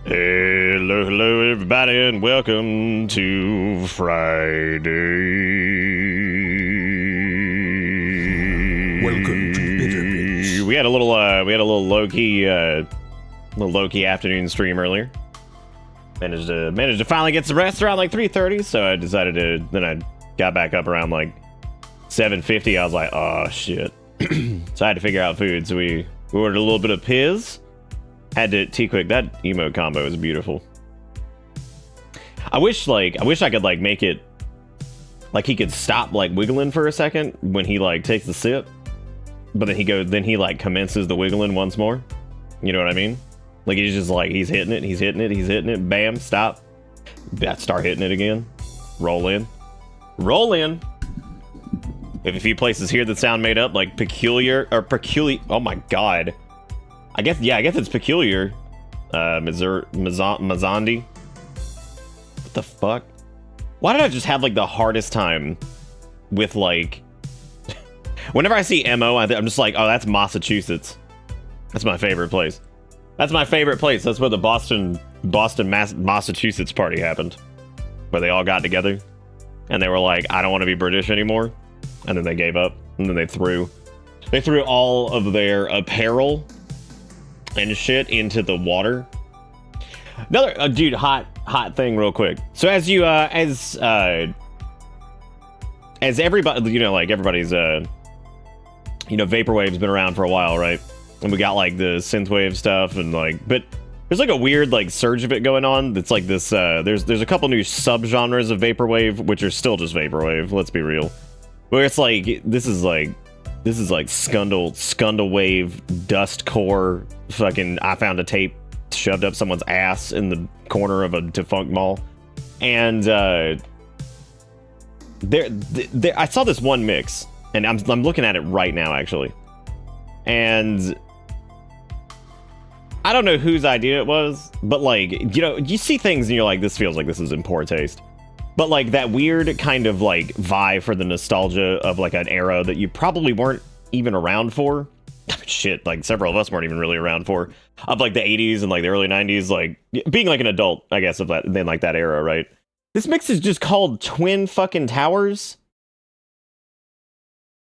Hello, hello, everybody, and welcome to Friday. Welcome to Bitter Bitch. We had a little low key afternoon stream earlier. Managed to finally get some rest around like 3:30. So I decided to. Then I got back up around like 7:50. I was like, oh shit. So I had to figure out food. So we ordered a little bit of Piz. Had to T-Quick. That emote combo is beautiful. I wish I could like make it like he could stop like wiggling for a second when he like takes the sip, but then he like commences the wiggling once more. You know what I mean? Like he's just like he's hitting it, bam, stop, start hitting it again, roll in. If a few places here that sound made up, like peculiar. Oh my god. I guess it's peculiar. Mazandi. What the fuck? Why did I just have like the hardest time with like whenever I see MO, I'm just like, oh, that's Massachusetts. That's my favorite place. That's where the Boston Massachusetts party happened, where they all got together and they were like, I don't want to be British anymore, and then they gave up, and then they threw all of their apparel and shit into the water. Another dude, hot thing real quick. So as you as everybody, you know, like everybody's vaporwave's been around for a while, right? And we got like the synthwave stuff, and like, but there's like a weird like surge of it going on. That's like this there's a couple new subgenres of vaporwave which are still just vaporwave, let's be real, where it's like this is like scundle wave, dust core, fucking I found a tape shoved up someone's ass in the corner of a defunct mall. And there I saw this one mix, and I'm looking at it right now actually, and I don't know whose idea it was, but like, you know, you see things and you're like, this feels like this is in poor taste. But like that weird kind of like vibe for the nostalgia of like an era that you probably weren't even around for. Shit, like several of us weren't even really around for, of like the 80s and like the early 90s, like being like an adult, I guess, of that, then like that era, right? This mix is just called Twin fucking Towers.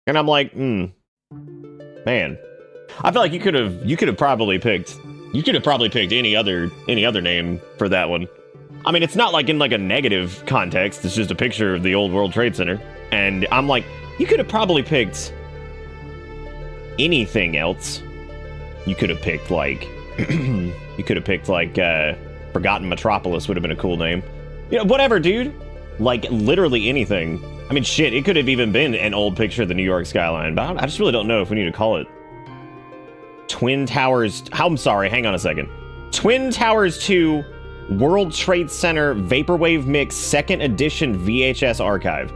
And I'm like, man, I feel like you could have probably picked any other name for that one. I mean, it's not like in like a negative context. It's just a picture of the old World Trade Center. And I'm like, you could have probably picked anything else. You could have picked like, Forgotten Metropolis would have been a cool name. You know, whatever, dude. Like literally anything. I mean, shit, it could have even been an old picture of the New York skyline. But I just really don't know if we need to call it Twin Towers. I'm sorry, hang on a second. Twin Towers 2 World Trade Center Vaporwave Mix 2nd Edition VHS Archive.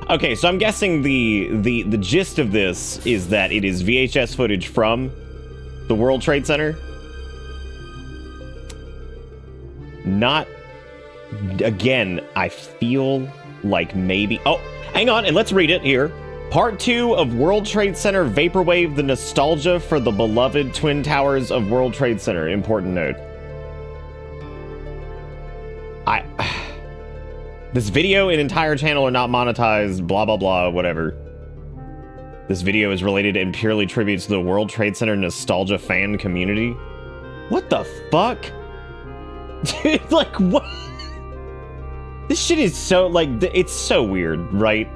Okay, so I'm guessing the gist of this is that it is VHS footage from the World Trade Center. Not, again, I feel like maybe, oh, hang on, and let's read it here. Part 2 of World Trade Center Vaporwave, the nostalgia for the beloved Twin Towers of World Trade Center. Important note. This video and entire channel are not monetized, blah, blah, blah, whatever. This video is related and purely tributes to the World Trade Center nostalgia fan community. What the fuck? Dude, like, what? This shit is so, like, it's so weird, right?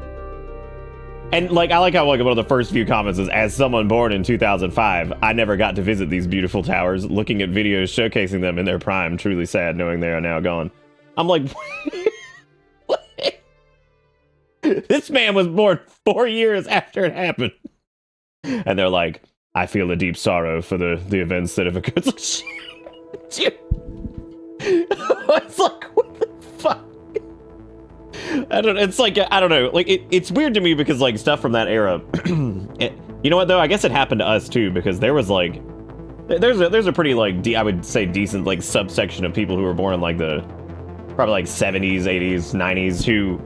And, like, I like how, like, one of the first few comments is, as someone born in 2005, I never got to visit these beautiful towers. Looking at videos showcasing them in their prime, truly sad knowing they are now gone. I'm like, what? This man was born 4 years after it happened. And they're like, I feel a deep sorrow for the events that have occurred. It's like, what the fuck? I don't know. Like, it's weird to me because, like, stuff from that era, you know what, though? I guess it happened to us, too, because there was, like, there's a pretty, like, I would say decent, like, subsection of people who were born in, like, the probably, like, 70s, 80s, 90s, who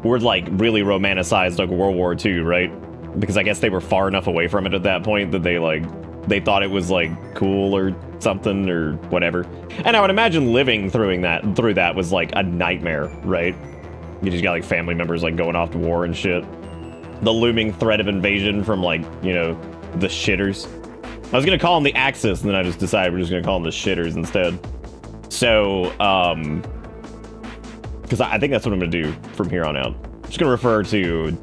were, like, really romanticized, like, World War II, right? Because I guess they were far enough away from it at that point that they, like, they thought it was like cool or something or whatever. And I would imagine living through that was like a nightmare, right? You just got like family members like going off to war and shit. The looming threat of invasion from like, you know, the shitters. I was gonna call them the Axis, and then I just decided we're just gonna call them the shitters instead. So, because I think that's what I'm gonna do from here on out. I'm just gonna refer to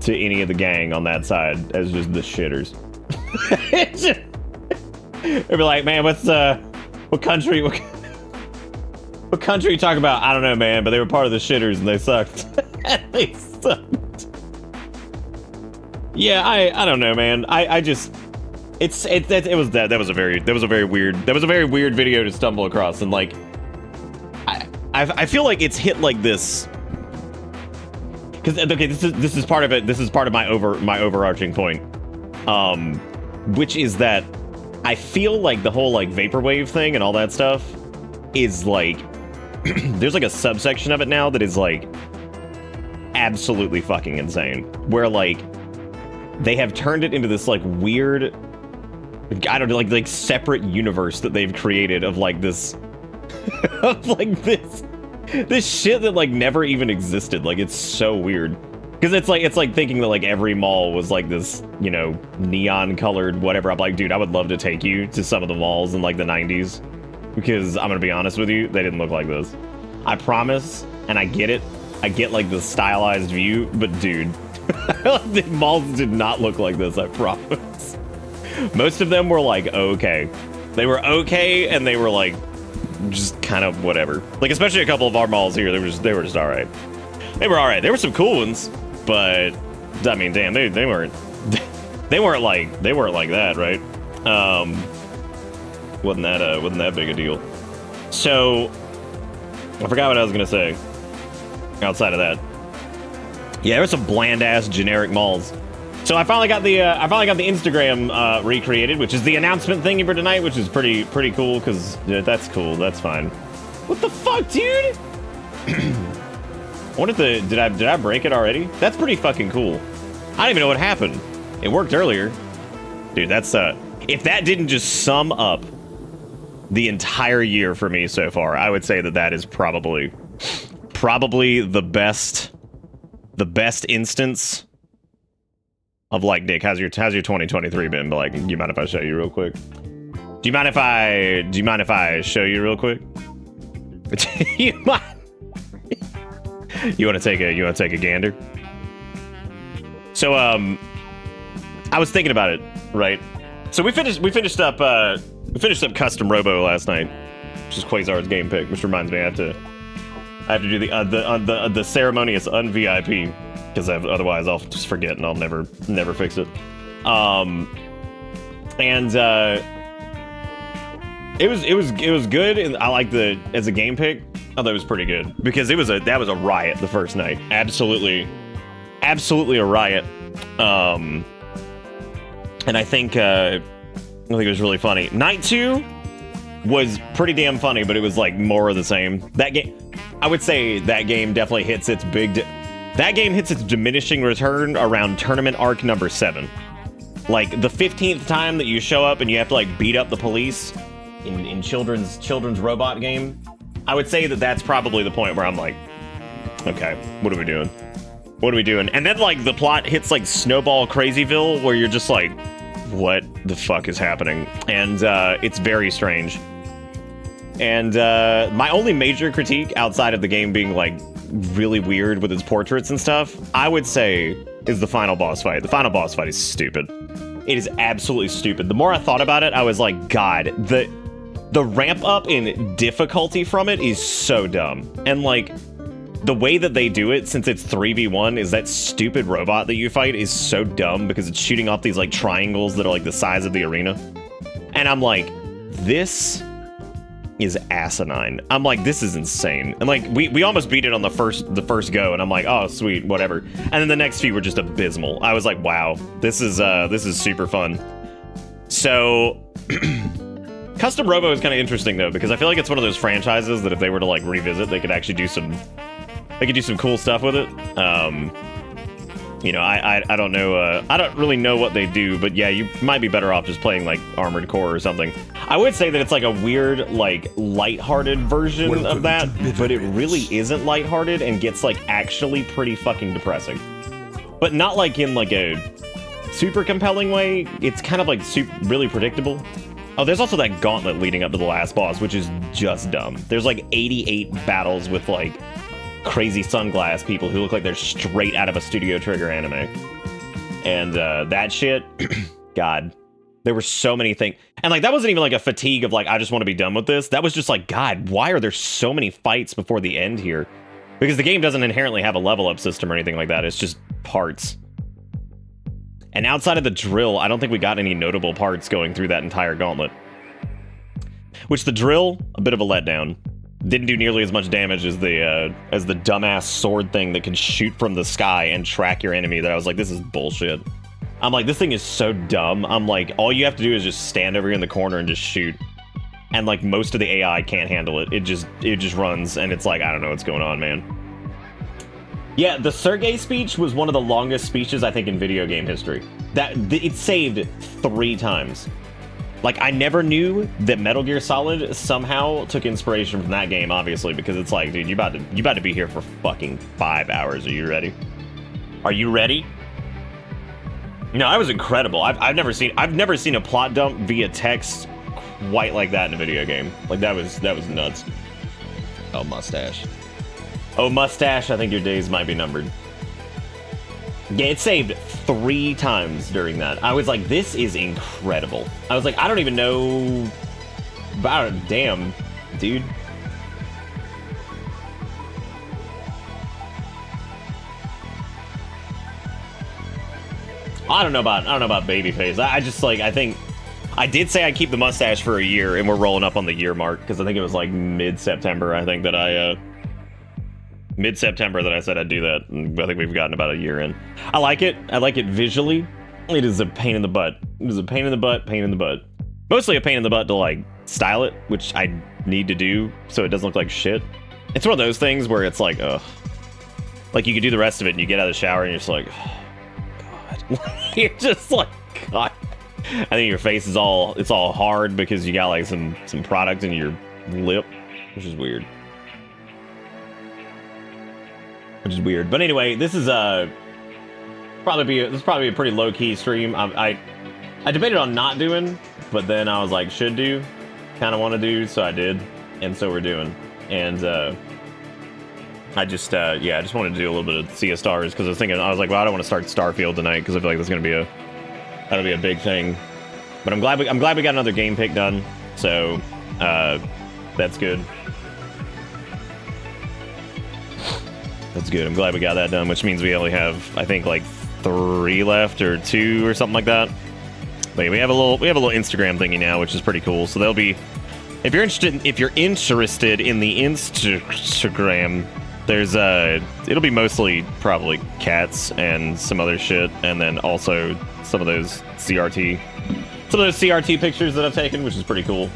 any of the gang on that side as just the shitters. They'd be like, man, what country you talk about? I don't know, man, but they were part of the shitters and they sucked. They sucked. Yeah, I don't know, man. I just that was a very weird video to stumble across, and like I feel like it's hit like this because okay, this is part of it. This is part of my overarching point, which is that I feel like the whole like vaporwave thing and all that stuff is like there's like a subsection of it now that is like absolutely fucking insane, where like they have turned it into this like weird, I don't know, like separate universe that they've created of like this of like this shit that like never even existed. Like it's so weird because it's like thinking that like every mall was like this, you know, neon colored whatever. I'm like, dude, I would love to take you to some of the malls in like the 90s, because I'm gonna be honest with you, they didn't look like this. I promise. And I get it, I get like the stylized view, but dude, the malls did not look like this, I promise. Most of them were like okay. They were okay, and they were like just kind of whatever. Like especially a couple of our malls here, they were just all right. They were all right. There were some cool ones, but I mean, damn, they weren't like that, right? Wasn't that big a deal. So I forgot what I was gonna say. Outside of that, yeah, there were some bland ass generic malls. So I finally got the Instagram recreated, which is the announcement thingy for tonight, which is pretty cool, because that's cool. That's fine. What the fuck, dude? What did I break it already? That's pretty fucking cool. I don't even know what happened. It worked earlier, dude. That's if that didn't just sum up the entire year for me so far, I would say that is probably the best instance of like, Nick, how's your 2023 been? But like, you mind if I show you real quick? Do you mind if I show you real quick? You mind? You want to take a gander? So I was thinking about it, right? So we finished up Custom Robo last night, which is Quasar's game pick, which reminds me I have to do the ceremonious un-VIP, because otherwise I'll just forget and I'll never fix it. It was good, and I like as a game pick. I thought it was pretty good, because that was a riot the first night. Absolutely a riot. And I think it was really funny. Night 2 was pretty damn funny, but it was like more of the same. That game, I would say that game definitely hits its diminishing return around tournament arc number 7. Like the 15th time that you show up and you have to like beat up the police in children's robot game, I would say that's probably the point where I'm like, okay, what are we doing? And then like the plot hits like Snowball Crazyville, where you're just like, what the fuck is happening? And it's very strange. And my only major critique, outside of the game being like really weird with its portraits and stuff, I would say is the final boss fight. The final boss fight is stupid. It is absolutely stupid. The more I thought about it, I was like, God, the ramp up in difficulty from it is so dumb. And like the way that they do it, since it's 3v1, is that stupid robot that you fight is so dumb, because it's shooting off these like triangles that are like the size of the arena. And I'm like, this is asinine. I'm like, this is insane. And like we almost beat it on the first go, and I'm like, oh sweet, whatever. And then the next few were just abysmal. I was like, wow, this is super fun. So Custom Robo is kind of interesting though, because I feel like it's one of those franchises that if they were to like revisit, they could actually do some cool stuff with it. You know, I don't know, I don't really know what they do, but yeah, you might be better off just playing, like, Armored Core or something. I would say that it's, like, a weird, like, lighthearted version of that, but it really isn't lighthearted and gets, like, actually pretty fucking depressing. But not, like, in, like, a super compelling way. It's kind of, like, really predictable. Oh, there's also that gauntlet leading up to the last boss, which is just dumb. There's, like, 88 battles with, like, crazy sunglass people who look like they're straight out of a Studio Trigger anime. And that shit, God, there were so many things. And like, that wasn't even like a fatigue of like, I just want to be done with this. That was just like, God, why are there so many fights before the end here? Because the game doesn't inherently have a level up system or anything like that. It's just parts. And outside of the drill, I don't think we got any notable parts going through that entire gauntlet. Which the drill, a bit of a letdown. Didn't do nearly as much damage as the dumbass sword thing that can shoot from the sky and track your enemy, that I was like, this is bullshit. I'm like, this thing is so dumb. I'm like, all you have to do is just stand over here in the corner and just shoot. And like, most of the AI can't handle it. It just runs, and it's like, I don't know what's going on, man. Yeah, the Sergey speech was one of the longest speeches, I think, in video game history. It saved 3 times. Like, I never knew that Metal Gear Solid somehow took inspiration from that game, obviously, because it's like, dude, you about to be here for fucking 5 hours. Are you ready? Are you ready? No, that was incredible. I've never seen a plot dump via text quite like that in a video game. Like, that was nuts. Oh, mustache. Oh, mustache, I think your days might be numbered. Yeah, it saved 3 times during that. I was like, this is incredible. I was like, I don't even know about it. Damn, dude. I don't know about babyface. I just like, I think I did say I'd keep the mustache for a year, and we're rolling up on the year mark because I think it was like mid-September. I think that mid-September that I said I'd do that, and I think we've gotten about a year in. I like it. I like it visually. It is a pain in the butt. It is a pain in the butt, Mostly a pain in the butt to, like, style it, which I need to do so it doesn't look like shit. It's one of those things where it's like, ugh. Like, you could do the rest of it, and you get out of the shower, and you're just like, oh, God. You're just like, God. I think your face is it's all hard because you got, like, some product in your lip, which is weird. But anyway, this is probably a pretty low key stream. I debated on not doing, but then I was like, should do, kind of want to do, so I did, and so we're doing. And I just wanted to do a little bit of Sea of Stars because I was like, well, I don't want to start Starfield tonight because I feel like that's gonna be that'll be a big thing. But I'm glad we got another game pick done, so that's good. That's good. I'm glad we got that done, which means we only have, I think, like 3 left or 2 or something like that. But we have a little Instagram thingy now, which is pretty cool. So there'll be, if you're interested in the Instagram, there's it'll be mostly probably cats and some other shit, and then also some of those CRT pictures that I've taken, which is pretty cool.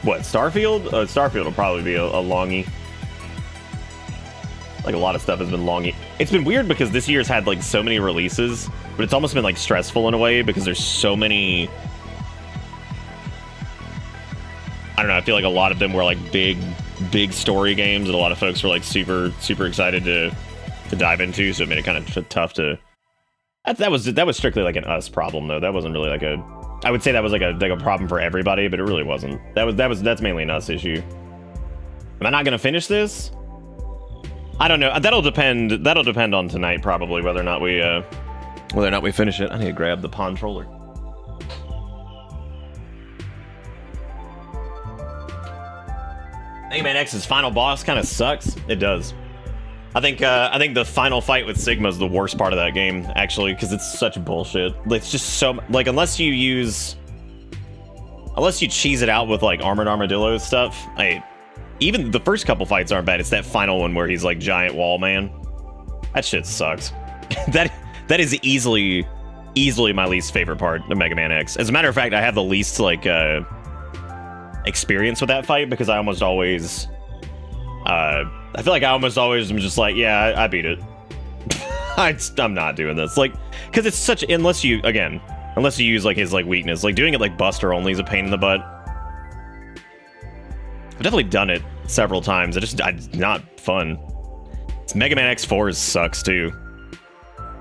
What, Starfield? Starfield will probably be a longie. Like, a lot of stuff has been longie. It's been weird because this year's had, like, so many releases, but it's almost been, like, stressful in a way because there's so many... I don't know, I feel like a lot of them were, like, big story games that a lot of folks were, like, super excited to dive into, so it made it kind of tough to... That was strictly, like, an us problem, though. That wasn't really, like, a... I would say that was like a problem for everybody, but it really wasn't. That's mainly an us issue. Am I not gonna finish this? I don't know. That'll depend on tonight, probably, whether or not we finish it. I need to grab the controller. Mega Man X's final boss kind of sucks. It does. I think the final fight with Sigma is the worst part of that game, actually, because it's such bullshit. It's just so, like, unless you cheese it out with, like, Armored Armadillo stuff, even the first couple fights aren't bad. It's that final one where he's like giant wall man. That shit sucks. that is easily my least favorite part of Mega Man X. As a matter of fact, I have the least, like, experience with that fight because I almost always I feel like I almost always am just like, yeah, I beat it. I'm not doing this, like, because it's such, unless you use like his like weakness, like doing it like Buster only is a pain in the butt. I've definitely done it several times. It's not fun. Mega Man X4 sucks too,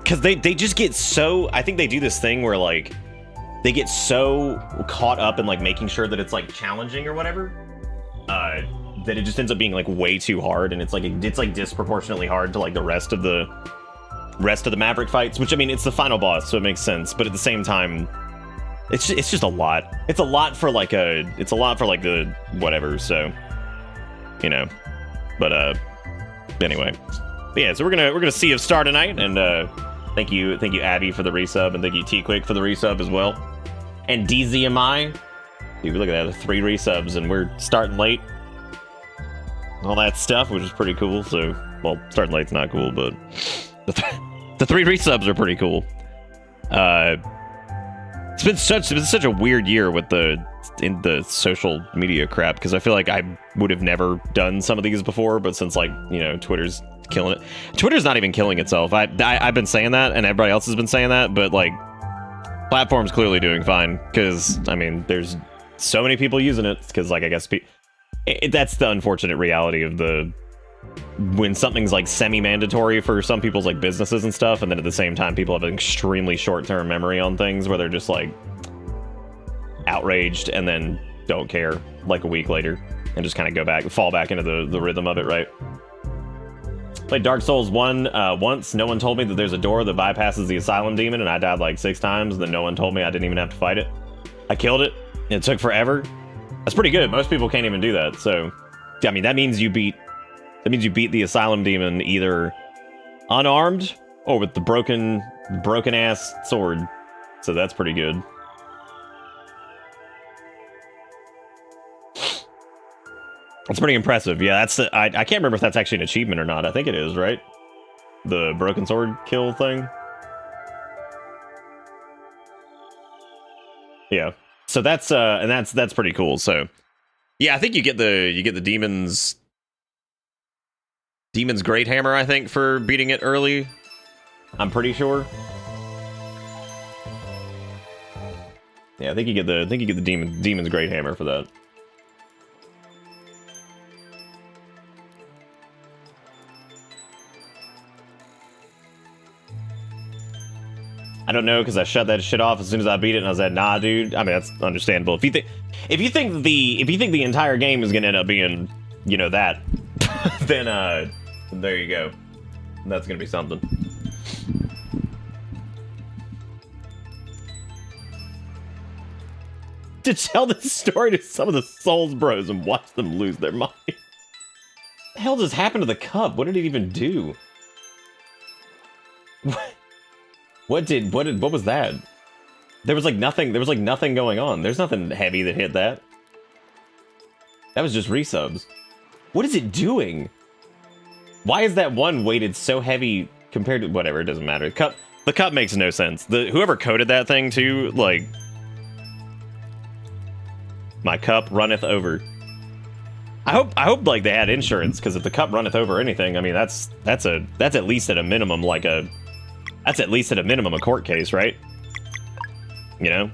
because they just get so, I think they do this thing where like they get so caught up in like making sure that it's like challenging or whatever, that it just ends up being like way too hard, and it's like disproportionately hard to like the rest of the Maverick fights, which I mean, it's the final boss, so it makes sense, but at the same time it's just a lot. It's a lot for like the whatever, so you know. But anyway, but yeah, so we're gonna see if Star tonight, and thank you Abby for the resub, and thank you T Quick for the resub as well, and DZMI. Dude, look at that, 3 resubs, and we're starting late, all that stuff, which is pretty cool. So, well, starting late's not cool, but the 3 resubs are pretty cool. It's been such a weird year with the social media crap, because I feel like I would have never done some of these before, but since, like, you know, Twitter's killing it. Twitter's not even killing itself. I've been saying that, and everybody else has been saying that, but like, platform's clearly doing fine, because I mean, there's so many people using it, because like, I guess that's the unfortunate reality of when something's like semi-mandatory for some people's like businesses and stuff, and then at the same time people have an extremely short-term memory on things where they're just like outraged and then don't care like a week later and just kind of fall back into the rhythm of it, right? Played Dark Souls 1 once. No one told me that there's a door that bypasses the asylum demon, and I died like 6 times, and then no one told me I didn't even have to fight it. I killed it, and it took forever. That's pretty good. Most people can't even do that. So, I mean, that means you beat the asylum demon either unarmed or with the broken ass sword. So that's pretty good. That's pretty impressive. Yeah, I can't remember if that's actually an achievement or not. I think it is, right? The broken sword kill thing. Yeah. So that's that's pretty cool. So yeah, I think you get the demon's great hammer, I think, for beating it early. I'm pretty sure. Yeah, I think you get the demon's great hammer for that. I don't know, because I shut that shit off as soon as I beat it, and I was like, nah, dude. I mean, that's understandable. If you think the entire game is gonna end up being, you know, that, then there you go. That's gonna be something. To tell this story to some of the Souls Bros and watch them lose their mind. What the hell just happened to the cup? What did it even do? What was that? There was like nothing going on. There's nothing heavy that hit that. That was just resubs. What is it doing? Why is that one weighted so heavy compared to whatever? It doesn't matter. The cup makes no sense. Whoever coded that thing too, like, my cup runneth over. I hope like they had insurance, because if the cup runneth over anything, I mean, that's at least at a minimum like a court case, right? You know,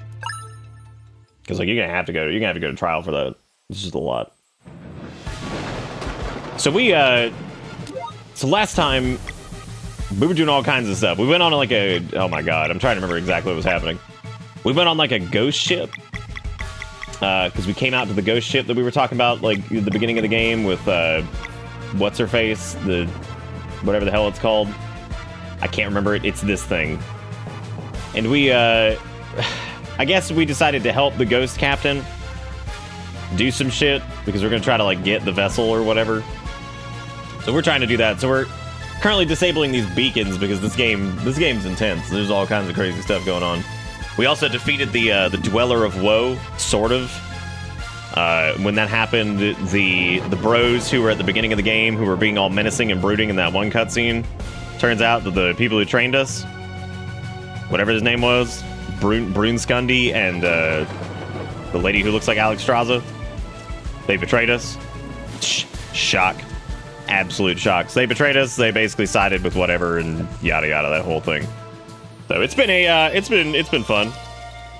because like you're gonna have to go to trial for that. It's just a lot. So so last time we were doing all kinds of stuff. We went on like oh my god, I'm trying to remember exactly what was happening. We went on like a ghost ship, because we came out to the ghost ship that we were talking about like at the beginning of the game with what's her face, the whatever the hell it's called. I can't remember it. It's this thing. And we, I guess we decided to help the ghost captain do some shit, because we're going to try to, like, get the vessel or whatever. So we're trying to do that. So we're currently disabling these beacons, because this game's intense. There's all kinds of crazy stuff going on. We also defeated the Dweller of Woe, sort of. When that happened, the bros who were at the beginning of the game, who were being all menacing and brooding in that one cutscene, turns out that the people who trained us, whatever his name was, Brunskundi, and the lady who looks like Alex Straza, they betrayed us. Shock. absolute shock. So they betrayed us. They basically sided with whatever and yada yada, that whole thing. So it's been a it's been fun.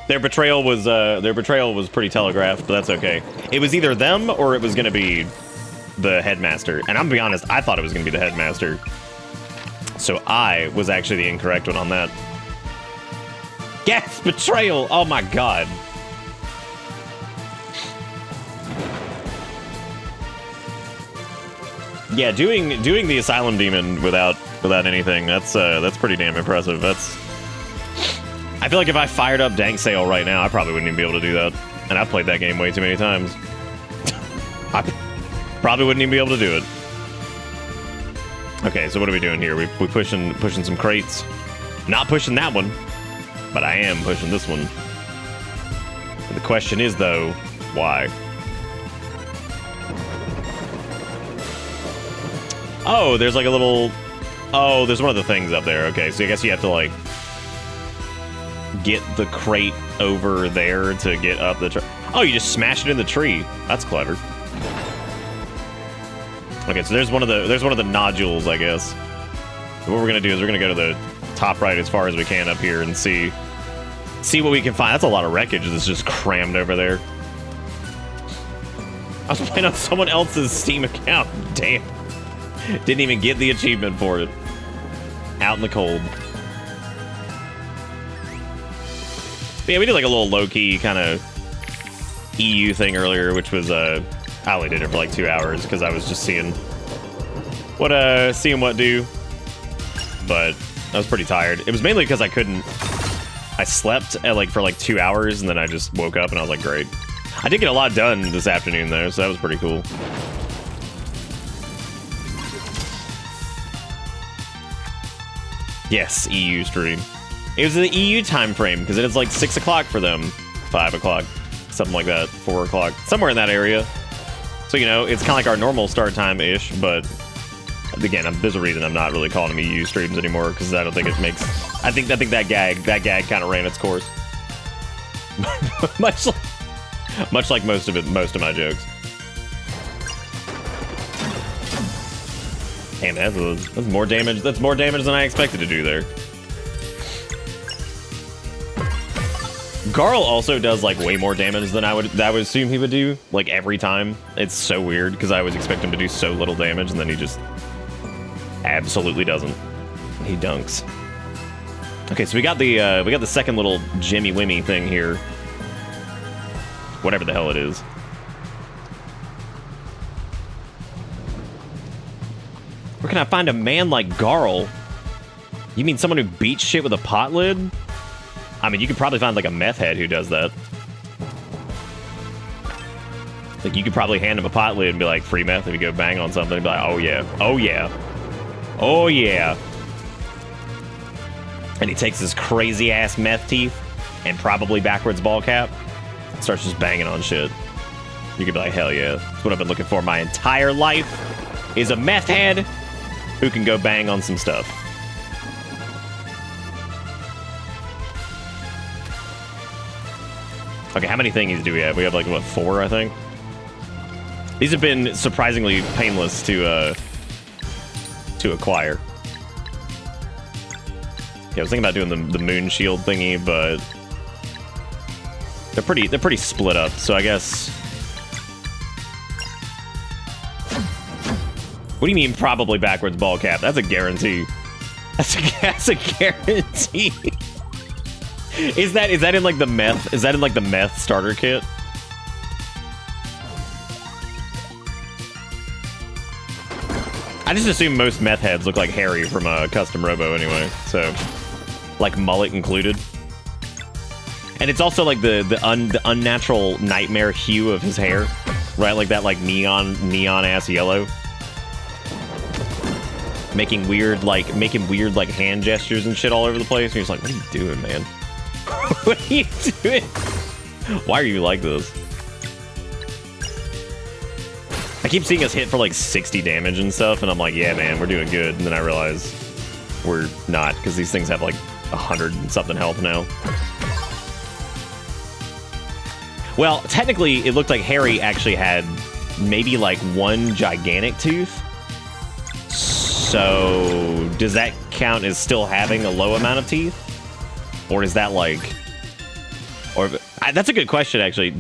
Their betrayal was pretty telegraphed, but that's okay. It was either them or it was gonna be the headmaster. And I'm gonna be honest, I thought it was gonna be the headmaster. So I was actually the incorrect one on that. Yes, betrayal! Oh my god. Yeah, doing the asylum demon without anything, that's pretty damn impressive. I feel like if I fired up Dank Sale right now, I probably wouldn't even be able to do that. And I've played that game way too many times. I probably wouldn't even be able to do it. Okay, so what are we doing here? We pushing some crates. Not pushing that one, but I am pushing this one. And the question is though, why? Oh, there's like a little... Oh, there's one of the things up there. Okay, so I guess you have to, like, get the crate over there to get up the tree. Oh, you just smash it in the tree. That's clever. Okay, so there's one of the nodules, I guess. So what we're gonna do is we're gonna go to the top right as far as we can up here and see what we can find. That's a lot of wreckage that's just crammed over there. I was playing on someone else's Steam account. Damn. Didn't even get the achievement for it. Out in the cold. But yeah, we did like a little low-key kind of EU thing earlier, which was, I only did it for like 2 hours because I was just seeing what do. But I was pretty tired. It was mainly because I slept for like 2 hours and then I just woke up and I was like, great. I did get a lot done this afternoon though, so that was pretty cool. Yes, EU stream. It was the EU time frame because it is like 6 o'clock for them, 5 o'clock, something like that, 4 o'clock, somewhere in that area. So you know, it's kind of like our normal start time ish, but again, there's a reason I'm not really calling them EU streams anymore because I don't think it makes. I think that gag kind of ran its course. much like most of my jokes. Damn, that's more damage. That's more damage than I expected to do there. Garl also does like way more damage than I would assume he would do, like every time. It's so weird because I always expect him to do so little damage and then he just absolutely doesn't. He dunks. Okay, so we got the second little Jimmy Wimmy thing here. Whatever the hell it is. Where can I find a man like Garl? You mean someone who beats shit with a pot lid? I mean, you could probably find like a meth head who does that. Like, you could probably hand him a pot lid and be like, free meth, if you go bang on something and be like, oh yeah, oh yeah, oh yeah. And he takes his crazy ass meth teeth and probably backwards ball cap, starts just banging on shit. You could be like, hell yeah, that's what I've been looking for my entire life, is a meth head who can go bang on some stuff. Okay, how many thingies do we have? We have like, what, 4, I think? These have been surprisingly painless to acquire. Yeah, I was thinking about doing the moon shield thingy, but they're pretty split up, so I guess. What do you mean probably backwards ball cap? That's a guarantee. That's a guarantee. Is that in like the meth? Is that in like the meth starter kit? I just assume most meth heads look like Harry from Custom Robo anyway, so like mullet included. And it's also like the unnatural nightmare hue of his hair, right? Like that like neon ass yellow. Making weird like hand gestures and shit all over the place. And you're just like, what are you doing, man? What are you doing? Why are you like this? I keep seeing us hit for like 60 damage and stuff, and I'm like, yeah, man, we're doing good. And then I realize we're not, because these things have like 100 and something health now. Well, technically, it looked like Harry actually had maybe like one gigantic tooth. So does that count as still having a low amount of teeth? Or is that like... that's a good question, actually.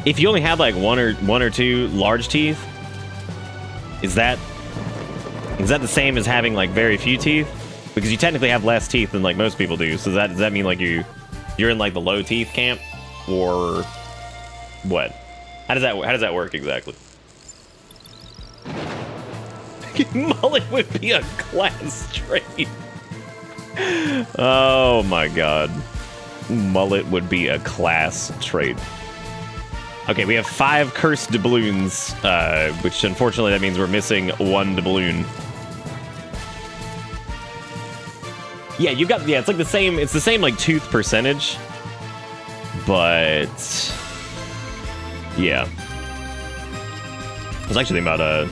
If you only have like one or two large teeth, is that the same as having like very few teeth? Because you technically have less teeth than like most people do. So does that mean like you're in like the low teeth camp, or what? How does that work exactly? Mullet would be a class trait. Oh my god. Mullet would be a class trait. Okay, we have 5 cursed doubloons, which unfortunately that means we're missing 1 doubloon. Yeah, you've got, it's like the same like tooth percentage, but yeah. I was actually thinking about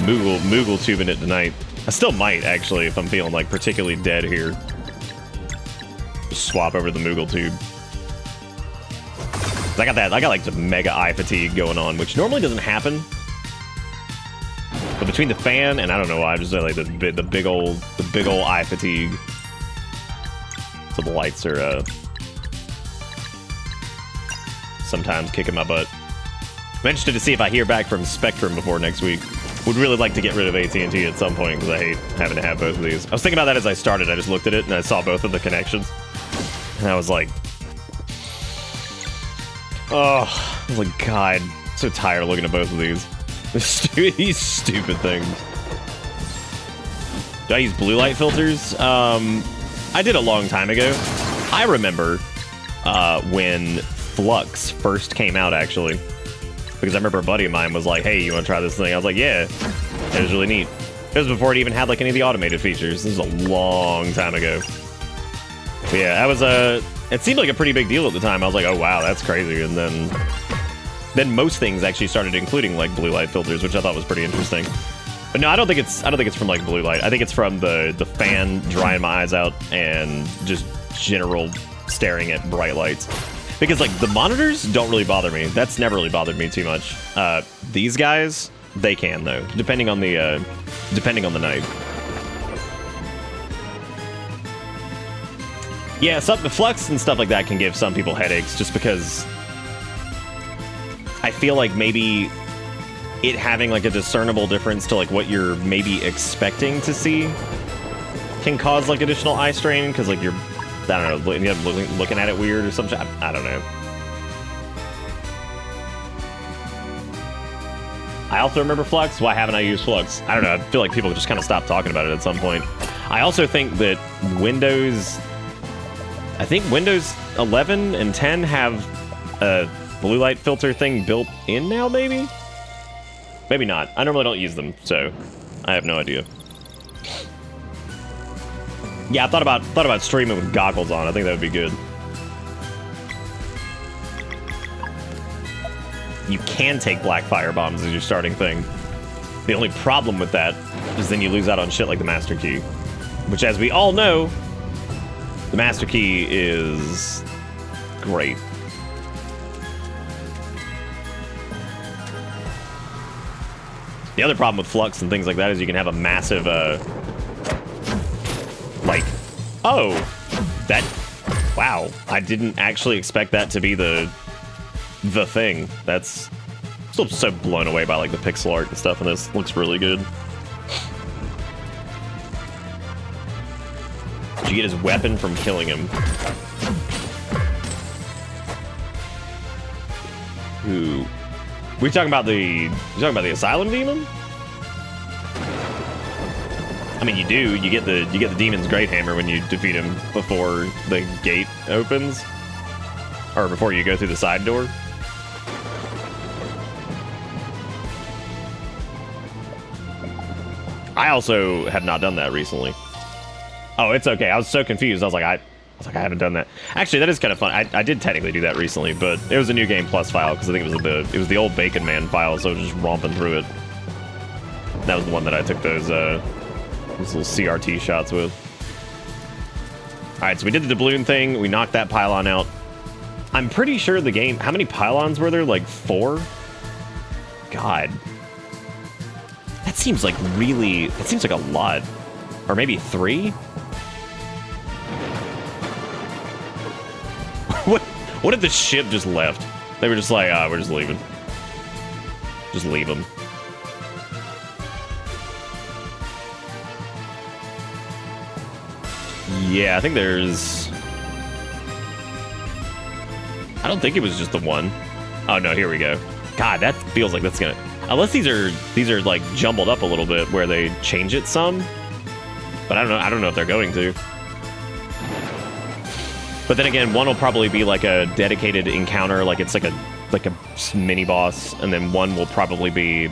Moogle tubing it tonight. I still might, actually, if I'm feeling like particularly dead here. Just swap over to the Moogle tube. I got like the mega eye fatigue going on, which normally doesn't happen. But between the fan and I don't know why, I just like the big old eye fatigue. So the lights are sometimes kicking my butt. I'm interested to see if I hear back from Spectrum before next week. Would really like to get rid of AT&T at some point because I hate having to have both of these. I was thinking about that as I started. I just looked at it and I saw both of the connections, and I was like, oh, I was like, God, I'm so tired of looking at both of these. These stupid things. Do I use blue light filters? I did a long time ago. I remember when Flux first came out, actually. Because I remember a buddy of mine was like, hey, you want to try this thing? I was like, yeah. It was really neat. It was before it even had like any of the automated features. This is a long time ago. But yeah, that was it seemed like a pretty big deal at the time. I was like, oh wow, that's crazy. And then most things actually started including like blue light filters, which I thought was pretty interesting. But no, I don't think it's from like blue light. I think it's from the fan drying my eyes out and just general staring at bright lights. Because like the monitors don't really bother me. That's never really bothered me too much. These guys, they can though, depending on the night. Yeah, the Flux and stuff like that can give some people headaches just because I feel like maybe it having like a discernible difference to like what you're maybe expecting to see can cause like additional eye strain because like you're, I don't know, looking at it weird or something. I don't know. I also remember Flux. Why haven't I used Flux? I don't know. I feel like people just kind of stopped talking about it at some point. I also think that Windows 11 and 10 have a blue light filter thing built in now, maybe? Maybe not. I normally don't use them, so I have no idea. Yeah, I thought about streaming with goggles on. I think that would be good. You can take black fire bombs as your starting thing. The only problem with that is then you lose out on shit like the master key, which, as we all know, the master key is great. The other problem with Flux and things like that is you can have a massive like, oh, that, wow, I didn't actually expect that to be the thing. That's still so blown away by like the pixel art and stuff, and this looks really good. Did you get his weapon from killing him? Ooh. We talking about the asylum demon? I mean, you do. You get the demon's great hammer when you defeat him before the gate opens, or before you go through the side door. I also have not done that recently. Oh, it's okay. I was so confused. I was like, I haven't done that. Actually, that is kind of fun. I did technically do that recently, but it was a New Game Plus file because I think it was the old Bacon Man file, so I was just romping through it. That was the one that I took those little CRT shots with. All right, so we did the doubloon thing. We knocked that pylon out. I'm pretty sure the game. How many pylons were there? Like 4? God. That seems like really... It seems like a lot. Or maybe 3? What if the ship just left? They were just like, ah, we're just leaving. Just leave them. Yeah, I think there's... I don't think it was just the one. Oh no, here we go. God, that feels like that's gonna... Unless these are like jumbled up a little bit where they change it some. But I don't know if they're going to. But then again, one will probably be like a dedicated encounter, like it's like a mini boss, and then one will probably be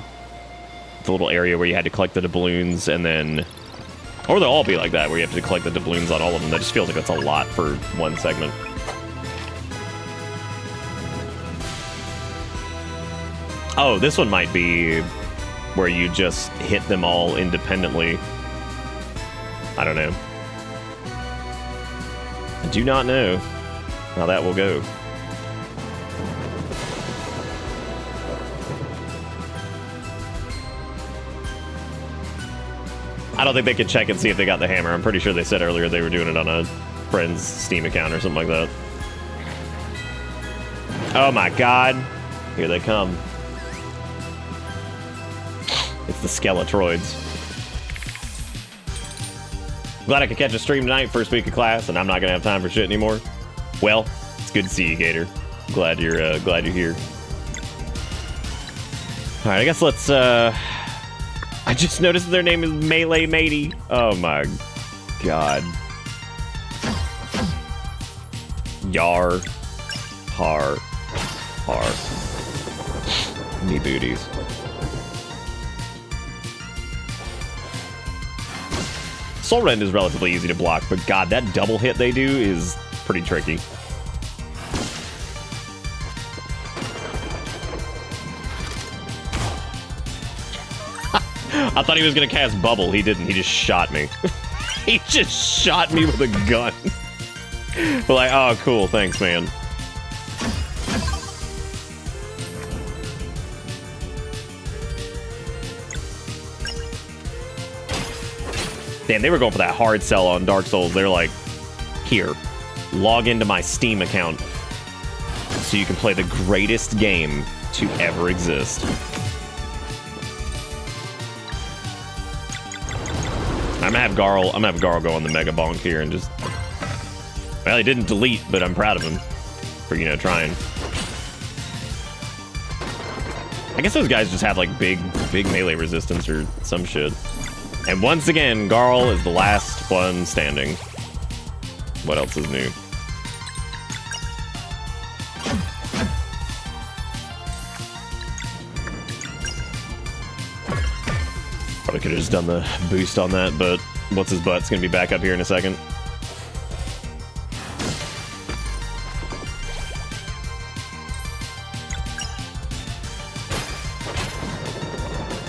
the little area where you had to collect the doubloons, and then, or they'll all be like that where you have to collect the doubloons on all of them. That just feels like that's a lot for one segment. Oh, this one might be where you just hit them all independently. I don't know. I do not know how that will go. I don't think they could check and see if they got the hammer. I'm pretty sure they said earlier they were doing it on a friend's Steam account or something like that. Oh my god. Here they come. It's the Skeletroids. Glad I could catch a stream tonight, first week of class, and I'm not gonna have time for shit anymore. Well, it's good to see you, Gator. Glad you're here. All right, I guess let's. I just noticed their name is Melee Matey. Oh my god. Yar, har, knee booties. Soul Rend is relatively easy to block, but god, that double hit they do is pretty tricky. I thought he was gonna cast Bubble. He didn't. He just shot me. He just shot me with a gun. We're like, oh, cool. Thanks, man. Damn, they were going for that hard sell on Dark Souls. They're like, here, log into my Steam account so you can play the greatest game to ever exist. I'm gonna have Garl go on the Mega Bonk here and just... Well, he didn't delete, but I'm proud of him for, you know, trying. I guess those guys just have like big melee resistance or some shit. And once again, Garl is the last one standing. What else is new? Probably could have just done the boost on that, but what's his butt's gonna be back up here in a second.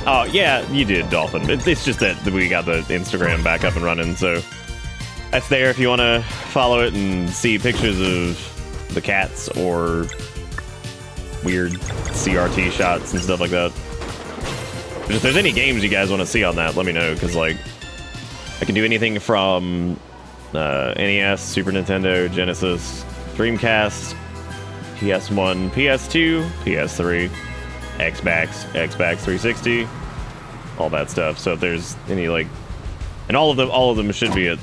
Oh, yeah, you did, Dolphin. It's just that we got the Instagram back up and running, so that's there if you want to follow it and see pictures of the cats or weird CRT shots and stuff like that. But if there's any games you guys want to see on that, let me know, because, like, I can do anything from NES, Super Nintendo, Genesis, Dreamcast, PS1, PS2, PS3, Xbox 360, all that stuff. So if there's any, like, and all of them should be it.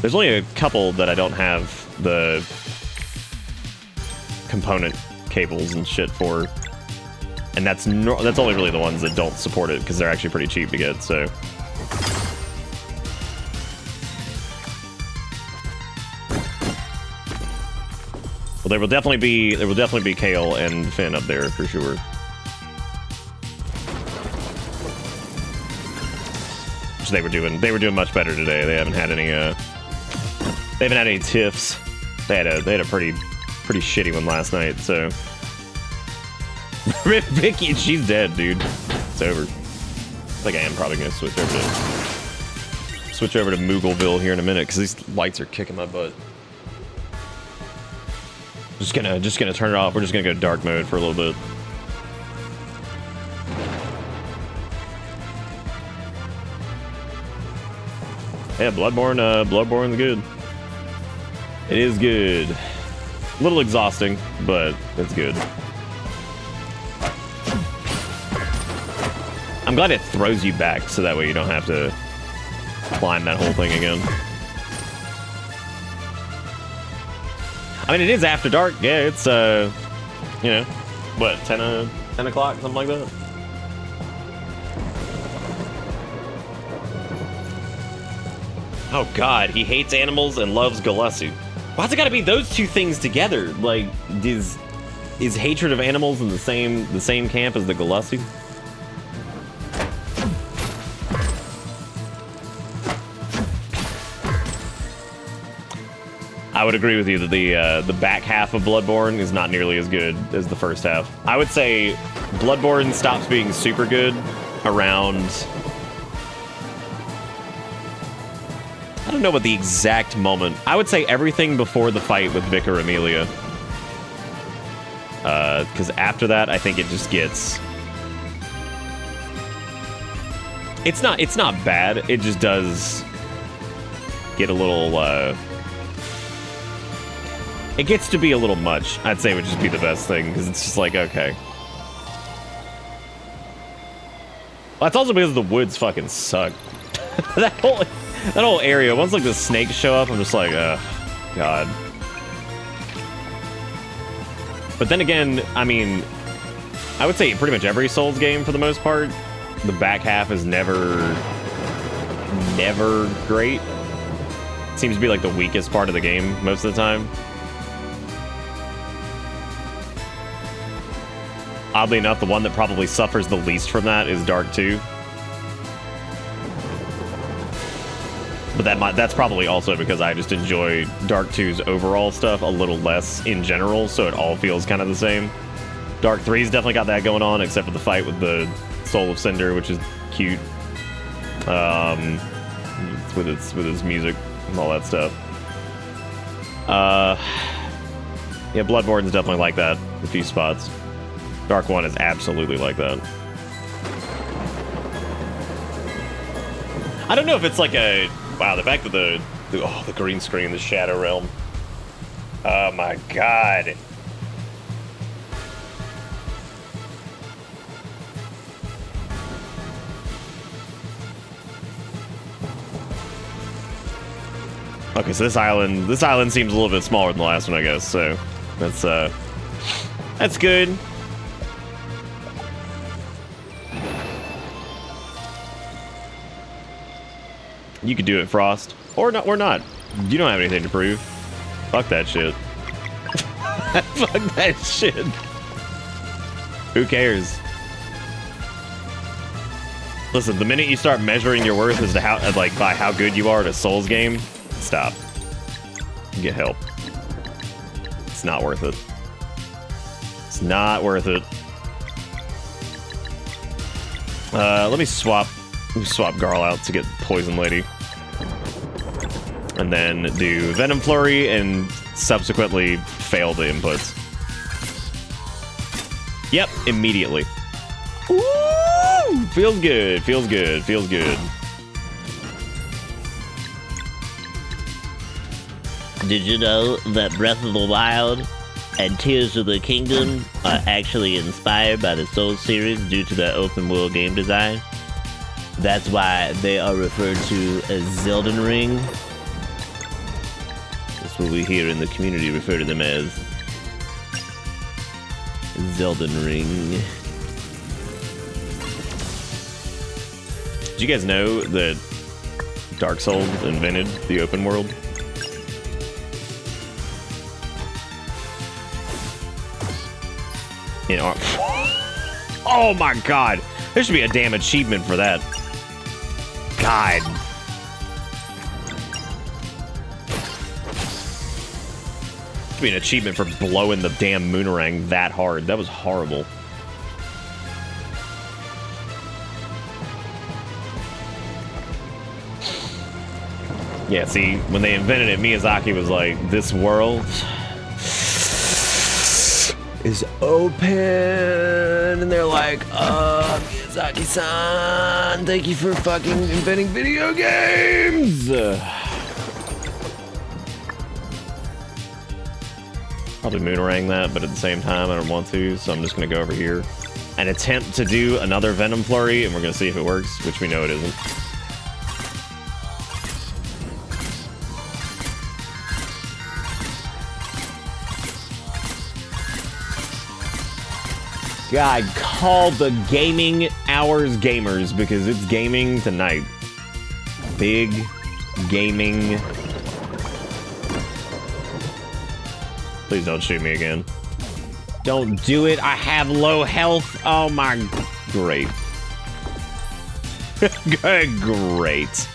There's only a couple that I don't have the component cables and shit for, and that's only really the ones that don't support it because they're actually pretty cheap to get. So. Well, there will definitely be Kale and Finn up there for sure. Which they were doing much better today. They haven't had any tiffs. They had a pretty shitty one last night. So Rip Vicky, she's dead, dude. It's over. I think I am probably gonna switch over to Moogleville here in a minute because these lights are kicking my butt. Just gonna turn it off. We're just gonna go dark mode for a little bit. Yeah, Bloodborne's good. It is good. A little exhausting, but it's good. I'm glad it throws you back, so that way you don't have to climb that whole thing again. I mean, it is after dark. Yeah, it's, you know, what, 10 o'clock, something like that? Oh god, he hates animals and loves Galussi. Why's it gotta be those two things together? Like, is hatred of animals in the same camp as the Galussi? I would agree with you that the back half of Bloodborne is not nearly as good as the first half. I would say Bloodborne stops being super good around... I don't know what the exact moment... I would say everything before the fight with Vicar Amelia. Because after that, I think it just gets... It's not bad, it just does get a little... It gets to be a little much. I'd say it would just be the best thing, because it's just like, okay. Well, that's also because the woods fucking suck. that whole area, once like the snakes show up, I'm just like, god. But then again, I mean, I would say pretty much every Souls game, for the most part, the back half is never great. Seems to be like the weakest part of the game most of the time. Oddly enough, the one that probably suffers the least from that is Dark 2. But that's probably also because I just enjoy Dark 2's overall stuff a little less in general, so it all feels kind of the same. Dark 3's definitely got that going on, except for the fight with the Soul of Cinder, which is cute. With its music and all that stuff. Yeah, Bloodborne's definitely like that in a few spots. Dark 1 is absolutely like that. I don't know if it's like a... Wow, the fact that the green screen, the Shadow Realm. Oh my god. Okay, so this island seems a little bit smaller than the last one, I guess, so that's good. You could do it, Frost. Or not. You don't have anything to prove. Fuck that shit. Fuck that shit. Who cares? Listen, the minute you start measuring your worth as to how, like, by how good you are at a Souls game, stop. Get help. It's not worth it. It's not worth it. Let me swap Garl out to get Poison Lady. And then do Venom Flurry and subsequently fail the inputs. Yep, immediately. Woo! Feels good, feels good, feels good. Did you know that Breath of the Wild and Tears of the Kingdom are actually inspired by the Souls series due to their open world game design? That's why they are referred to as Zelden Ring. That's what we here in the community refer to them as. Zelden Ring. Did you guys know that Dark Souls invented the open world? Oh my god! There should be a damn achievement for that. God. Should be an achievement for blowing the damn Moonerang that hard. That was horrible. Yeah, see, when they invented it, Miyazaki was like, this world is open, and they're like, Zaki-san, thank you for fucking inventing video games. Probably Moonerang that, but at the same time, I don't want to, so I'm just gonna go over here and attempt to do another Venom Flurry, and we're gonna see if it works, which we know it isn't. God, call the gaming hours gamers because it's gaming tonight. Big gaming. Please don't shoot me again. Don't do it. I have low health. Oh my. Great. Great.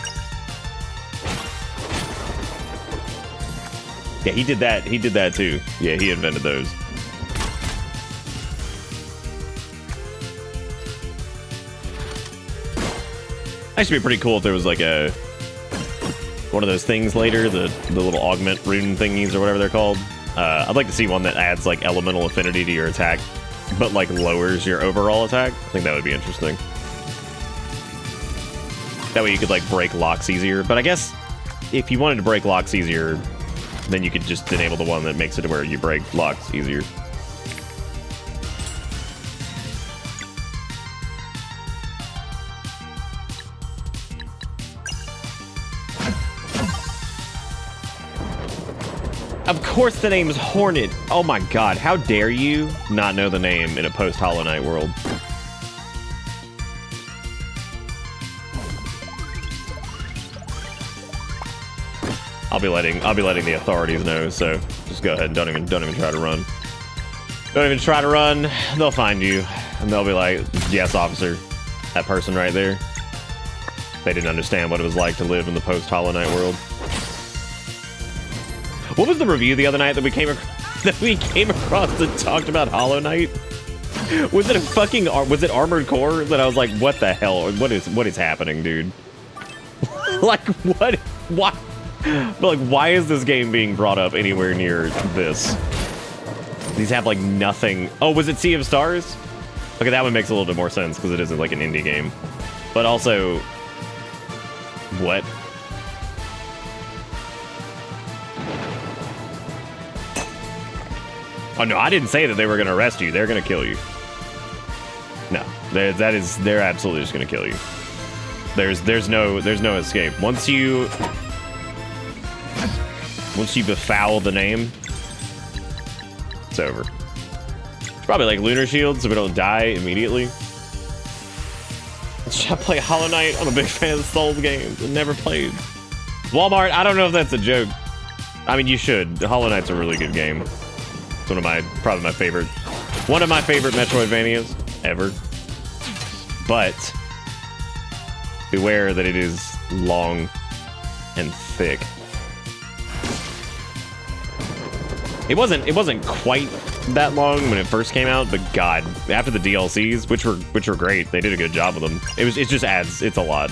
Yeah, he did that. He did that too. Yeah, he invented those. Actually, be pretty cool if there was like a one of those things later, the little augment rune thingies or whatever they're called. I'd like to see one that adds like elemental affinity to your attack, but like lowers your overall attack. I think that would be interesting. That way you could like break locks easier. But I guess if you wanted to break locks easier, then you could just enable the one that makes it to where you break locks easier. Of course the name's Hornet. Oh my god, how dare you not know the name in a post-Hollow Knight world. I'll be letting the authorities know, so just go ahead and don't even try to run. Don't even try to run. They'll find you and they'll be like, "Yes, officer." That person right there. They didn't understand what it was like to live in the post-Hollow Knight world. What was the review the other night that we came across that talked about Hollow Knight? Was it a fucking Armored Core that I was like, what the hell? What is happening, dude? Like what? Why? Like why is this game being brought up anywhere near this? These have like nothing. Oh, was it Sea of Stars? Okay, that one makes a little bit more sense because it isn't like an indie game. But also, what? Oh no, I didn't say that they were gonna arrest you. They're gonna kill you. No, they're absolutely just gonna kill you. There's no escape. Once you befoul the name, it's over. It's probably like Lunar Shield, so we don't die immediately. Should I play Hollow Knight? I'm a big fan of the Souls games. I've never played. Walmart, I don't know if that's a joke. I mean, you should. Hollow Knight's a really good game. It's probably my favorite Metroidvanias ever. But beware that it is long and thick. It wasn't quite that long when it first came out, but God, after the DLCs, which were great, they did a good job with them. It just adds. It's a lot.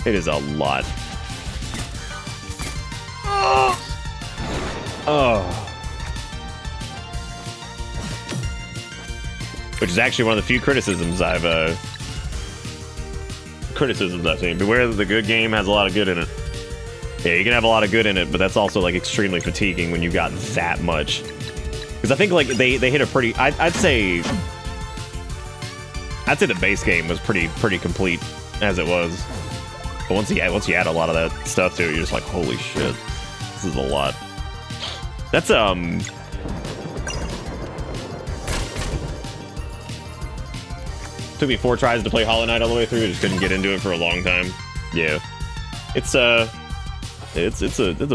It is a lot. Oh. Which is actually one of the few criticisms I've seen. Beware that the good game has a lot of good in it. Yeah, you can have a lot of good in it, but that's also like extremely fatiguing when you've got that much. Because I think like they hit a pretty. I'd say the base game was pretty complete as it was. But once you add a lot of that stuff to it, you're just like, holy shit, this is a lot. That's took me 4 tries to play Hollow Knight all the way through. I just couldn't get into it for a long time. Yeah, it's a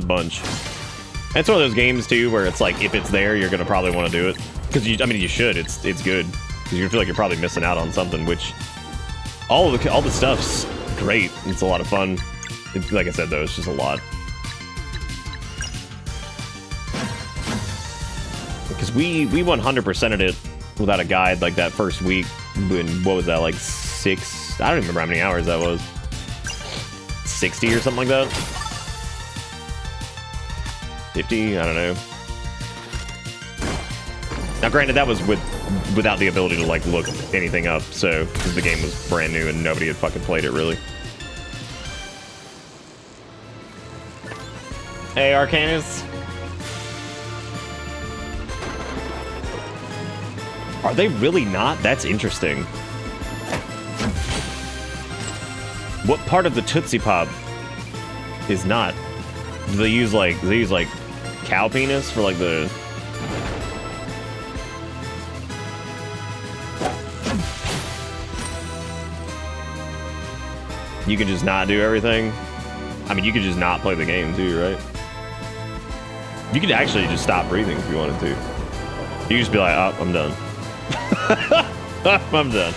bunch. And it's one of those games too where it's like if it's there, you're gonna probably want to do it because you should. It's good because you feel like you're probably missing out on something. Which all the stuff's great. It's a lot of fun. Like I said though, it's just a lot. Because we 100%ed it without a guide like that first week. When, what was that, like 6? I don't even remember how many hours that was. 60 or something like that? 50? I don't know. Now, granted, that was without the ability to like look anything up, so because the game was brand new and nobody had fucking played it really. Hey, Arcanus. Are they really not? That's interesting. What part of the Tootsie Pop is not? Do they use like cow penis for like the? You can just not do everything. I mean, you could just not play the game too, right? You could actually just stop breathing if you wanted to. You could just be like, oh, I'm done. I'm done.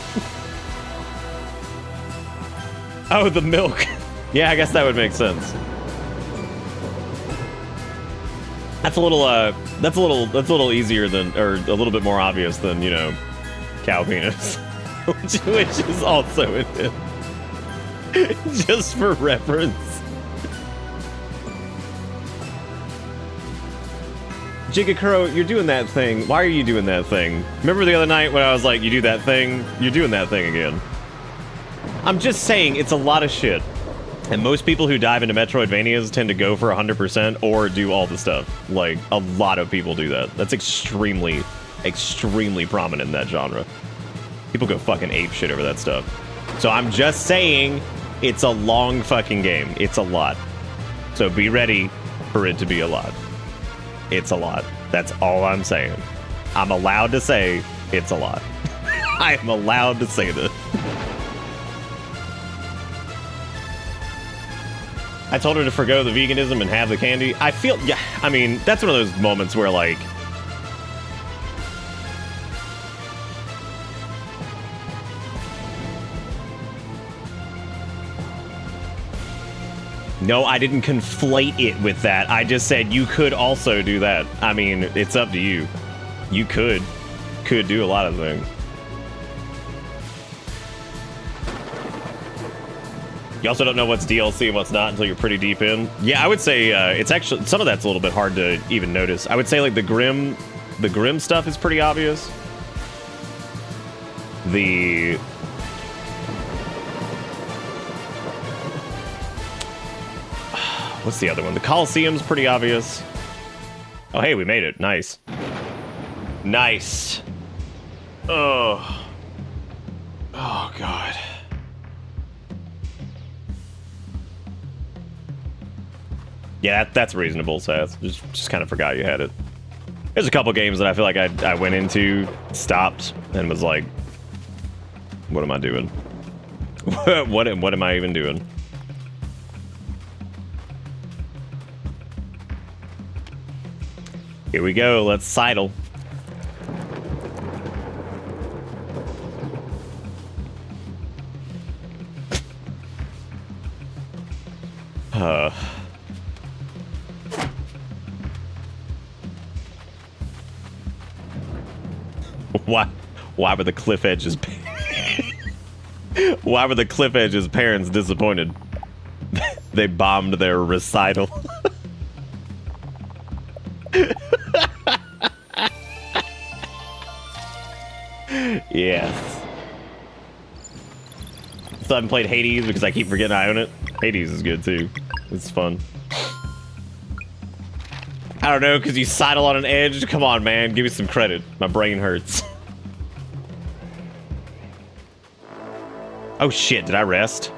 Oh, the milk. Yeah, I guess that would make sense. That's a little easier than, or a little bit more obvious than, you know, cow penis, which is also in it. Just for reference. Jigakuro, you're doing that thing. Why are you doing that thing? Remember the other night when I was like, you do that thing? You're doing that thing again. I'm just saying, it's a lot of shit. And most people who dive into Metroidvanias tend to go for 100% or do all the stuff. Like, a lot of people do that. That's extremely, extremely prominent in that genre. People go fucking ape shit over that stuff. So I'm just saying, it's a long fucking game. It's a lot. So be ready for it to be a lot. It's a lot. That's all I'm saying. I'm allowed to say it's a lot. I am allowed to say this. I told her to forgo the veganism and have the candy. I feel, yeah, I mean, that's one of those moments where, like, no, I didn't conflate it with that. I just said you could also do that. I mean, it's up to you. You could do a lot of things. You also don't know what's DLC and what's not until you're pretty deep in. Yeah, I would say it's actually, some of that's a little bit hard to even notice. I would say like the Grim stuff is pretty obvious. What's the other one? The Coliseum's pretty obvious. Oh, hey, we made it. Nice. Nice. Oh. Oh, God. Yeah, that's reasonable, Seth. Just kind of forgot you had it. There's a couple games that I feel like I went into, stopped, and was like, what am I doing? what am I even doing? Here we go, let's sidle. Why were the Cliff Edge's why were the Cliff Edge's parents disappointed? They bombed their recital. Yes. So I haven't played Hades because I keep forgetting I own it. Hades is good too. It's fun. I don't know, because you sidle on an edge. Come on, man. Give me some credit. My brain hurts. Oh shit, did I rest?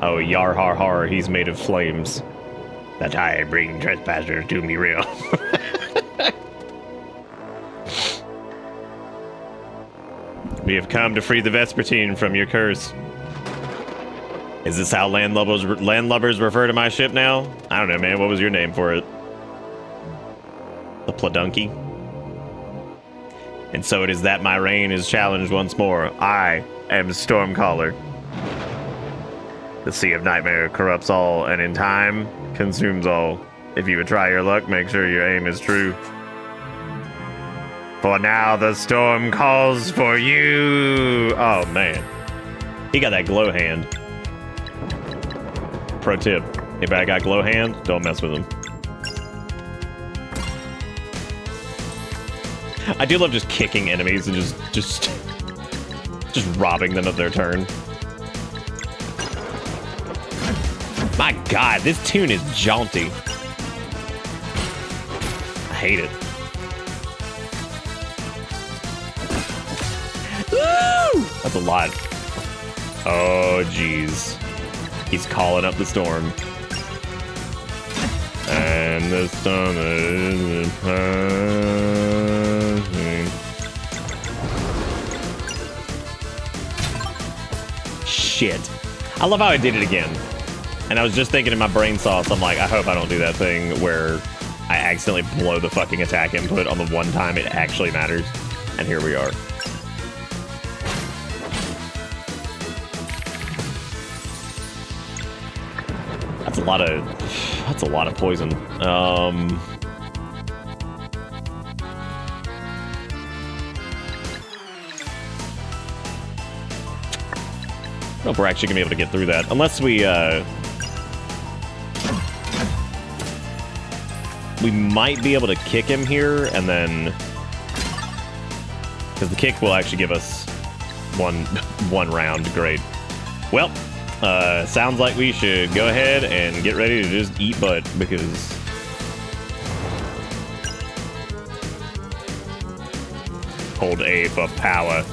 Oh, yar har har, he's made of flames. That I bring trespassers to me real. We have come to free the Vespertine from your curse. Is this how landlubbers refer to my ship now? I don't know, man. What was your name for it? The Pladunky? And so it is that my reign is challenged once more. I am Stormcaller. The Sea of Nightmare corrupts all, and in time, consumes all. If you would try your luck, make sure your aim is true. For now, the storm calls for you. Oh, man. He got that glow hand. Pro tip. Anybody got glow hand? Don't mess with him. I do love just kicking enemies and just robbing them of their turn. My God, this tune is jaunty. I hate it. Woo! That's a lot. Oh, jeez. He's calling up the storm. And the storm is passing. Shit. I love how I did it again. And I was just thinking in my brain sauce, I'm like, I hope I don't do that thing where I accidentally blow the fucking attack input on the one time it actually matters. And here we are. That's a lot of poison. I don't know if we're actually gonna be able to get through that unless we might be able to kick him here and then, because the kick will actually give us one round. Great. Well, sounds like we should go ahead and get ready to just eat butt, because hold A for power.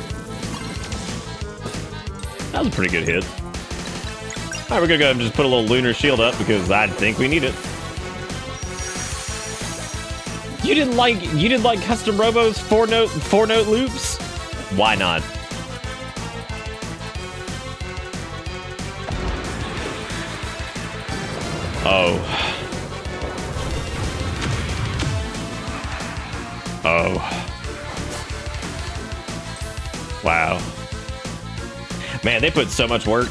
That was a pretty good hit. All right, we're gonna go and just put a little lunar shield up because I think we need it. You didn't like Custom Robo's four note loops? Why not? Oh. Oh. Wow. Man, they put so much work.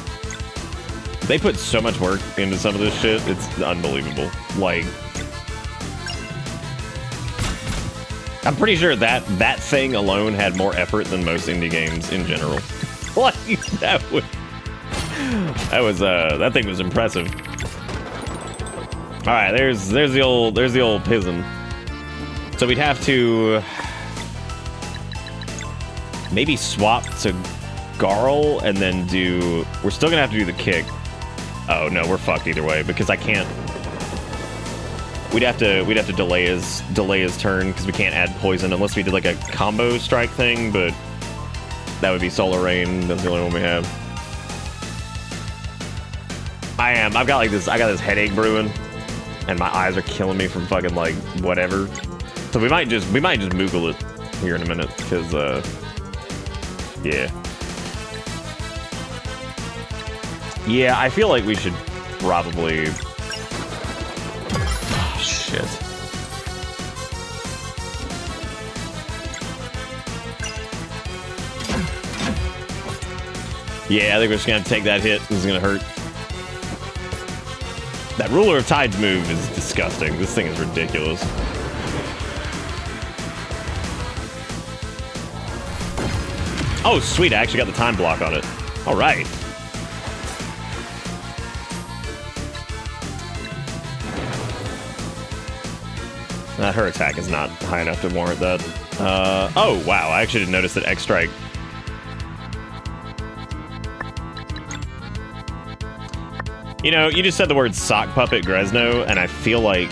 They put so much work into some of this shit. It's unbelievable. Like, I'm pretty sure that thing alone had more effort than most indie games in general. Like, that thing was impressive. All right, there's the old Pizen. So we'd have to maybe swap to Garl and then do. We're still gonna have to do the kick. Oh no, we're fucked either way because I can't. We'd have to delay his turn because we can't add poison unless we did like a combo strike thing, but that would be Solar Rain. That's the only one we have. I got this headache brewing, and my eyes are killing me from fucking like whatever. So we might just Moogle it here in a minute because yeah, I feel like we should probably. Oh, shit. Yeah, I think we're just gonna have to take that hit. This is gonna hurt. That Ruler of Tides move is disgusting. This thing is ridiculous. Oh, sweet. I actually got the time block on it. All right. Her attack is not high enough to warrant that. Oh, wow. I actually didn't notice that X-Strike. You know, you just said the word sock puppet Gresno, and I feel like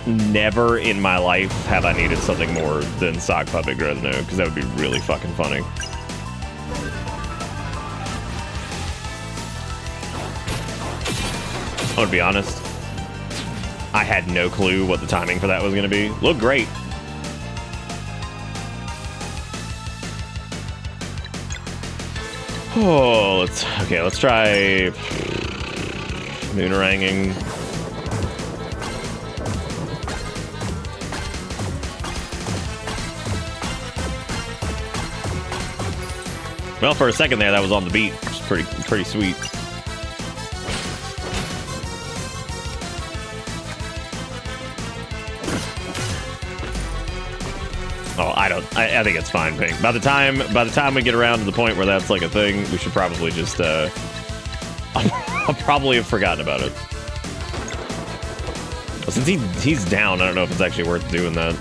never in my life have I needed something more than sock puppet Gresno, because that would be really fucking funny. I'm gonna be honest. I had no clue what the timing for that was gonna be. Looked great. Oh, let's try Moonaranging. Well, for a second there, that was on the beat, which is pretty sweet. Oh, I think it's fine, Pink. By the time we get around to the point where that's like a thing, we should probably just I'll probably have forgotten about it. Well, since he's down, I don't know if it's actually worth doing that.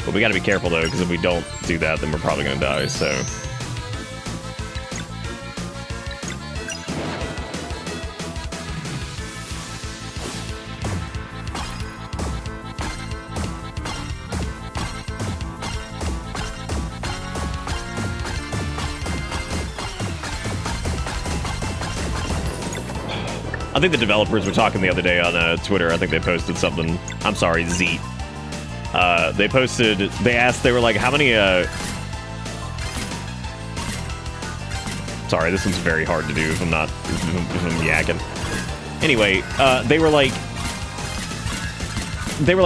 But we gotta be careful though, because if we don't do that, then we're probably gonna die, so. I think the developers were talking the other day on Twitter. I think they posted something. I'm sorry, Zeet. They posted, they asked, they were like, how many, sorry, this one's very hard to do if I'm not, if I'm yakking. Anyway, they were like,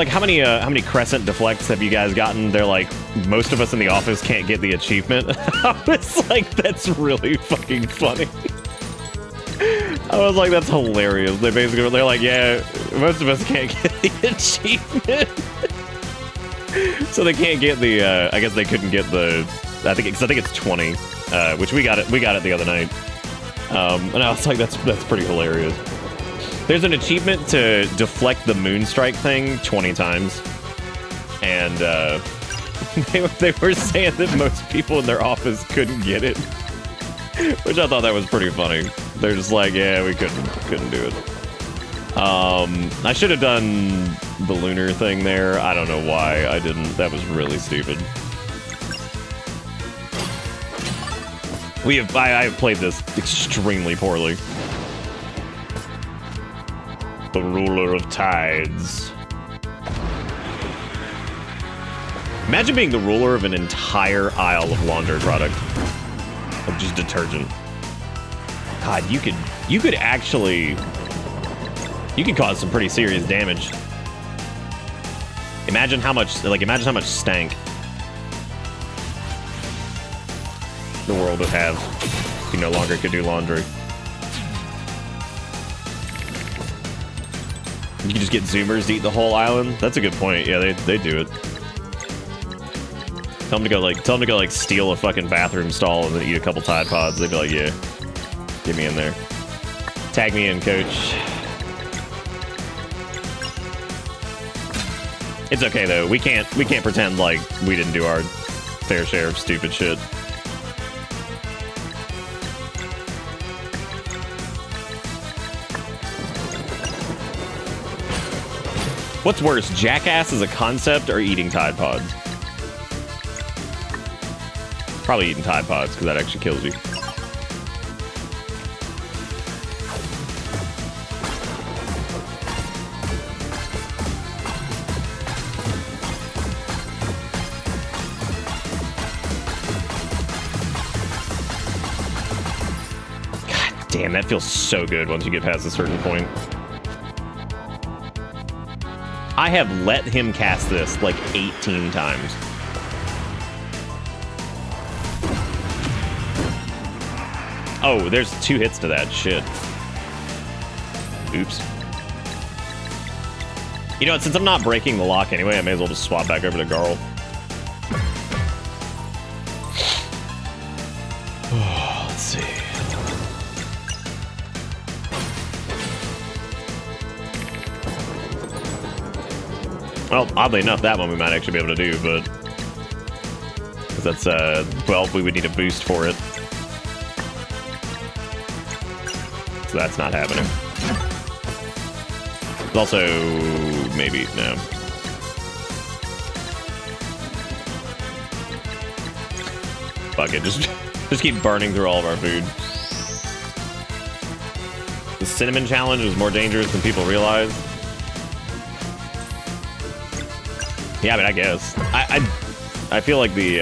how many crescent deflects have you guys gotten? They're like, most of us in the office can't get the achievement. I was like, that's really fucking funny. I was like, that's hilarious. They're like, yeah, most of us can't get the achievement. So they can't get the, I guess they couldn't get the, I think it's 20, which we got it the other night. And I was like, that's pretty hilarious. There's an achievement to deflect the Moonstrike thing 20 times. And they were saying that most people in their office couldn't get it. Which I thought that was pretty funny. They're just like, yeah, we couldn't do it. I should have done the lunar thing there. I don't know why I didn't. That was really stupid. I have played this extremely poorly. The ruler of tides. Imagine being the ruler of an entire aisle of laundry product. Of just detergent. God, you could actually... You could cause some pretty serious damage. Imagine how much stank the world would have if you no longer could do laundry. You can just get Zoomers to eat the whole island? That's a good point. Yeah, they do it. Tell them to go steal a fucking bathroom stall and then eat a couple Tide Pods. They'd be like, yeah, get me in there. Tag me in, coach. It's okay though. We can't pretend like we didn't do our fair share of stupid shit. What's worse, Jackass as a concept or eating Tide Pods? Probably eating Tide Pods, because that actually kills you. God damn, that feels so good once you get past a certain point. I have let him cast this like 18 times. Oh, there's 2 hits to that. Shit. Oops. You know what? Since I'm not breaking the lock anyway, I may as well just swap back over to Garl. Oh, let's see. Well, oddly enough, that one we might actually be able to do, but... Because that's, well, we would need a boost for it. So that's not happening. Also, maybe, no. Fuck it, just keep burning through all of our food. The cinnamon challenge was more dangerous than people realize. Yeah, I mean, I guess. I feel like the,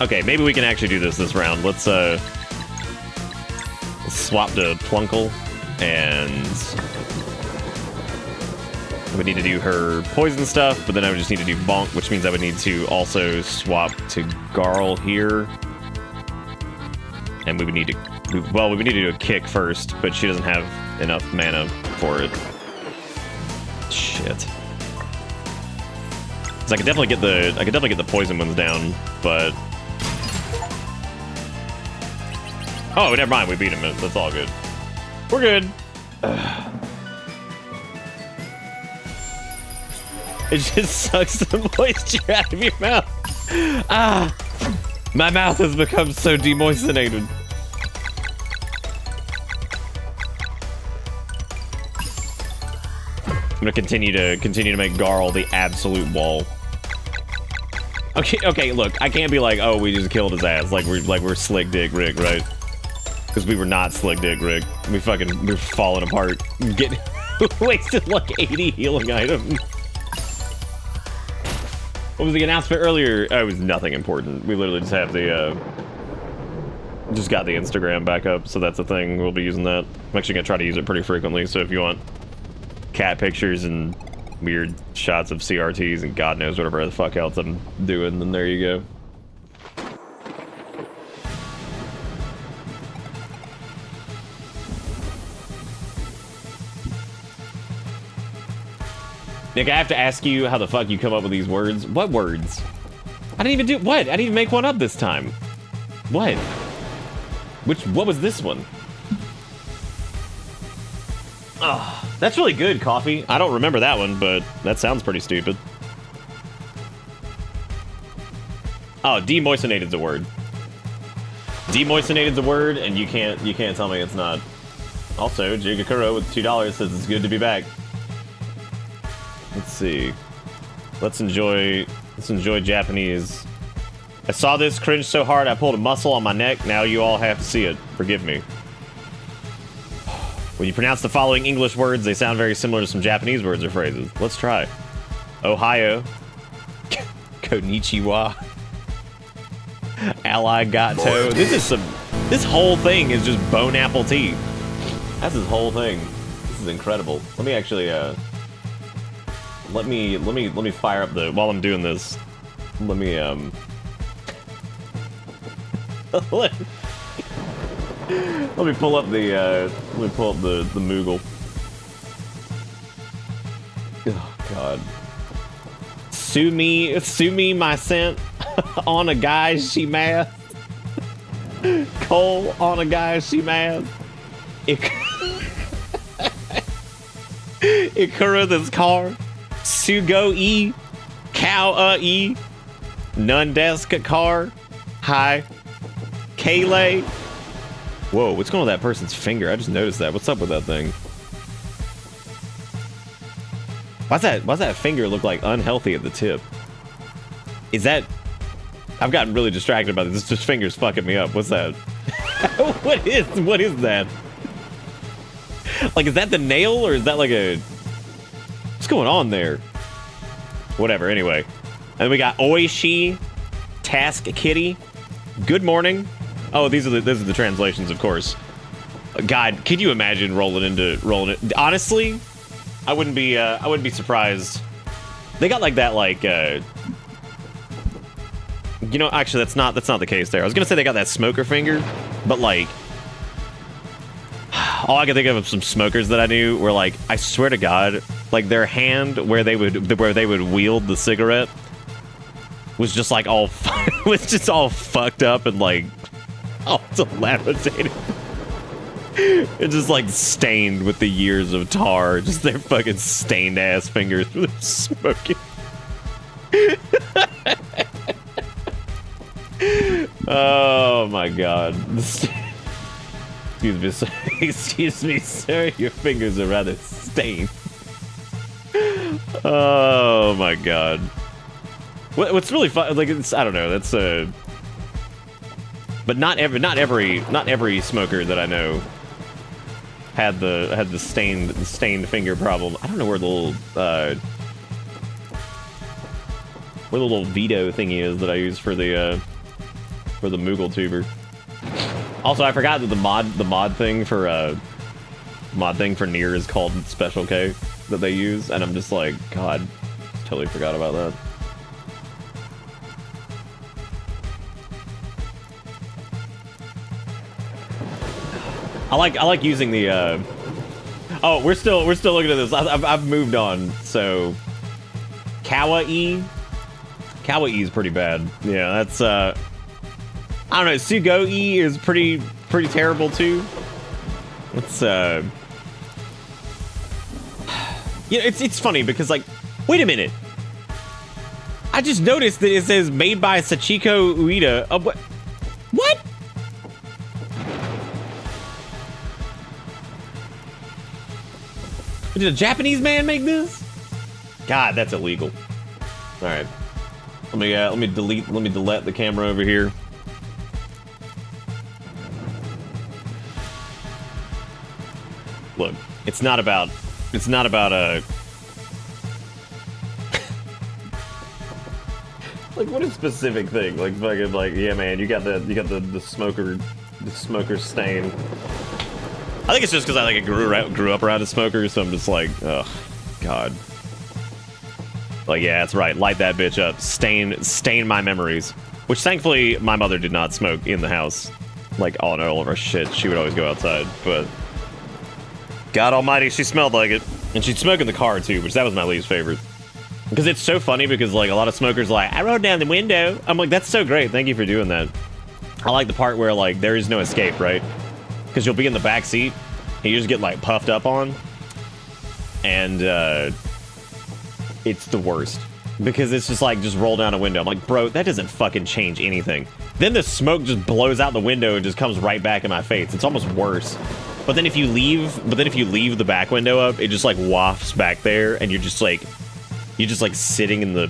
okay, maybe we can actually do this round. Let's swap to Plunkle, and we need to do her poison stuff, but then I would just need to do Bonk, which means I would need to also swap to Garl here. And we would need to, well, we would need to do a kick first, but she doesn't have enough mana for it. Shit. So I could definitely get the poison ones down, but oh, never mind. We beat him. That's all good. We're good. It just sucks the moisture out of your mouth. Ah, my mouth has become so demoistenated. I'm gonna continue to make Garl the absolute wall. Okay, look, I can't be like, oh, we just killed his ass, like we're Slick Dick Rick, right? Because we were not Slick Dick Rick. We're falling apart. Getting wasted like 80 healing items. What was the announcement earlier? Oh, it was nothing important. We literally just have the just got the Instagram back up, so that's a thing. We'll be using that. I'm actually gonna try to use it pretty frequently. So if you want cat pictures and weird shots of CRTs and God knows whatever the fuck else I'm doing, then there you go. Nick, I have to ask you how the fuck you come up with these words. What words? I didn't even do what? I didn't even make one up this time. What? What was this one? Oh, that's really good, Coffee. I don't remember that one, but that sounds pretty stupid. Oh, demoistenated's a word. Demoistenated's a word, and you can't tell me it's not. Also, Jigakuro with $2 says it's good to be back. Let's see. Let's enjoy Japanese. I saw this, cringed so hard I pulled a muscle on my neck. Now you all have to see it. Forgive me. When you pronounce the following English words, they sound very similar to some Japanese words or phrases. Let's try. Ohio. Konnichiwa. Arigato. This whole thing is just bone apple tea. That's his whole thing. This is incredible. Let me actually let me fire up the while I'm doing this. Let me let me pull up the Moogle. Oh God. Sue me my scent on a guy she mad. Cole on a guy she mad. Ikura this car. Sugo E. Cow E. Nundeska car. Hi. Kaylee. Whoa, what's going on with that person's finger? I just noticed that. What's up with that thing? Why's that finger look like unhealthy at the tip? Is that... I've gotten really distracted by this. This finger's fucking me up. What's that? What is that? Like, is that the nail or is that like a... What's going on there? Whatever, anyway. And we got Oishi, Task Kitty, Good Morning. Oh, these are the translations, of course. God, could you imagine rolling it? Honestly, I wouldn't be surprised. They got like that, like, you know, actually, that's not the case there. I was gonna say they got that smoker finger, but like, all I can think of is some smokers that I knew were like, I swear to God, like their hand where they would wield the cigarette was just like all was just all fucked up and like all dilapidated. It's just like stained with the years of tar. Just their fucking stained ass fingers from smoking. Oh my God. Excuse me, sir. Your fingers are rather stained. Oh my God. What's really fun? Like, it's, I don't know. That's but not every smoker that I know had the stained finger problem. I don't know where the little veto thingy is that I use for the Moogle tuber. Also, I forgot that the mod thing for Nier is called Special K that they use, and I'm just like, God, totally forgot about that. I like using the oh, we're still looking at this. I've moved on. So Kawaii is pretty bad. Yeah, that's I don't know. Sugoi is pretty terrible too. It's you know, it's funny because like, wait a minute, I just noticed that it says made by Sachiko Ueda. What? What? Did a Japanese man make this? God, that's illegal. All right. Let me delete the camera over here. Look, it's not about like what a specific thing. Like fucking like, yeah man, you got the smoker stain. I think it's just because I grew up around a smoker, so I'm just like, oh god. Like, yeah, that's right. Light that bitch up. Stain my memories. Which, thankfully, my mother did not smoke in the house. Like, all of our shit. She would always go outside. But, God almighty, she smelled like it. And she'd smoke in the car, too, which that was my least favorite. Because it's so funny, because, like, a lot of smokers are like, I rolled down the window. I'm like, that's so great. Thank you for doing that. I like the part where, like, there is no escape, right? Because you'll be in the back seat, and you just get, like, puffed up on. And, it's the worst because it's just like, just roll down a window. I'm like, bro, that doesn't fucking change anything. Then the smoke just blows out the window and just comes right back in my face. It's almost worse. But then if you leave the back window up, it just like wafts back there and you're just like sitting in the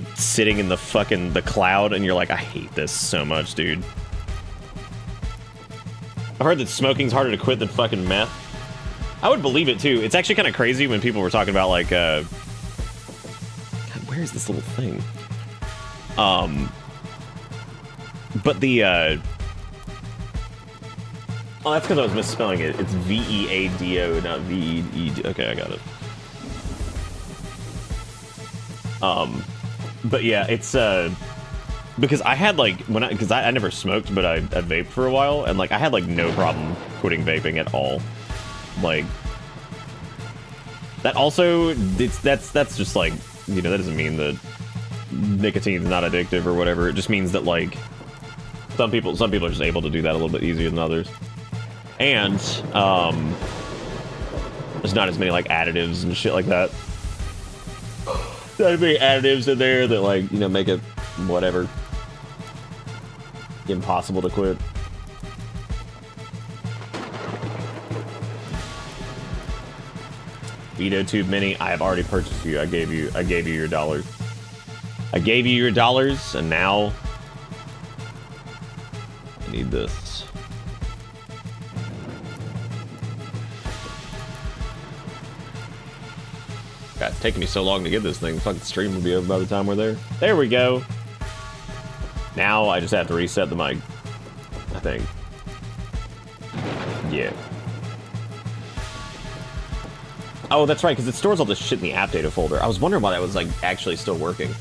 fucking the cloud and you're like, I hate this so much, dude. I've heard that smoking's harder to quit than fucking meth. I would believe it too. It's actually kind of crazy when people were talking about like where is this little thing? But the, oh, that's because I was misspelling it. It's V-E-A-D-O, not V-E-E-D. Okay, I got it. But yeah, it's, because I had, like, because I never smoked, but I vaped for a while, and, like, I had, like, no problem quitting vaping at all. Like, that also, that's just, like, you know, that doesn't mean that nicotine's not addictive or whatever. It just means that, like, some people are just able to do that a little bit easier than others. And, there's not as many, like, additives and shit like that. Not as many additives in there that, like, you know, make it, whatever, impossible to quit. VoDs Mini, I have already purchased you. I gave you your dollars. I gave you your dollars, and now I need this. God, it's taking me so long to get this thing. The fucking stream will be over by the time we're there. There we go. Now I just have to reset the mic, I think. Yeah. Oh, that's right, because it stores all this shit in the app data folder. I was wondering why that was, like, actually still working.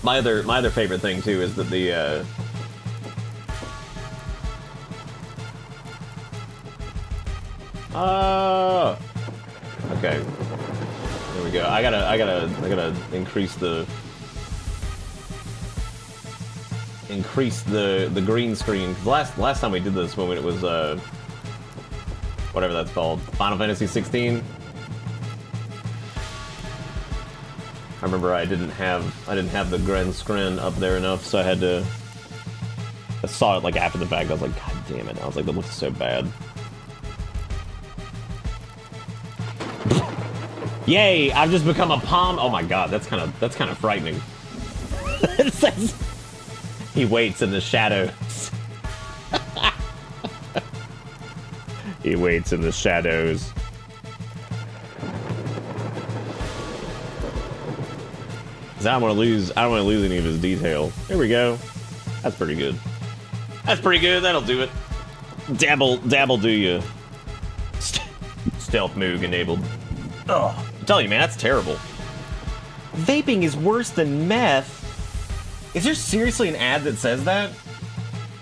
My other favorite thing, too, is that the, okay. There we go. I gotta increase the green screen. Cause last time we did this when it was whatever that's called, Final Fantasy 16. I remember I didn't have the green screen up there enough, so I saw it like after the fact. I was like, God damn it! I was like, that looks so bad. Yay! I've just become a palm. Oh my god, that's kind of frightening. It says he waits in the shadows. He waits in the shadows. I don't want to lose any of his detail. There we go. That's pretty good. That's pretty good. That'll do it. Dabble do you. Stealth Moog enabled. Ugh. I'm telling you, man, that's terrible. Vaping is worse than meth. Is there seriously an ad that says that?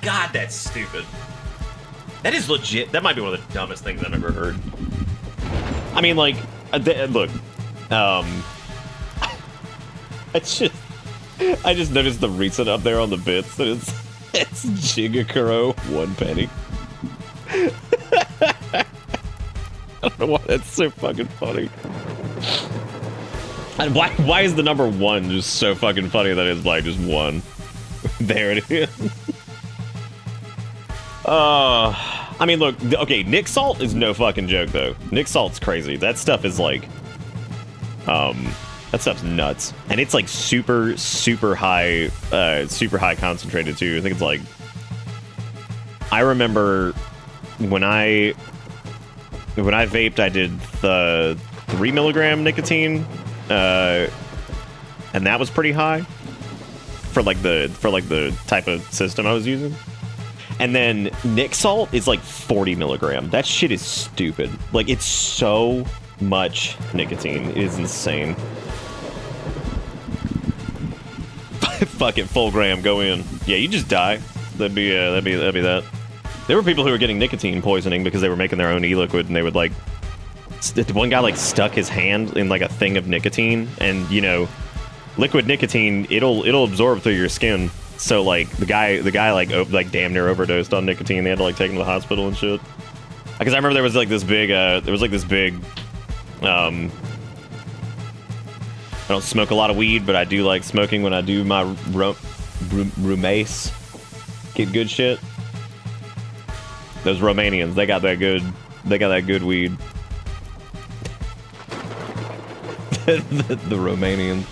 God, that's stupid. That is legit. That might be one of the dumbest things I've ever heard. I mean, like, look, it's just, I just noticed the recent up there on the bits that it's It's Jigakuro, 1 penny. I don't know why that's so fucking funny. And why is the number 1 just so fucking funny that it's like just 1? There it is. I mean, look, okay, Nick Salt is no fucking joke, though. Nick Salt's crazy. That stuff is like, that stuff's nuts. And it's like super high concentrated, too. I think it's like, I remember when I vaped, I did the 3 milligram nicotine, and that was pretty high for like the type of system I was using. And then Nick Salt is like 40 milligram. That shit is stupid. Like, it's so much nicotine. It is insane. Fuck it, full gram, go in. Yeah, you just die. That'd be that. There were people who were getting nicotine poisoning because they were making their own e-liquid, and they would like. One guy like stuck his hand in like a thing of nicotine, and you know, liquid nicotine it'll absorb through your skin. So like the guy like damn near overdosed on nicotine. They had to like take him to the hospital and shit. Because I remember there was like this big I don't smoke a lot of weed, but I do like smoking when I do my roommace. Get good shit. Those Romanians, they got that good weed. the Romanians.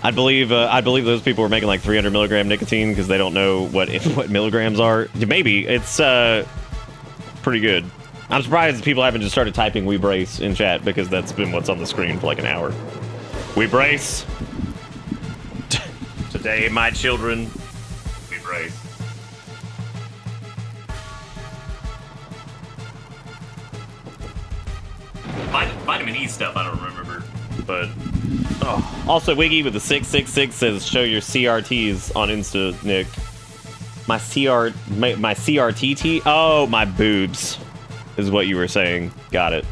I believe those people were making like 300 milligram nicotine because they don't know what milligrams are. Maybe it's pretty good. I'm surprised people haven't just started typing "We brace" in chat because that's been what's on the screen for like an hour. We brace. Today, my children, we brace. Vitamin E stuff, I don't remember, but also Wiggy with the 666 says show your CRTs on Insta, Nick. My CRTT. Oh, my boobs is what you were saying. Got it.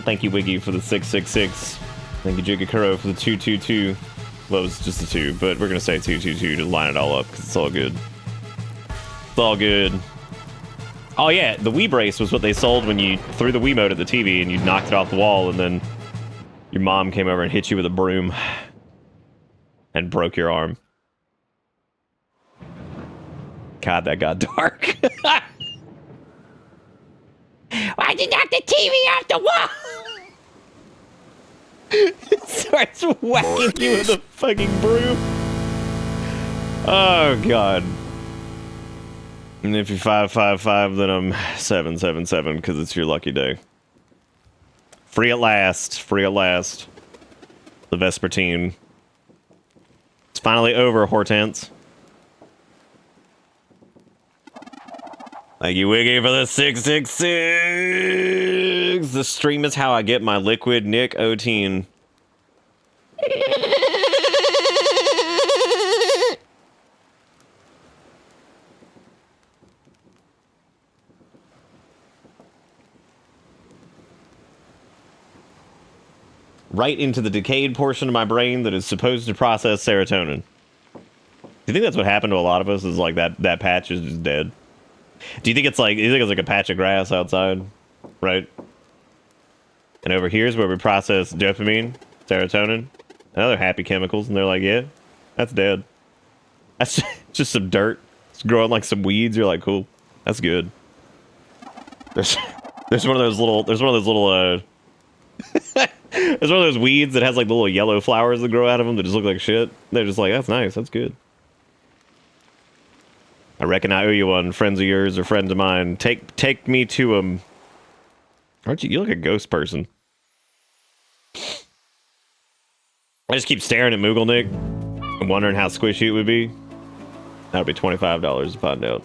Thank you, Wiggy, for the 666. Thank you, Jigakuro, for the 222. Well, it was just the 2, but we're gonna say 222 to line it all up because it's all good. It's all good. Oh yeah, the Wii brace was what they sold when you threw the Wiimote at the TV and you knocked it off the wall, and then your mom came over and hit you with a broom and broke your arm. God, that got dark. Why'd you knock the TV off the wall? It starts whacking you with a fucking broom. Oh god. And if you're 555, then I'm 777 because it's your lucky day. Free at last. Free at last. The Vespertine. It's finally over, Hortense. Thank you, Wiggy, for the 666. The stream is how I get my liquid nicotine. Right into the decayed portion of my brain that is supposed to process serotonin. Do you think that's what happened to a lot of us? Is like that patch is just dead? Do you think it's like a patch of grass outside, right? And over here is where we process dopamine, serotonin, and other happy chemicals, and they're like, yeah, that's dead. That's just some dirt. It's growing like some weeds. You're like, cool, that's good. There's one of those little there's one of those weeds that has like the little yellow flowers that grow out of them that just look like shit. They're just like, that's nice, that's good. I reckon I owe you one, friends of yours or friends of mine. Take me to them. Aren't you? You look like a ghost person. I just keep staring at Moogle Nick and wondering how squishy it would be. That would be $25 to find out.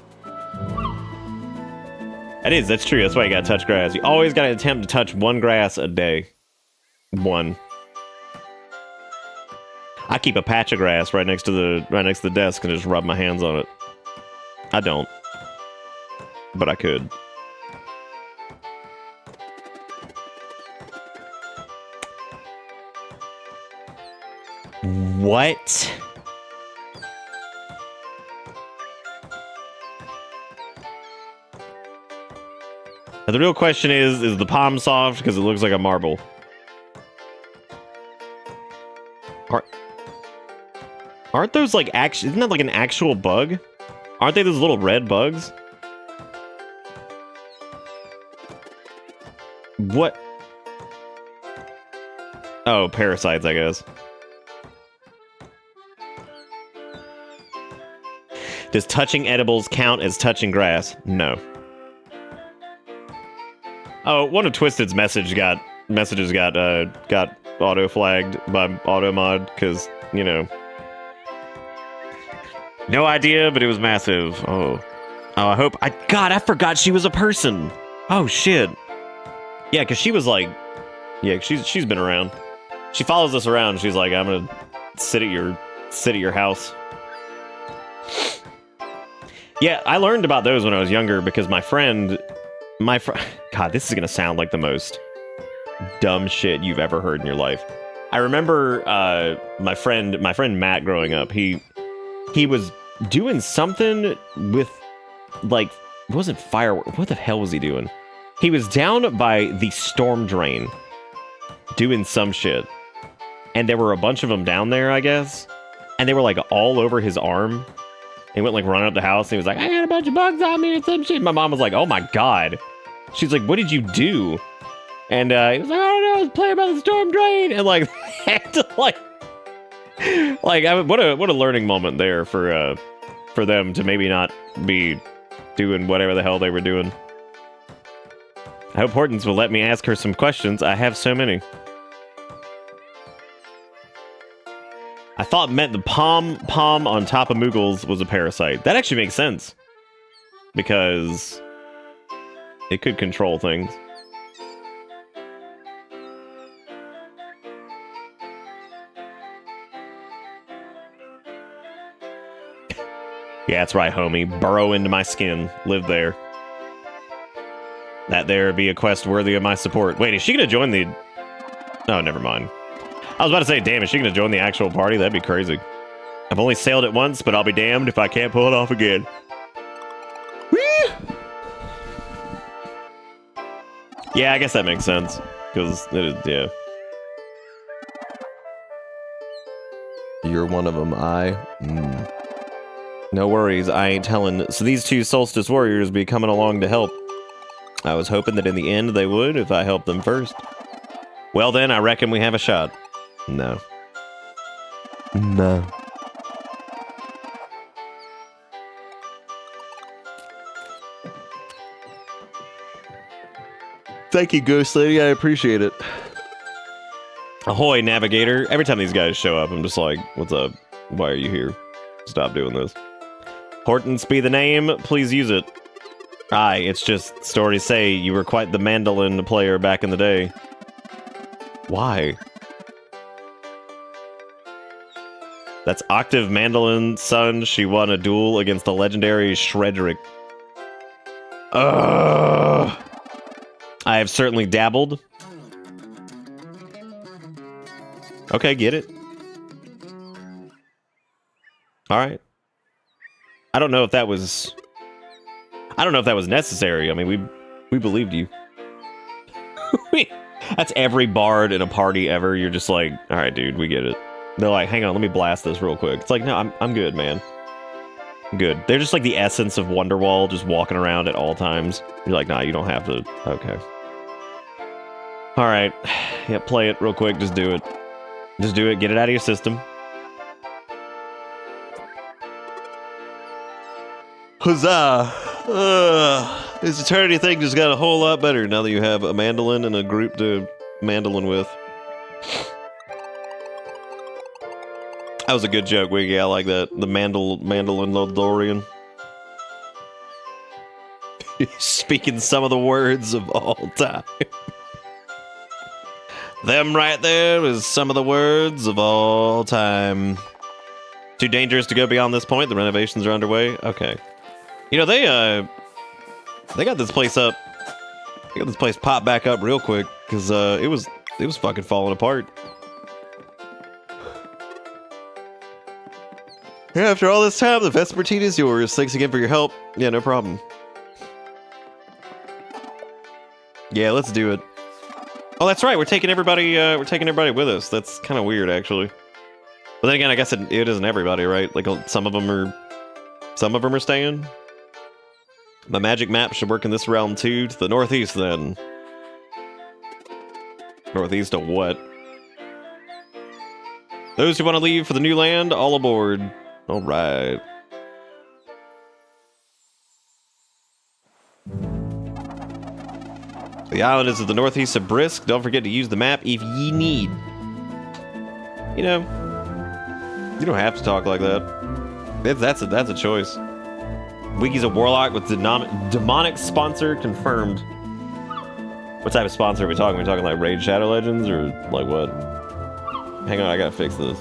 That's true. That's why you gotta touch grass. You always gotta attempt to touch one grass a day. One. I keep a patch of grass right next to the desk and just rub my hands on it. I don't, but I could. What? Now, the real question is the palm soft? Because it looks like a marble. Aren't those like actually? Isn't that like an actual bug? Aren't they those little red bugs? What? Oh, parasites, I guess. Does touching edibles count as touching grass? No. Oh, one of Twisted's messages got auto flagged by Automod because, you know. No idea, but it was massive. Oh, I hope God, I forgot she was a person. Oh shit. Yeah, because she was like, yeah, she's been around. She follows us around. She's like, I'm gonna sit at your house. Yeah, I learned about those when I was younger because my friend, God, this is gonna sound like the most dumb shit you've ever heard in your life. I remember my friend Matt growing up. He was doing something with, like, it wasn't firework. What the hell was he doing? He was down by the storm drain doing some shit. And there were a bunch of them down there, I guess. And they were, like, all over his arm. He went, like, running up the house. And he was like, I got a bunch of bugs on me or some shit. My mom was like, oh, my God. She's like, what did you do? And he was like, I don't know. I was playing by the storm drain. And, like, had to, like, what a learning moment there for them to maybe not be doing whatever the hell they were doing. I hope Hortons will let me ask her some questions. I have so many. I thought it meant the palm on top of Moogles was a parasite. That actually makes sense. Because it could control things. Yeah, that's right, homie. Burrow into my skin. Live there. That there be a quest worthy of my support. Wait, is she gonna join the... Oh, never mind. I was about to say, damn, is she gonna join the actual party? That'd be crazy. I've only sailed it once, but I'll be damned if I can't pull it off again. Whee! Yeah, I guess that makes sense. Because it is, yeah. You're one of them, No worries, I ain't telling. So these two Solstice Warriors be coming along to help. I was hoping that in the end they would if I helped them first. Well then, I reckon we have a shot. No. No. Thank you, Ghost Lady. I appreciate it. Ahoy, Navigator. Every time these guys show up, I'm just like, what's up? Why are you here? Stop doing this. Hortons be the name. Please use it. Aye, it's just stories say you were quite the mandolin player back in the day. Why? That's Octave Mandolin's son. She won a duel against the legendary Shredrick. I have certainly dabbled. Okay, get it. Alright. I don't know if that was necessary. I mean, we believed you. That's every bard in a party ever. You're just like, all right, dude, we get it. They're like, hang on, let me blast this real quick. It's like, no, I'm good, man. I'm good. They're just like the essence of Wonderwall, just walking around at all times. You're like, nah, you don't have to. Okay. All right. Yeah, play it real quick. Just do it. Just do it. Get it out of your system. Huzzah! This eternity thing just got a whole lot better now that you have a mandolin and a group to mandolin with. That was a good joke, Wiggy. I like that. The mandolin Lodorian. Speaking some of the words of all time. Them right there is some of the words of all time. Too dangerous to go beyond this point. The renovations are underway. Okay. You know, they got this place up. They got this place popped back up real quick because it was fucking falling apart. Yeah, after all this time, the Vespertine is yours. Thanks again for your help. Yeah, no problem. Yeah, let's do it. Oh, that's right. We're taking everybody. We're taking everybody with us. That's kind of weird, actually. But then again, I guess it isn't everybody, right? Like some of them are staying. My magic map should work in this realm too. To the northeast, then. Northeast of what? Those who want to leave for the new land, all aboard. All right. The island is to the northeast of Brisk. Don't forget to use the map if ye need. You know, you don't have to talk like that. That's a choice. Wiki's a warlock with demonic sponsor confirmed. What type of sponsor are we talking? Are we talking like Raid Shadow Legends or like what? Hang on, I gotta fix this.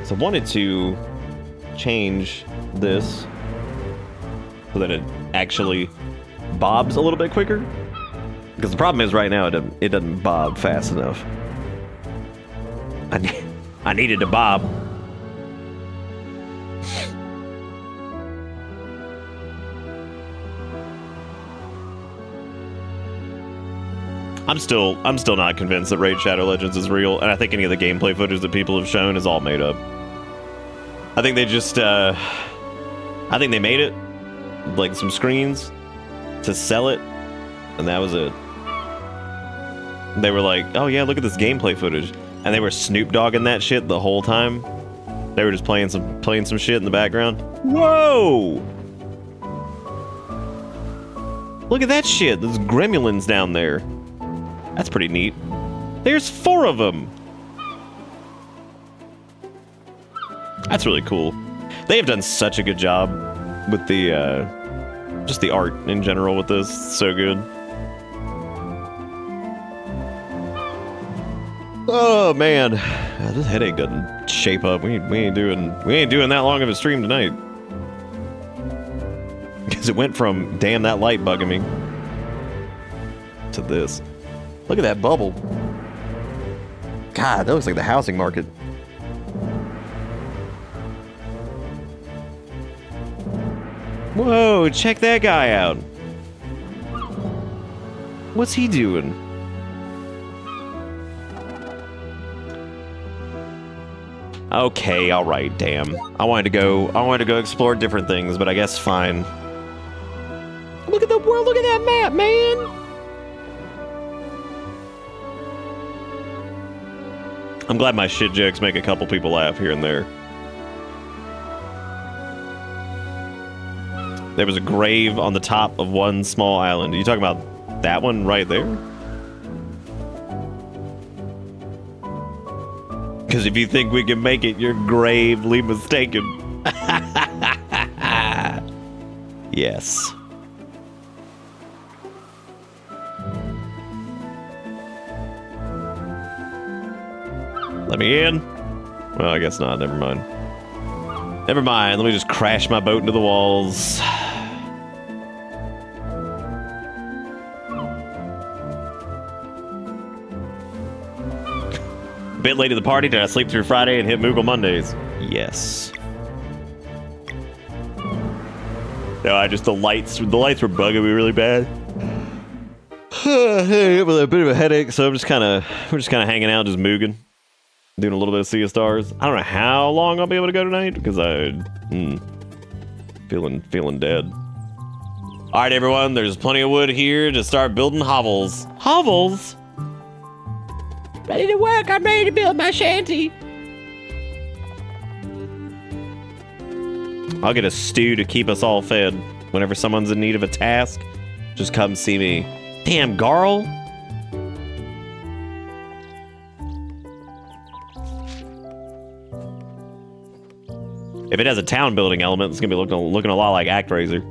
So I wanted to change this so that it actually bobs a little bit quicker. Because the problem is right now it doesn't bob fast enough. I needed to bob. I'm still not convinced that Raid Shadow Legends is real, and I think any of the gameplay footage that people have shown is all made up. I think they just I think they made it like some screens to sell it, and that was it. They were like, "Oh yeah, look at this gameplay footage," and they were Snoop Dogging that shit the whole time. They were just playing some shit in the background. Whoa! Look at that shit. There's gremlins down there. That's pretty neat. There's 4 of them. That's really cool. They have done such a good job with the just the art in general with this. It's so good. Oh man, this headache doesn't shape up. We ain't doing that long of a stream tonight. Because it went from damn that light bugging me to this. Look at that bubble. God, that looks like the housing market. Whoa, check that guy out. What's he doing? Okay, alright, damn. I wanted to go explore different things, but I guess fine. Look at the world, look at that map, man! I'm glad my shit jokes make a couple people laugh here and there. There was a grave on the top of one small island. Are you talking about that one right there? Because if you think we can make it, you're gravely mistaken. Yes. Let me in? Well, I guess not. Never mind. Never mind. Let me just crash my boat into the walls. A bit late to the party. Did I sleep through Friday and hit Moogle Mondays? Yes. No, the lights were bugging me really bad. With a bit of a headache, so we're just kind of hanging out, just mooging. Doing a little bit of Sea of Stars. I don't know how long I'll be able to go tonight because feeling dead. All right, everyone. There's plenty of wood here to start building hovels. Hovels. Ready to work. I'm ready to build my shanty. I'll get a stew to keep us all fed. Whenever someone's in need of a task, just come see me. Damn, Garl. If it has a town building element, it's gonna be looking a lot like ActRaiser.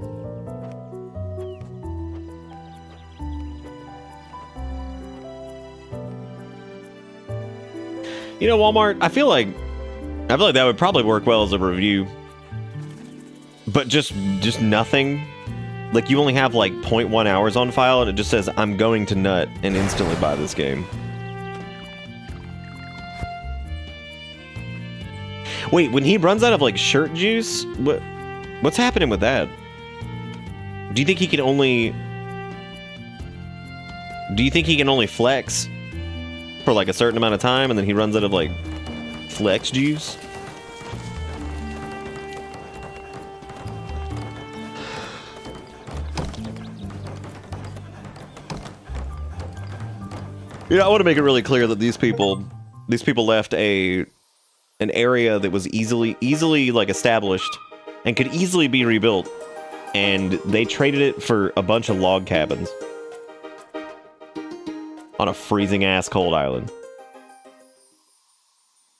You know, Walmart, I feel like that would probably work well as a review. But just nothing. Like, you only have like 0.1 hours on file and it just says, I'm going to nut and instantly buy this game. Wait, when he runs out of like shirt juice, what's happening with that? Do you think he can only... Do you think he can only flex for like a certain amount of time and then he runs out of like flex juice? You know, I want to make it really clear that these people left an area that was easily like established and could easily be rebuilt, and they traded it for a bunch of log cabins on a freezing ass cold island.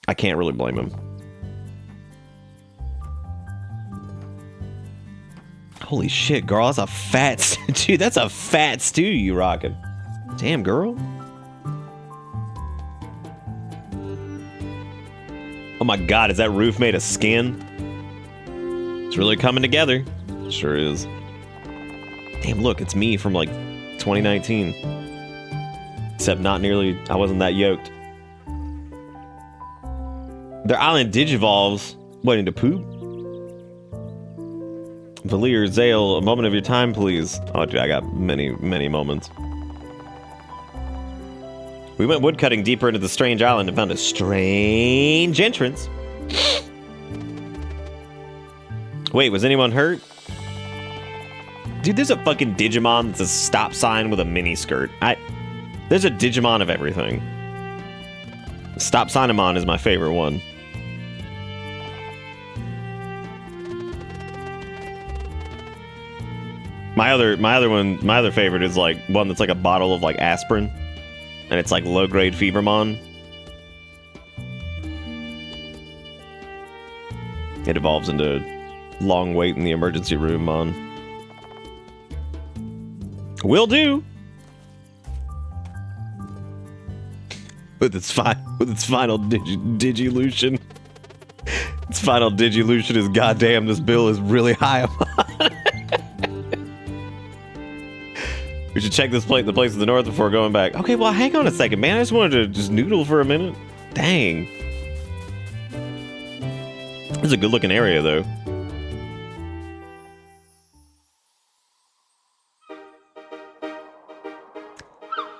I can't really blame him. Holy shit, girl, that's a fat dude. That's a fat stew you rocking. Damn, girl. Oh my god, is that roof made of skin? It's really coming together. Sure is. Damn, look, it's me from like 2019. Except not nearly, I wasn't that yoked. Their island digivolves waiting to poop. Valir, Zale, a moment of your time, please. Oh, dude, I got many moments. We went woodcutting deeper into the strange island and found a strange entrance. Wait, was anyone hurt? Dude, there's a fucking Digimon that's a stop sign with a mini skirt. There's a Digimon of everything. Stop Signamon is my favorite one. My other favorite is like one that's like a bottle of like aspirin. And it's like low-grade Fevermon. It evolves into long wait in the emergency room, Mon. Will do. With its final Digilution. Its final Digilution is goddamn, this bill is really high. We should check this the place in the north before going back. Okay, well, hang on a second, man. I just wanted to just noodle for a minute. Dang. This is a good-looking area, though.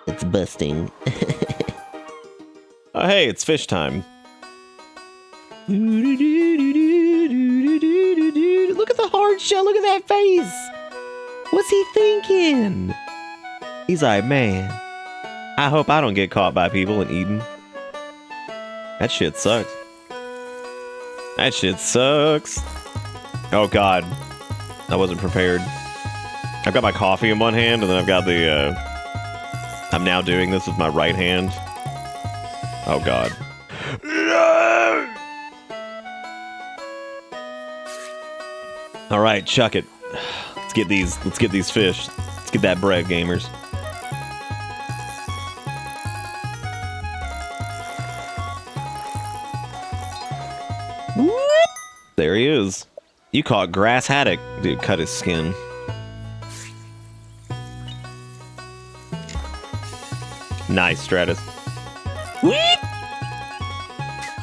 It's busting. Oh, hey, it's fish time. Look at the hard shell. Look at that face. What's he thinking? He's like, man, I hope I don't get caught by people and eaten. That shit sucks. That shit sucks. Oh, God. I wasn't prepared. I've got my coffee in one hand, and then I've got the, I'm now doing this with my right hand. Oh, God. All right, chuck it. Let's get these fish. Let's get that bread, gamers. There he is. You caught Grass Haddock. Dude, cut his skin. Nice, Stratus.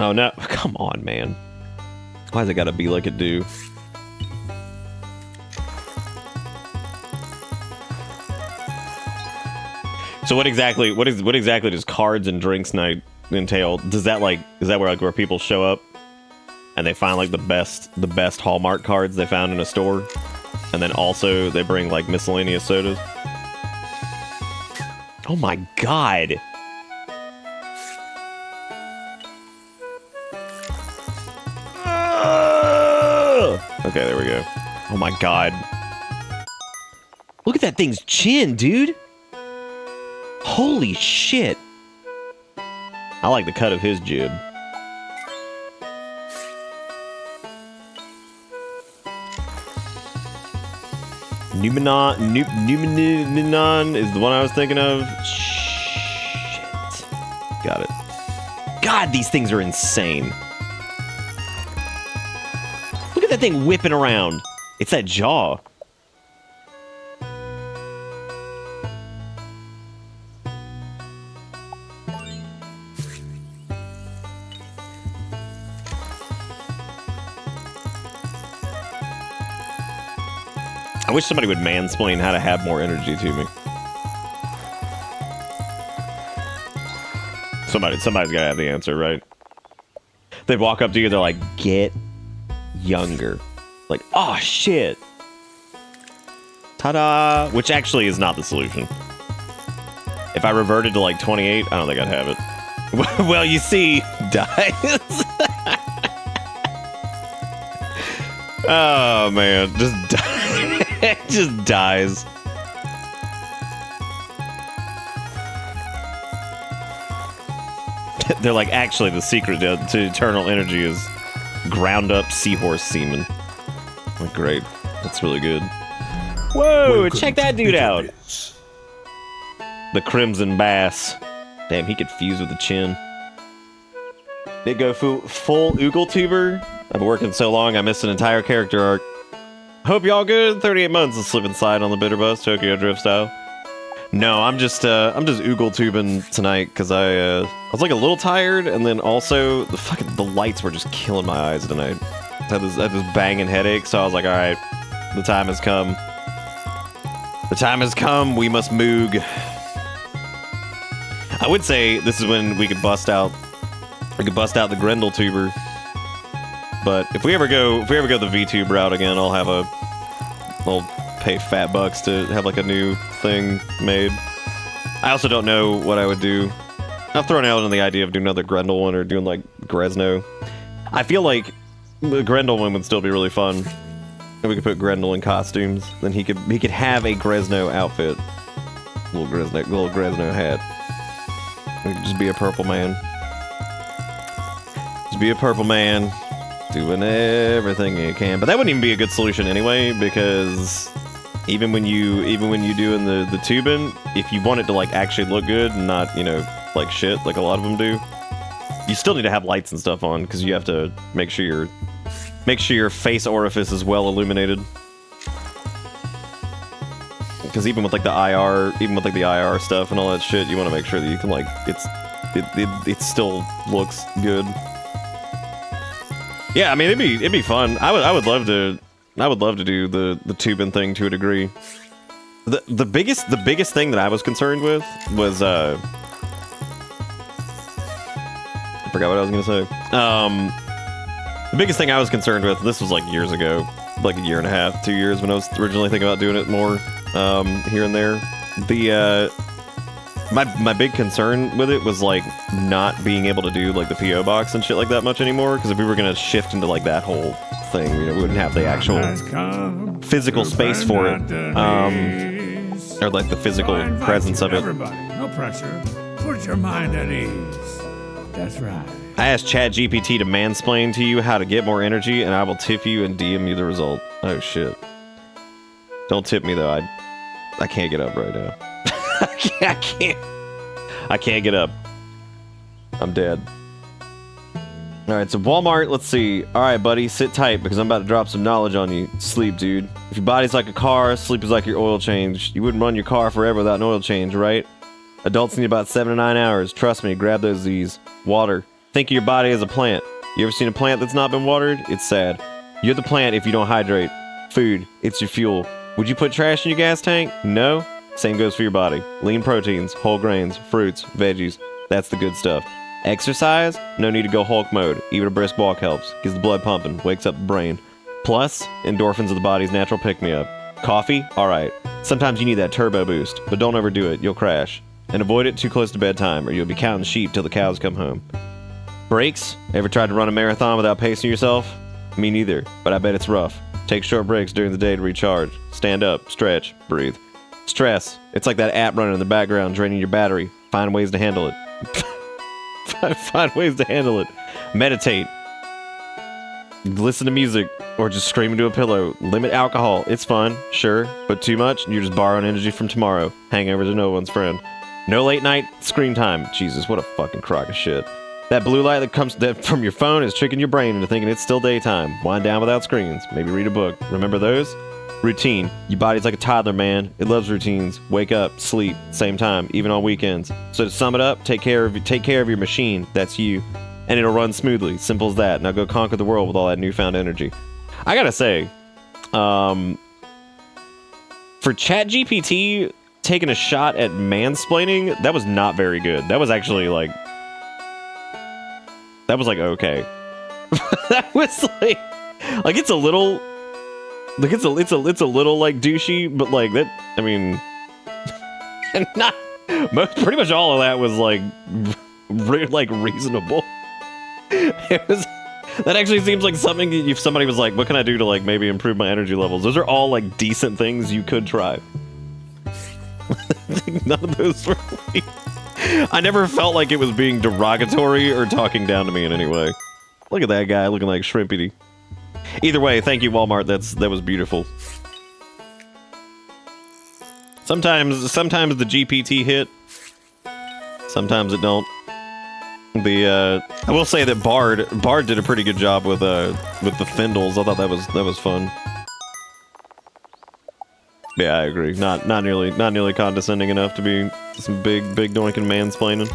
Oh, no. Come on, man. Why's it gotta be like it do? So what exactly does cards and drinks night entail? Is that where people show up and they find like the best Hallmark cards they found in a store, and then also they bring like miscellaneous sodas? Oh my god. Okay, there we go. Oh my god. Look at that thing's chin, dude. Holy shit. I like the cut of his jib. Numenon is the one I was thinking of. Shit. Got it. God, these things are insane. Look at that thing whipping around. It's that jaw. I wish somebody would mansplain how to have more energy to me. Somebody's gotta have the answer, right? They walk up to you, they're like, get younger. Like, oh shit. Ta-da! Which actually is not the solution. If I reverted to like 28, I don't think I'd have it. Well, you see, dies. Oh man, just just dies. They're like, actually, the secret to eternal energy is ground up seahorse semen. Like, great, that's really good. Whoa, Welcome check that dude to out. Bits. The Crimson Bass. Damn, he could fuse with the chin. Did go full Oogle tuber. I've been working so long, I missed an entire character arc. Hope y'all good. 38 months of slip inside on the bitter bus, Tokyo Drift style. No, I'm just Oogle tubing tonight because I was like a little tired, and then also the lights were just killing my eyes tonight. I had this banging headache, so I was like, all right, the time has come. The time has come. We must moog. I would say this is when we could bust out. We could bust out the Grendel tuber. But if we ever go the VTube route again, I'll pay fat bucks to have like a new thing made. I also don't know what I would do. I've thrown out on the idea of doing another Grendel one or doing like Gresno. I feel like the Grendel one would still be really fun. And we could put Grendel in costumes. Then he could have a Gresno outfit. Little Gresno hat. He could just be a purple man. Just be a purple man. Doing everything you can. But that wouldn't even be a good solution anyway, because even when you doing the tubing, if you want it to like actually look good and not, you know, like shit like a lot of them do, you still need to have lights and stuff on, because you have to make sure your face orifice is well illuminated. Because even with like the IR stuff and all that shit, you want to make sure that you can like it still looks good. Yeah, I mean it'd be fun. I would love to do the tubing thing to a degree. The biggest thing that I was concerned with was I forgot what I was gonna say. The biggest thing I was concerned with, this was like years ago, like a year and a half, 2 years, when I was originally thinking about doing it more here and there. My big concern with it was like not being able to do like the PO box and shit like that much anymore, because if we were gonna shift into like that whole thing, you know, we wouldn't have the actual physical space for it, or like the physical presence of it. Everybody, no pressure. Put your mind at ease. That's right. I asked ChatGPT to mansplain to you how to get more energy, and I will tip you and DM you the result. Oh shit! Don't tip me though. I can't get up right now. I can't get up. I'm dead. Alright, so Walmart, let's see. Alright, buddy, sit tight because I'm about to drop some knowledge on you. Sleep, dude. If your body's like a car, sleep is like your oil change. You wouldn't run your car forever without an oil change, right? Adults need about 7 to 9 hours. Trust me, grab those Z's. Water. Think of your body as a plant. You ever seen a plant that's not been watered? It's sad. You're the plant if you don't hydrate. Food. It's your fuel. Would you put trash in your gas tank? No? Same goes for your body. Lean proteins, whole grains, fruits, veggies. That's the good stuff. Exercise? No need to go Hulk mode. Even a brisk walk helps. Gets the blood pumping. Wakes up the brain. Plus, endorphins are the body's natural pick-me-up. Coffee? Alright. Sometimes you need that turbo boost, but don't overdo it. You'll crash. And avoid it too close to bedtime, or you'll be counting sheep till the cows come home. Breaks? Ever tried to run a marathon without pacing yourself? Me neither, but I bet it's rough. Take short breaks during the day to recharge. Stand up, stretch, breathe. Stress. It's like that app running in the background draining your battery. Find ways to handle it. Find ways to handle it. Meditate. Listen to music, or just scream into a pillow. Limit alcohol. It's fun, sure, but too much, and you're just borrowing energy from tomorrow. Hangovers are no one's friend. No late night screen time. Jesus, what a fucking crock of shit. That blue light that comes from your phone is tricking your brain into thinking it's still daytime. Wind down without screens. Maybe read a book. Remember those? Routine. Your body's like a toddler, man. It loves routines. Wake up, sleep, same time, even on weekends. So to sum it up, take care of your machine. That's you. And it'll run smoothly. Simple as that. Now go conquer the world with all that newfound energy. I gotta say, For ChatGPT taking a shot at mansplaining, that was not very good. That was actually like, okay. That was like it's a little, like it's a little like douchey, but like that. I mean, and not pretty much all of that was like reasonable. It was. That actually seems like something if somebody was like, what can I do to like maybe improve my energy levels? Those are all like decent things you could try. None of those were like, I never felt like it was being derogatory or talking down to me in any way. Look at that guy looking like Shrimpity. Either way, thank you, Walmart. That was beautiful. Sometimes the GPT hit. Sometimes it don't. I will say that Bard did a pretty good job with the Findles. I thought that was fun. Yeah, I agree. Not nearly condescending enough to be some big doinking mansplaining.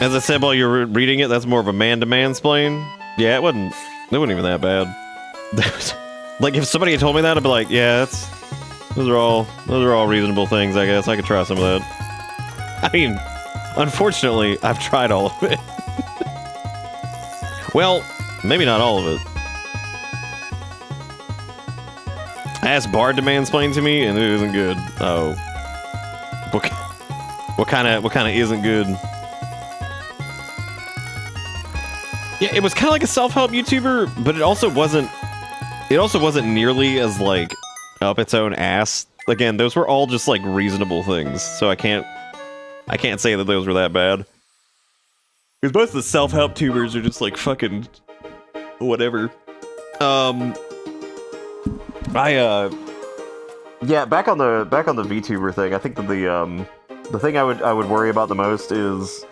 As I said while you were reading it, that's more of a man-to-mansplain. Yeah, it wasn't even that bad. Like if somebody had told me that, I'd be like, yeah, those are all reasonable things. I guess I could try some of that. I mean, unfortunately, I've tried all of it. Well, maybe not all of it. I asked Bard to mansplain to me, and it isn't good. Oh, what kind of isn't good? Yeah, it was kind of like a self-help YouTuber, but it also wasn't nearly as like up its own ass. Again, those were all just like reasonable things, so I can't say that those were that bad. Because most of the self-help tubers are just like fucking whatever. Yeah, back on the VTuber thing, I think that the thing I would worry about the most is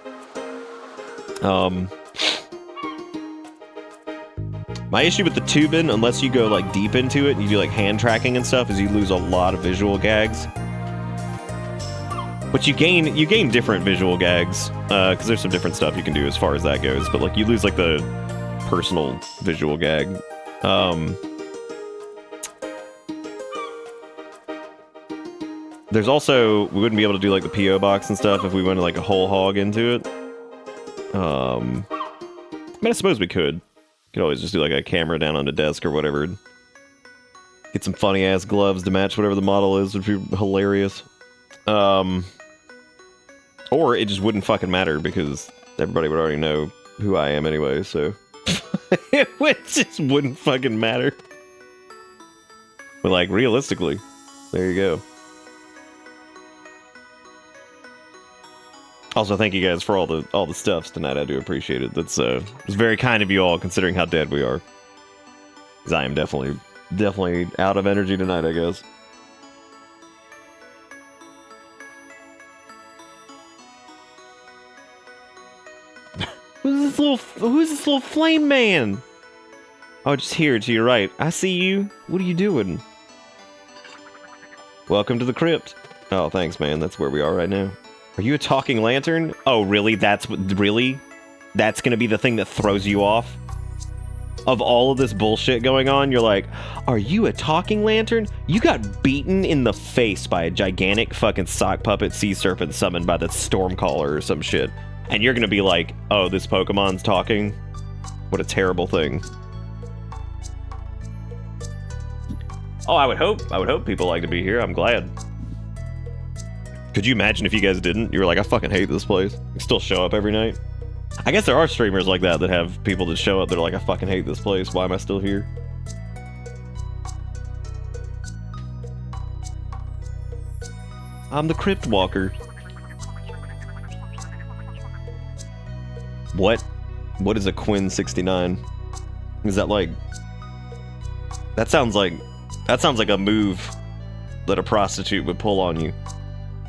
my issue with the tubing, unless you go like deep into it and you do like hand tracking and stuff, is you lose a lot of visual gags. But you gain different visual gags, because there's some different stuff you can do as far as that goes, but like you lose like the personal visual gag. There's also, we wouldn't be able to do like the P.O. box and stuff if we went like a whole hog into it. I mean, I suppose we could. Could always just do like a camera down on the desk or whatever. Get some funny ass gloves to match whatever the model is, which would be hilarious. Or it just wouldn't fucking matter because everybody would already know who I am anyway, so it just wouldn't fucking matter. But like realistically, there you go. Also, thank you guys for all the stuffs tonight. I do appreciate it. It's very kind of you all, considering how dead we are. Because I am definitely out of energy tonight, I guess. Who's this little flame man? Oh, just here to your right. I see you. What are you doing? Welcome to the crypt. Oh, thanks, man. That's where we are right now. Are you a talking lantern? Oh, really? That's gonna be the thing that throws you off? Of all of this bullshit going on, you're like, are you a talking lantern? You got beaten in the face by a gigantic fucking sock puppet sea serpent summoned by the Stormcaller or some shit. And you're gonna be like, oh, this Pokemon's talking? What a terrible thing. Oh, I would hope people like to be here. I'm glad. Could you imagine if you guys didn't? You were like, I fucking hate this place. You still show up every night. I guess there are streamers like that have people that show up that are like, I fucking hate this place. Why am I still here? I'm the Crypt Walker. What? What is a Quinn 69? Is that like... That sounds like a move that a prostitute would pull on you.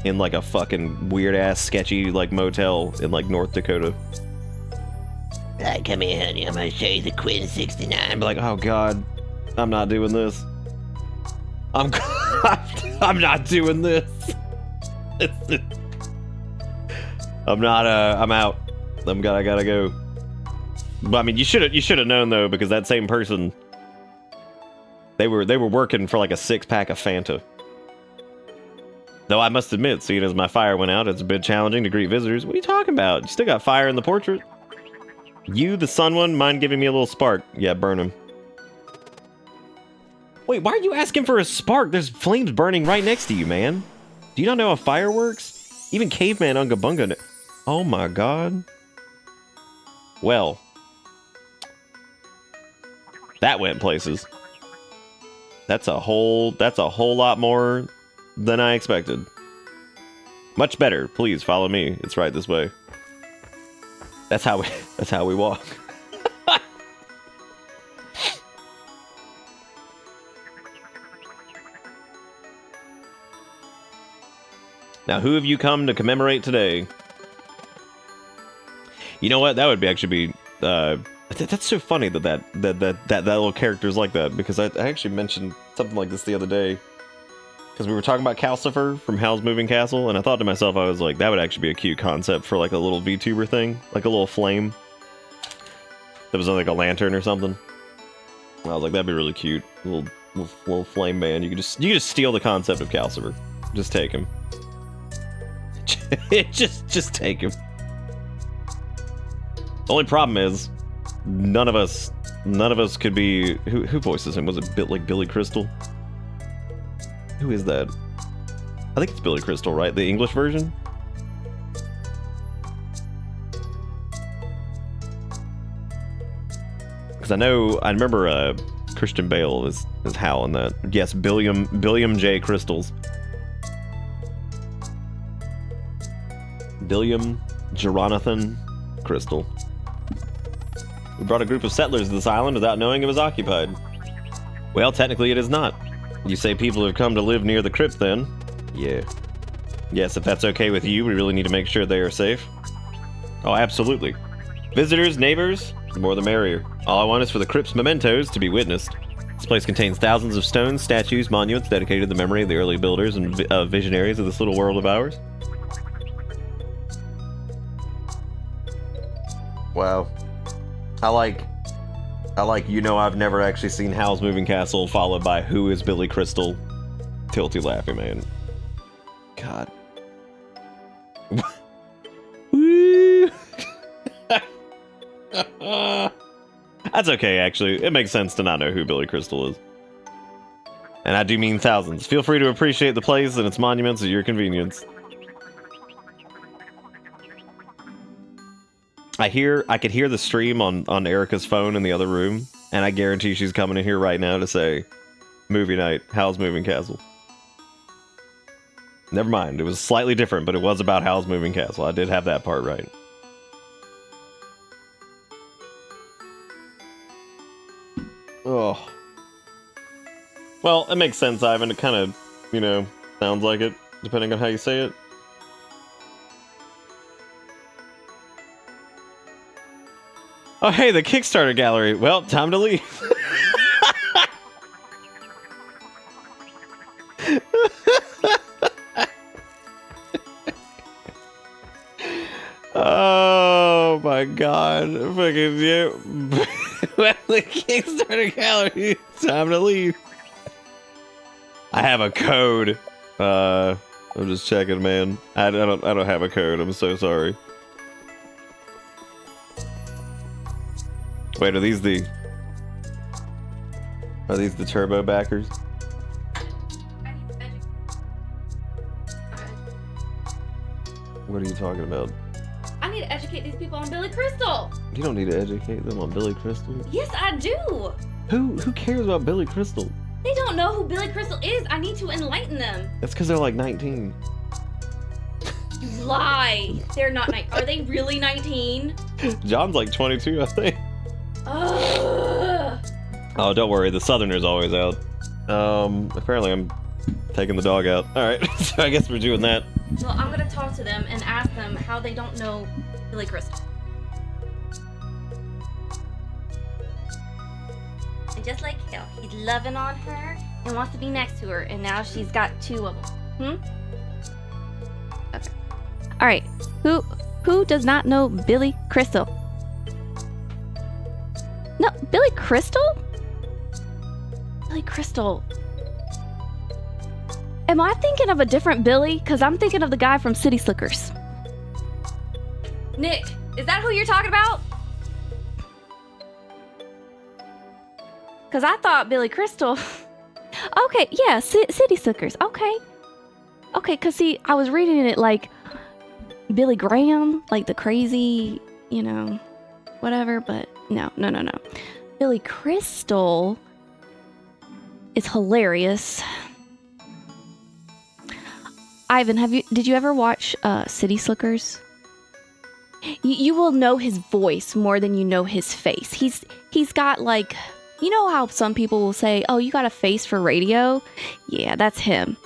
In like a fucking weird ass sketchy like motel in like North Dakota. Come here, honey. I'm gonna show you the Quinn 69. I'm like, oh god, I'm not doing this. I'm not doing this. I'm not. I'm out. I gotta go. But I mean, you should have known though, because that same person They were working for like a 6-pack of Fanta. Though I must admit, seeing as my fire went out, it's a bit challenging to greet visitors. What are you talking about? You still got fire in the portrait? You, the sun one, mind giving me a little spark? Yeah, burn him. Wait, why are you asking for a spark? There's flames burning right next to you, man. Do you not know how fire works? Even caveman Unga Bunga. Oh my god. Well. That went places. That's a whole lot more than I expected. Much better. Please follow me. It's right this way. That's how we walk. Now, who have you come to commemorate today? You know what? That would actually be. That's so funny that little character is like that, because I actually mentioned something like this the other day, because we were talking about Calcifer from Howl's Moving Castle, and I thought to myself, I was like, that would actually be a cute concept for like a little VTuber thing, like a little flame that was like a lantern or something. And I was like, that'd be really cute, little flame man. You could just steal the concept of Calcifer, just take him. just take him. The only problem is, none of us could be. Who voices him? Was it like Billy Crystal? Who is that? I think it's Billy Crystal, right? The English version? Because I remember Christian Bale is Hal in that. Yes, Billiam J. Crystals. Billiam Geronathan Crystal. We brought a group of settlers to this island without knowing it was occupied. Well, technically it is not. You say people have come to live near the crypt then? Yeah. Yes, if that's okay with you, we really need to make sure they are safe. Oh, absolutely. Visitors, neighbors, the more the merrier. All I want is for the crypt's mementos to be witnessed. This place contains thousands of stones, statues, monuments dedicated to the memory of the early builders and visionaries of this little world of ours. Wow. I like, I've never actually seen Howl's Moving Castle followed by who is Billy Crystal. Tilty laughing, man. God. Woo! That's okay, actually. It makes sense to not know who Billy Crystal is. And I do mean thousands. Feel free to appreciate the place and its monuments at your convenience. I could hear the stream on Erica's phone in the other room, and I guarantee she's coming in here right now to say, movie night, Howl's Moving Castle. Never mind, it was slightly different, but it was about Howl's Moving Castle. I did have that part right. Oh. Well, it makes sense, Ivan. It kind of, sounds like it, depending on how you say it. Oh, hey, the Kickstarter gallery. Well, time to leave. Oh my god. Fucking yeah. Well, the Kickstarter gallery. Time to leave. I have a code. I'm just checking, man. I don't have a code. I'm so sorry. Wait, are these the turbo backers? What are you talking about? I need to educate these people on Billy Crystal. You don't need to educate them on Billy Crystal. Yes, I do. Who cares about Billy Crystal? They don't know who Billy Crystal is. I need to enlighten them. That's because they're like 19. You lie. They're not 19. Are they really 19? John's like 22, I think. Ugh. Oh, don't worry. The Southerner's always out. Apparently I'm taking the dog out. All right, so I guess we're doing that. Well, I'm gonna talk to them and ask them how they don't know Billy Crystal. And just like Hill, he's loving on her and wants to be next to her, and now she's got 2 of them. Okay. All right. Who does not know Billy Crystal? No, Billy Crystal? Billy Crystal. Am I thinking of a different Billy? Because I'm thinking of the guy from City Slickers. Nick, is that who you're talking about? Because I thought Billy Crystal. Okay, yeah, City Slickers. Okay. Okay, because see, I was reading it like Billy Graham, like the crazy, you know, whatever, but no. Billy Crystal is hilarious. Ivan, did you ever watch City Slickers? You will know his voice more than you know his face. He's got like, you know how some people will say, "Oh, you got a face for radio?" Yeah, that's him.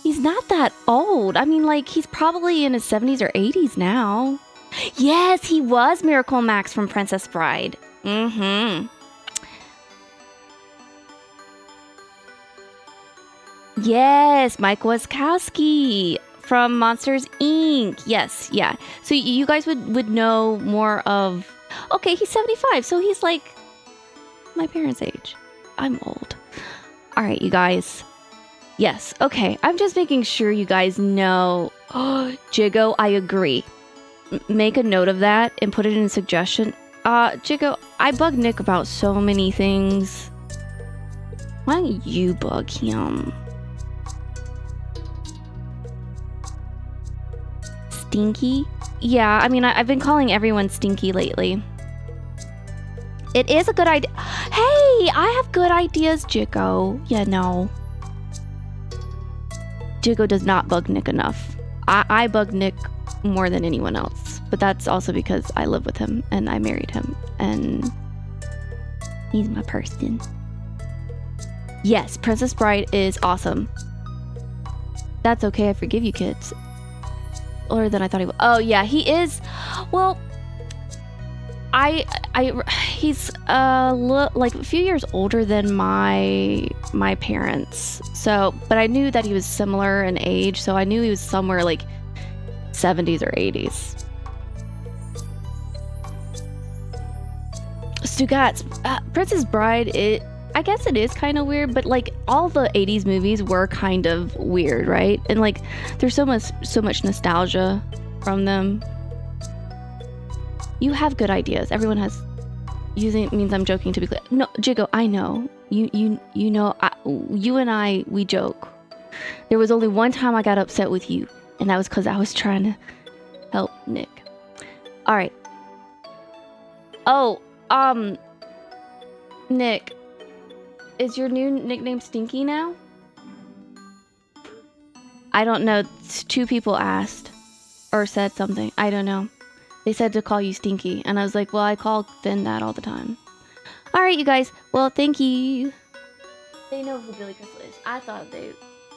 He's not that old. I mean, like, he's probably in his 70s or 80s now. Yes, he was Miracle Max from Princess Bride. Mm-hmm. Yes, Mike Wazkowski from Monsters, Inc. Yes, yeah. So you guys would know more of... Okay, he's 75, so he's like my parents' age. I'm old. All right, you guys. Yes, okay. I'm just making sure you guys know. Oh, Jiggo, I agree. Make a note of that and put it in a suggestion. Jiggo, I bug Nick about so many things. Why don't you bug him? Stinky? Yeah, I mean, I've been calling everyone Stinky lately. It is a good idea. Hey, I have good ideas, Jiggo. Yeah, no. Jiggo does not bug Nick enough. I bug Nick more than anyone else. But that's also because I live with him and I married him. And he's my person. Yes, Princess Bride is awesome. That's okay, I forgive you, kids. Older than I thought he was. Oh, yeah, he is. Well, he's like a few years older than my parents. So, but I knew that he was similar in age, so I knew he was somewhere like 70s or 80s. Stugatz, Princess Bride, I guess it is kind of weird, but like all the 80s movies were kind of weird, right? And like there's so much nostalgia from them. You have good ideas. Everyone has. Using means I'm joking, to be clear. No, Jiggo, I know. You know, you and I, we joke. There was only one time I got upset with you, and that was because I was trying to help Nick. All right. Oh, Nick, is your new nickname Stinky now? I don't know. Two people asked or said something. I don't know. They said to call you Stinky, and I was like, well, I call Finn that all the time. All right, you guys. Well, thank you. They know who Billy Crystal is. I thought they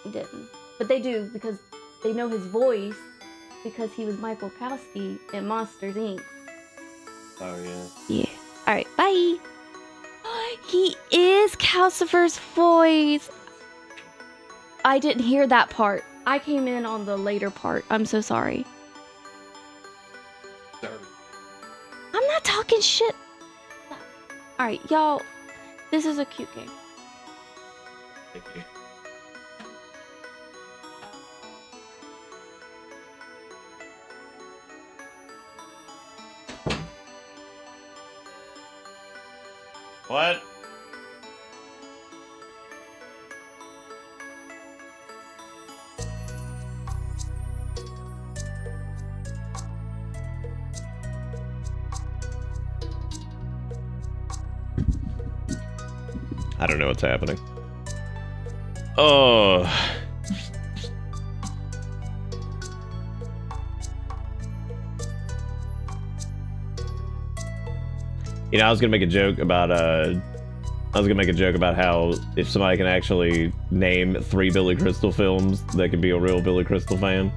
didn't, but they do because they know his voice because he was Mike Wazkowski in Monsters, Inc. Oh, yeah. Yeah. All right, bye. He is Calcifer's voice. I didn't hear that part. I came in on the later part. I'm so sorry. I'm not talking shit. Alright, y'all. This is a cute game. Thank you. What? I don't know what's happening. Oh. You know, I was gonna make a joke about how if somebody can actually name 3 Billy Crystal films, they could be a real Billy Crystal fan.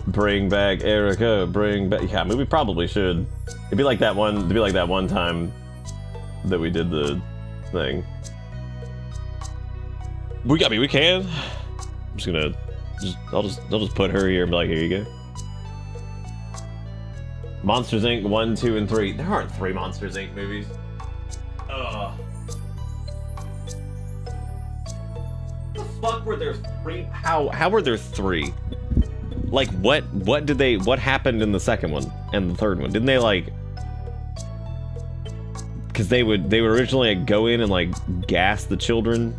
Bring back Erica, bring back. Yeah, I mean, we probably should. It'd be like that one time that we did the thing. We can. I'm just gonna I'll just put her here and be like, here you go. Monsters Inc. 1, 2, and 3. There aren't 3 Monsters Inc. movies. Ugh. The fuck were there 3? How were there 3? Like what happened in the second one and the third one? Didn't they like, because they would originally like, go in and like gas the children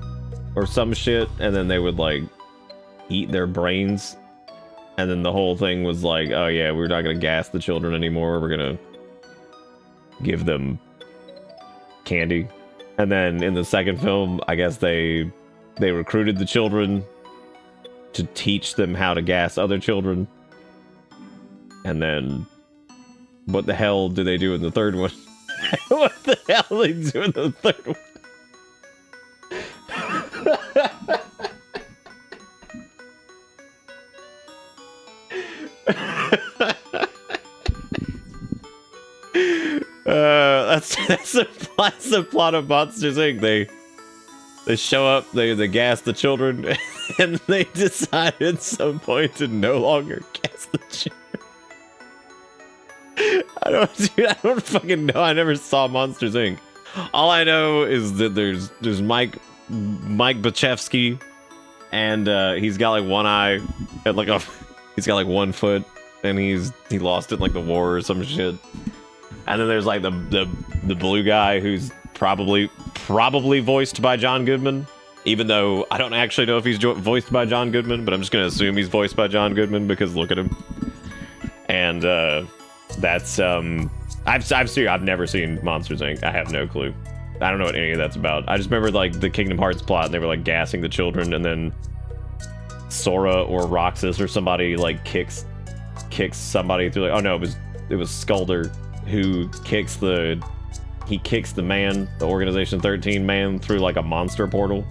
or some shit, and then they would like eat their brains, and then the whole thing was like, oh yeah, we're not gonna gas the children anymore, we're gonna give them candy. And then in the second film, I guess they recruited the children to teach them how to gas other children. And then what the hell do they do in the third one? What the hell do they do in the third one? That's the plot of Monsters Inc. They show up, they gas the children, and they decide at some point to no longer gas the children. I don't fucking know. I never saw Monsters Inc. All I know is that there's Mike Bachevsky, and he's got like one eye, and like he's got like 1 foot, and he lost it in like the war or some shit. And then there's like the blue guy who's probably voiced by John Goodman, even though I don't actually know if he's voiced by John Goodman, but I'm just gonna assume he's voiced by John Goodman because look at him. And that's I've never seen Monsters Inc. I have no clue. I don't know what any of that's about. I just remember like the Kingdom Hearts plot, and they were like gassing the children, and then Sora or Roxas or somebody like kicks somebody through, like, oh no, it was Skulder who kicks the man, the Organization 13 man, through like a monster portal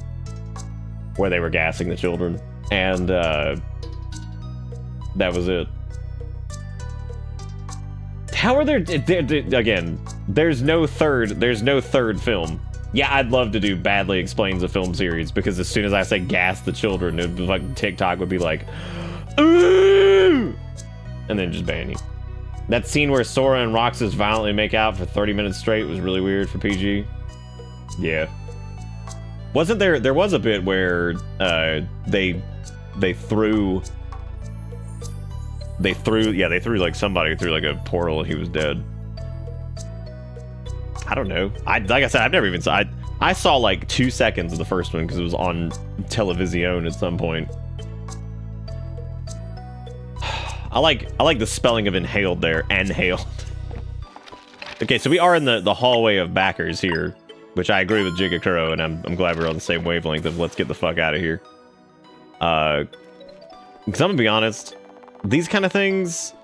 where they were gassing the children, and that was it. How are there again? There's no third film. Yeah, I'd love to do Badly Explains a film series, because as soon as I say gas the children, it would, like, TikTok would be like, ooh, and then just ban you. That scene where Sora and Roxas violently make out for 30 minutes straight was really weird for PG. Yeah. Wasn't there? There was a bit where they threw like somebody through like a portal and he was dead. I don't know. Like I said, I've never even saw. I saw like 2 seconds of the first one because it was on Television at some point. I like the spelling of inhaled there. Inhaled. Okay, so we are in the hallway of backers here, which I agree with Jigakuro, and I'm glad we're on the same wavelength of let's get the fuck out of here. Because I'm gonna be honest, these kind of things.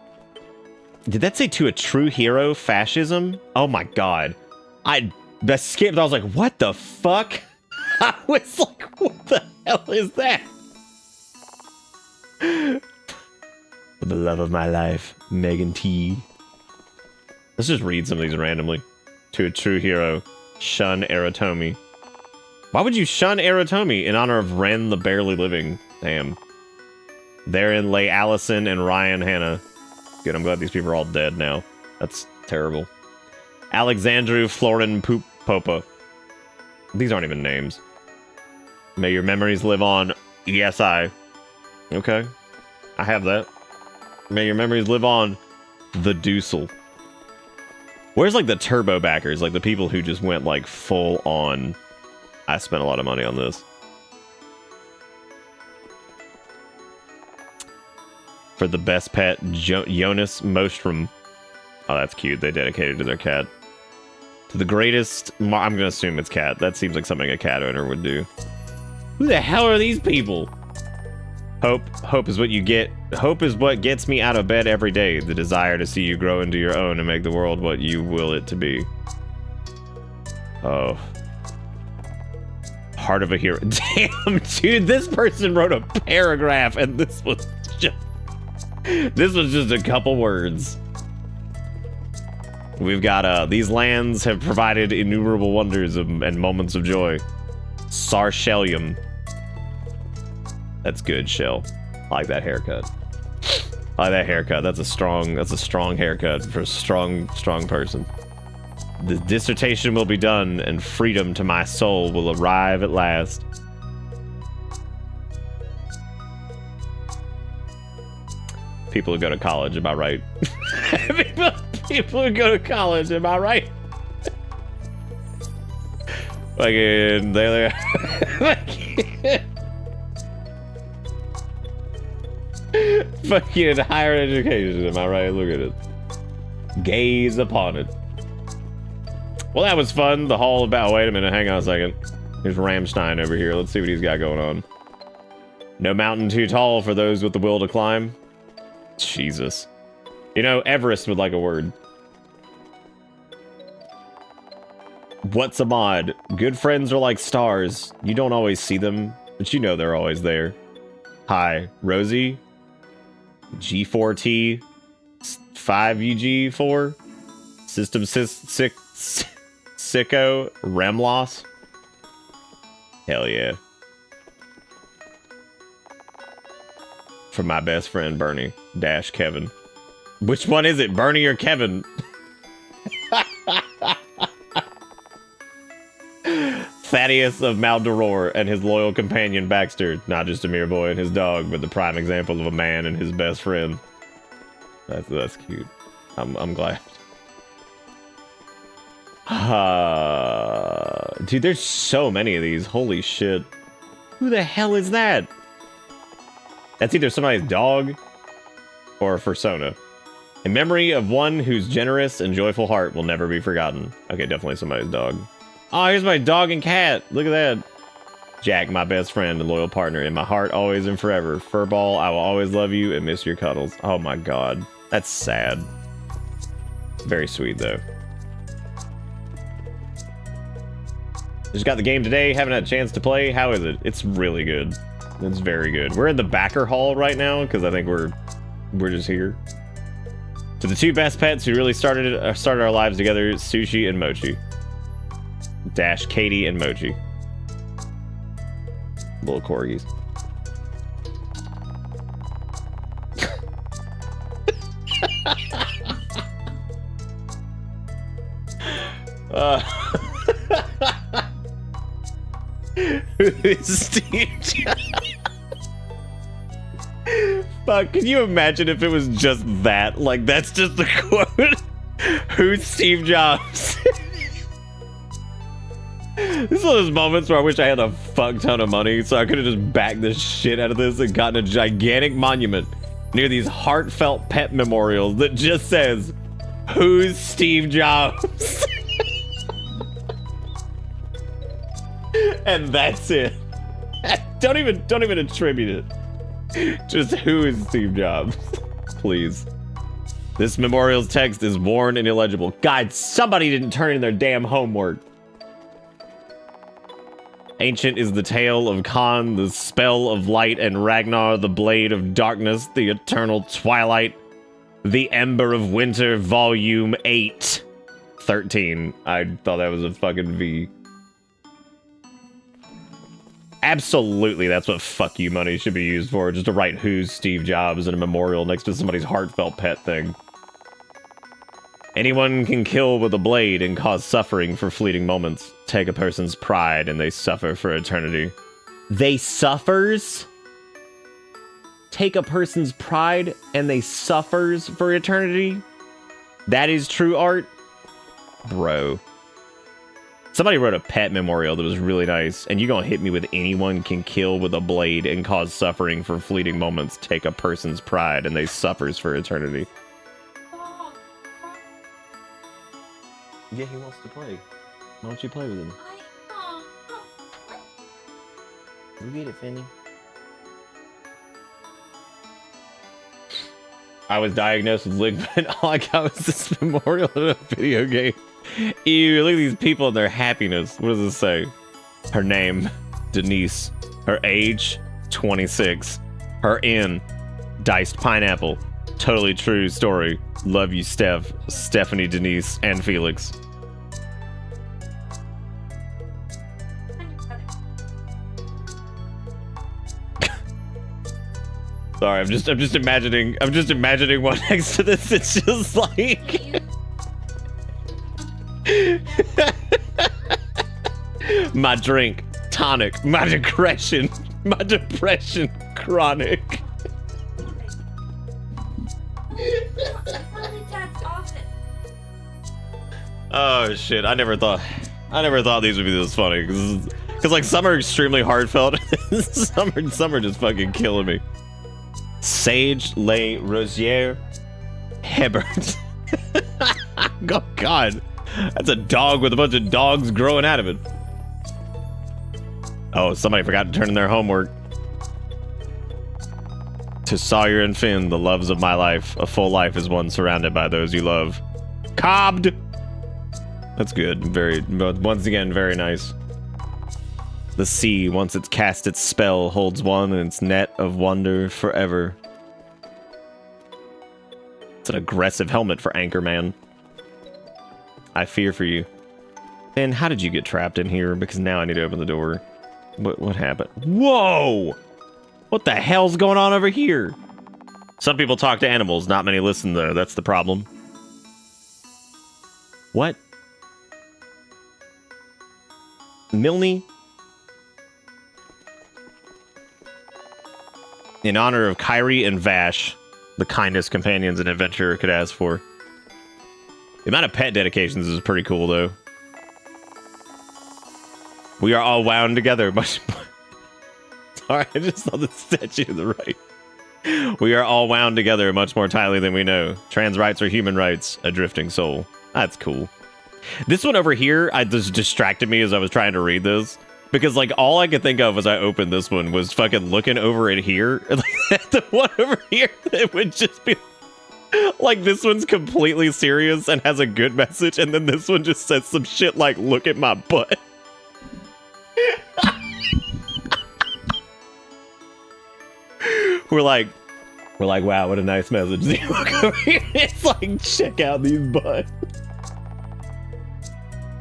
Did that say to a true hero fascism? Oh my god. I skipped. I was like, what the fuck? I was like, what the hell is that? For the love of my life, Megan T. Let's just read some of these randomly. To a true hero, shun Aratomi. Why would you shun Aratomi in honor of Ren the Barely Living? Damn. Therein lay Allison and Ryan Hanna. Good, I'm glad these people are all dead now. That's terrible. Alexandru Florin Popa. These aren't even names. May your memories live on, ESI. Okay. I have that. May your memories live on, the Deucel. Where's like the turbo backers? Like the people who just went like full on. I spent a lot of money on this. For the best pet, Jonas Mostrom. Oh, that's cute. They dedicated to their cat. To the greatest, I'm gonna assume it's cat. That seems like something a cat owner would do. Who the hell are these people? Hope is what you get. Hope is what gets me out of bed every day. The desire to see you grow into your own and make the world what you will it to be. Oh. Heart of a hero. Damn, dude, this person wrote a paragraph and this was just a couple words. We've got, these lands have provided innumerable wonders and moments of joy. Sarshelium. That's good, Shell. I like that haircut. like that haircut. That's a strong haircut for a strong person. The dissertation will be done, and freedom to my soul will arrive at last. People who go to college, am I right? people who go to college, am I right? Fucking, there they are. Fucking higher education, am I right? Look at it. Gaze upon it. Well, that was fun. The hall about. Wait a minute, hang on a second. There's Ramstein over here. Let's see what he's got going on. No mountain too tall for those with the will to climb. Jesus. You know, Everest would like a word. What's a mod? Good friends are like stars. You don't always see them, but you know they're always there. Hi, Rosie. G4T 5UG4 System Sicko Remloss. Hell yeah. From my best friend Bernie dash Kevin. Which one is it, Bernie or Kevin? Thaddeus of Maldoror and his loyal companion Baxter, not just a mere boy and his dog, but the prime example of a man and his best friend. That's cute. I'm glad. Dude, there's so many of these. Holy shit. Who the hell is that? That's either somebody's dog or a persona. In memory of one whose generous and joyful heart will never be forgotten. Okay, definitely somebody's dog. Oh, here's my dog and cat. Look at that. Jack, my best friend and loyal partner. In my heart, always and forever. Furball, I will always love you and miss your cuddles. Oh my god. That's sad. Very sweet, though. Just got the game today. Haven't had a chance to play. How is it? It's really good. It's very good. We're in the backer hall right now because I think we're just here. To the two best pets who really started our lives together, Sushi and Mochi. Dash Katie and Mochi. Little corgis. Steve Jobs. Fuck, can you imagine if it was just that? Like, that's just the quote. Who's Steve Jobs? This is one of those moments where I wish I had a fuck ton of money so I could have just backed the shit out of this and gotten a gigantic monument near these heartfelt pet memorials that just says, who's Steve Jobs? And that's it. Don't even attribute it. Just who is Steve Jobs? Please. This memorial's text is worn and illegible. God, somebody didn't turn in their damn homework. Ancient is the tale of Khan, the spell of light, and Ragnar, the blade of darkness, the eternal twilight, the ember of winter, volume 8. 13. I thought that was a fucking V. Absolutely, that's what fuck you money should be used for, just to write who's Steve Jobs in a memorial next to somebody's heartfelt pet thing. Anyone can kill with a blade and cause suffering for fleeting moments. Take a person's pride and they suffer for eternity. They suffers? Take a person's pride and they suffers for eternity? That is true art? Bro. Somebody wrote a pet memorial that was really nice, and you gonna hit me with anyone can kill with a blade and cause suffering for fleeting moments. Take a person's pride and they suffers for eternity. Yeah, he wants to play. Why don't you play with him? You get it, Finny. I was diagnosed with ligament. All I got was this memorial in a video game. Ew, look at these people and their happiness. What does it say? Her name, Denise. Her age, 26. Her in, diced pineapple. Totally true story. Love you, Steph, Stephanie, Denise, and Felix. Sorry, I'm just imagining one next to this. It's just like my drink, tonic, my depression chronic. Oh shit, I never thought these would be this funny, because like some are extremely heartfelt. some are just fucking killing me. Sage Le Rosier Hebert. Oh god, that's a dog with a bunch of dogs growing out of it. Oh, somebody forgot to turn in their homework. To Sawyer and Finn, the loves of my life, a full life is one surrounded by those you love. Cobbed. That's good. Once again, very nice. The sea, once it's cast its spell, holds one in its net of wonder forever. It's an aggressive helmet for Anchorman. I fear for you. And how did you get trapped in here? Because now I need to open the door. What happened? Whoa! What the hell's going on over here? Some people talk to animals, not many listen though. That's the problem. What? Milne? In honor of Kyrie and Vash, the kindest companions an adventurer could ask for. The amount of pet dedications is pretty cool, though. We are all wound together much more. Sorry, I just saw the statue to the right. We are all wound together much more tightly than we know. Trans rights are human rights, a drifting soul. That's cool. This one over here, just distracted me as I was trying to read this. Because, like, all I could think of as I opened this one was fucking looking over at here. And, like, the one over here, it would just be... Like, this one's completely serious and has a good message. And then this one just says some shit like, look at my butt. We're like, wow, what a nice message. Look over here. It's like, check out these butts.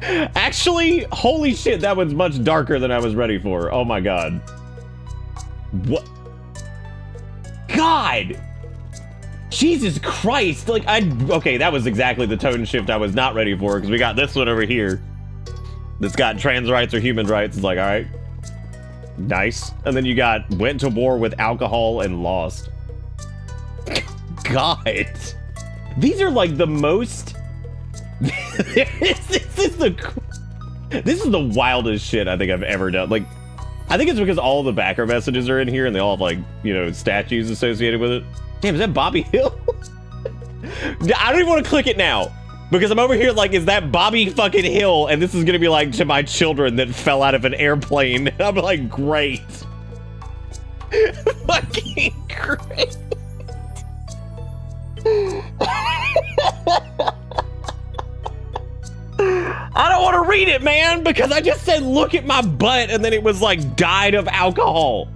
Actually, holy shit, that one's much darker than I was ready for. Oh my god. What? God! Jesus Christ! Like, okay, that was exactly the tone shift I was not ready for, because we got this one over here that's got trans rights or human rights. It's like, alright. Nice. And then you got went to war with alcohol and lost. God. These are like the most... this is the wildest shit I think I've ever done. Like, I think it's because all the backer messages are in here and they all have, like, you know, statues associated with it. Damn, is that Bobby Hill? I don't even want to click it now because I'm over here like, is that Bobby fucking Hill? And this is gonna be like to my children that fell out of an airplane. And I'm like, great. Fucking great. I don't want to read it, man, because I just said, look at my butt, and then it was like, died of alcohol.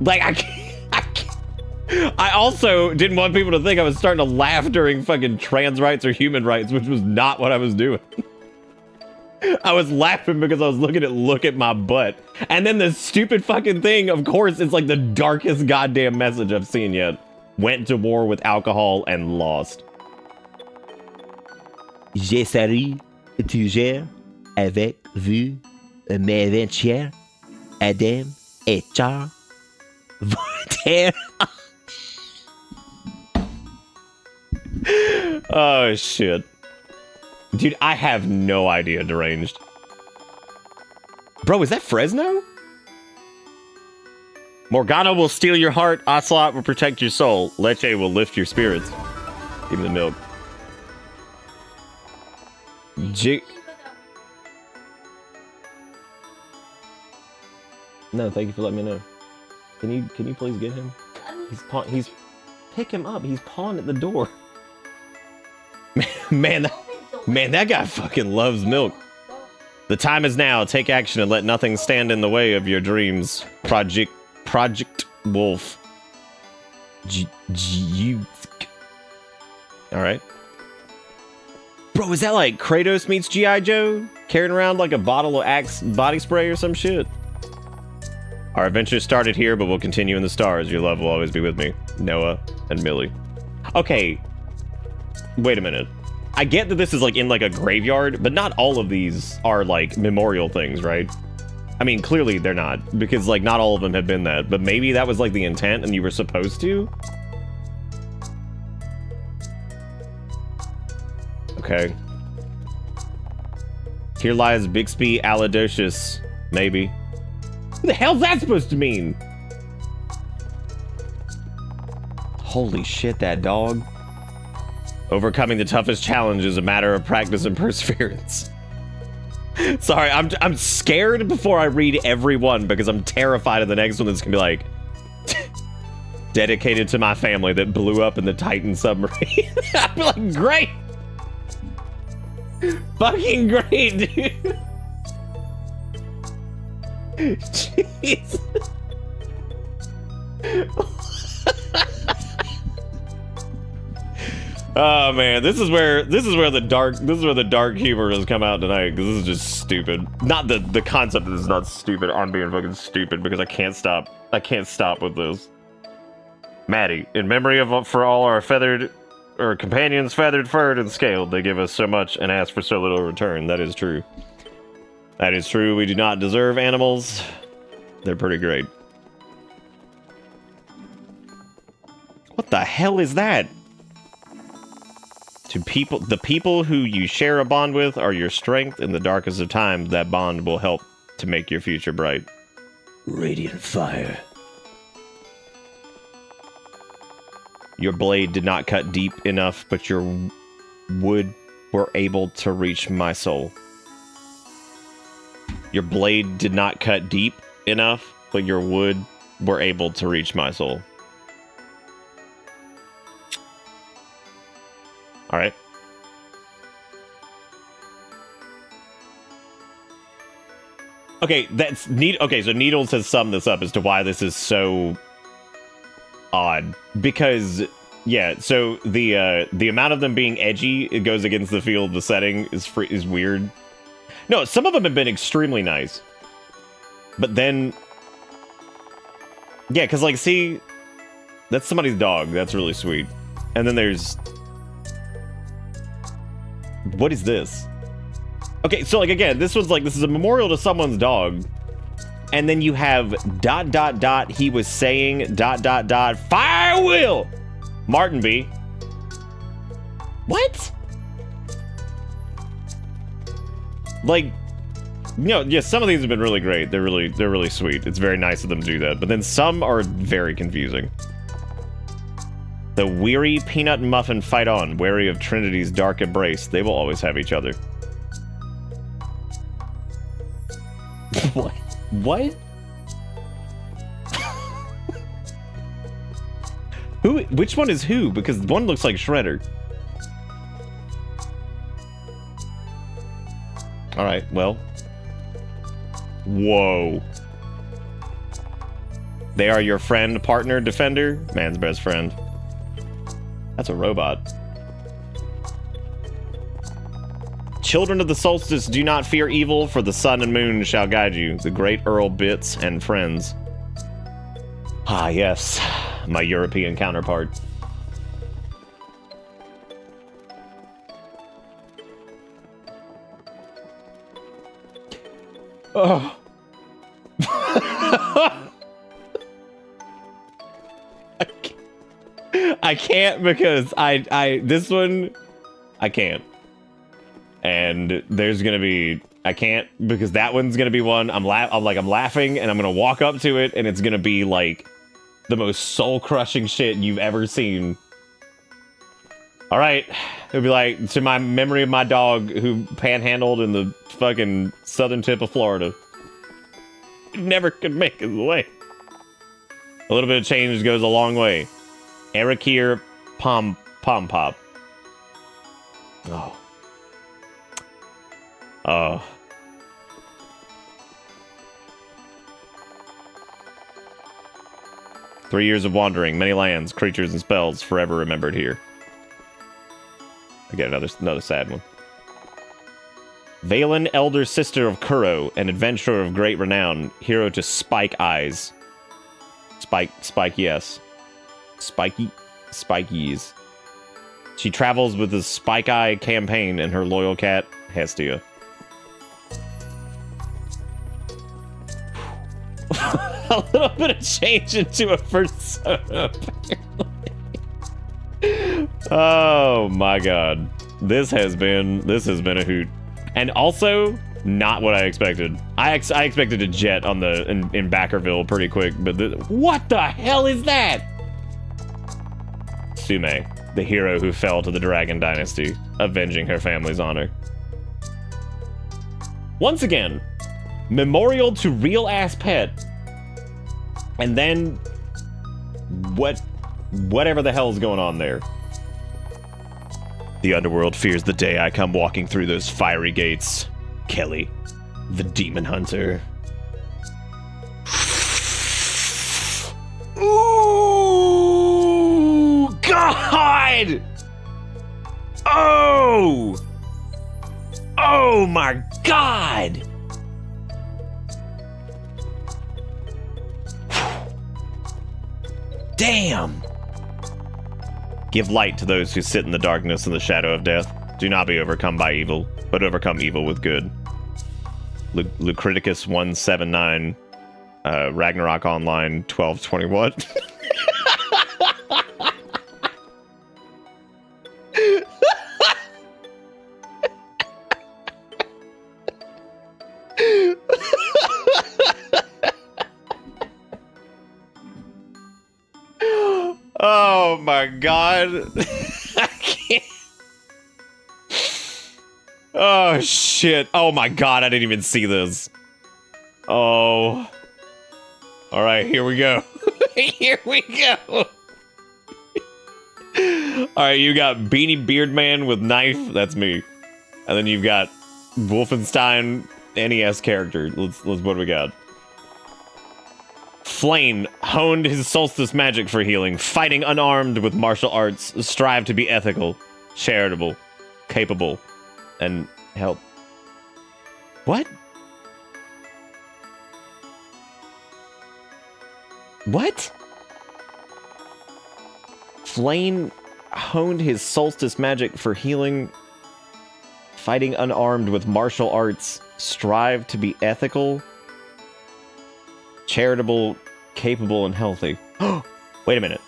Like, I can't. I also didn't want people to think I was starting to laugh during fucking trans rights or human rights, which was not what I was doing. I was laughing because I was looking at look at my butt. And then the stupid fucking thing, of course, it's like the darkest goddamn message I've seen yet. Went to war with alcohol and lost. J'essaierai toujours avec vous mes aventures, Adam et Charles Voltaire. Oh, shit. Dude, I have no idea, Deranged. Bro, is that Fresno? Morgana will steal your heart. Ocelot will protect your soul. Leche will lift your spirits. Give me the milk. No, thank you for letting me know. Can you please get him? He's pick him up. He's pawing at the door. Man, that guy fucking loves milk. The time is now. Take action and let nothing stand in the way of your dreams. Project Wolf. All right. Bro, is that like Kratos meets G.I. Joe? Carrying around like a bottle of Axe body spray or some shit? Our adventure started here, but we'll continue in the stars. Your love will always be with me. Noah and Millie. Okay. Wait a minute. I get that this is like in like a graveyard, but not all of these are like memorial things, right? I mean, clearly they're not, because like not all of them have been that, but maybe that was like the intent and you were supposed to? Okay. Here lies Bixby Alidocious. Maybe. What the hell's that supposed to mean? Holy shit, that dog. Overcoming the toughest challenge is a matter of practice and perseverance. Sorry, I'm scared before I read every one because I'm terrified of the next one that's gonna be like dedicated to my family that blew up in the Titan submarine. I'd be like, great! Fucking great, dude! Jeez. Oh man, this is where the dark humor has come out tonight, because this is just stupid. Not the concept is not stupid. I'm being fucking stupid because I can't stop with this. Maddie, in memory of for all our companions feathered, furred, and scaled, they give us so much and ask for so little in return. That is true. That is true. We do not deserve animals. They're pretty great. What the hell is that? The people who you share a bond with are your strength in the darkest of times. That bond will help to make your future bright. Radiant fire. Your blade did not cut deep enough, but your wood were able to reach my soul. Your blade did not cut deep enough, but your wood were able to reach my soul. All right. Okay, that's neat. Okay, so Needles has summed this up as to why this is so odd. Because, yeah, so the amount of them being edgy, it goes against the feel of the setting is weird. No, some of them have been extremely nice. But then, yeah, because like, see, that's somebody's dog. That's really sweet. And then there's. What is this? Okay, so like again, this is a memorial to someone's dog. And then you have ... he was saying ... fire will Martin B. What? Like, you know, yeah, some of these have been really great. They're really sweet. It's very nice of them to do that. But then some are very confusing. The weary peanut and muffin fight on, wary of Trinity's dark embrace. They will always have each other. What? What? Who? Which one is who? Because one looks like Shredder. All right, well. Whoa. They are your friend, partner, defender, man's best friend. That's a robot. Children of the solstice, do not fear evil, for the sun and moon shall guide you. The great Earl Bits and friends. Ah, yes. My European counterpart. Oh. I can't because this one I can't. And there's gonna be I can't because that one's gonna be one I'm laughing and I'm gonna walk up to it and it's gonna be like the most soul-crushing shit you've ever seen. All right, it'll be like to my memory of my dog who panhandled in the fucking southern tip of Florida. Never could make his way. A little bit of change goes a long way. Eric here, Pom Pop. Oh. Oh. "3 years of wandering, many lands, creatures, and spells, forever remembered here." Again, another sad one. Valen, elder sister of Kuro, an adventurer of great renown, hero to Spike Eyes. Spike, yes. Spikies. She travels with the Spike Eye campaign and her loyal cat, Hestia. A little bit of change into a persona, apparently. Oh my god. This has been a hoot. And also, not what I expected. I expected a jet on the in Backerville pretty quick, but what the hell is that? Sume, the hero who fell to the Dragon Dynasty, avenging her family's honor. Once again, memorial to real ass pet. And then whatever the hell's going on there. The underworld fears the day I come walking through those fiery gates. Kelly, the demon hunter. Ooh, God! Oh! Oh my God! Damn! Give light to those who sit in the darkness and the shadow of death. Do not be overcome by evil, but overcome evil with good. Lucriticus 179, Ragnarok Online 1221. Oh my god. I can't. Oh shit. Oh my god, I didn't even see this. Oh. Alright, here we go. Here we go. Alright, you got Beanie Beard Man with knife. That's me. And then you've got Wolfenstein NES character. Let's what do we got? Flame honed his solstice magic for healing, fighting unarmed with martial arts, strive to be ethical, charitable, capable, and help. What? What? Flame honed his solstice magic for healing, fighting unarmed with martial arts, strive to be ethical, charitable, capable, and healthy. Wait a minute.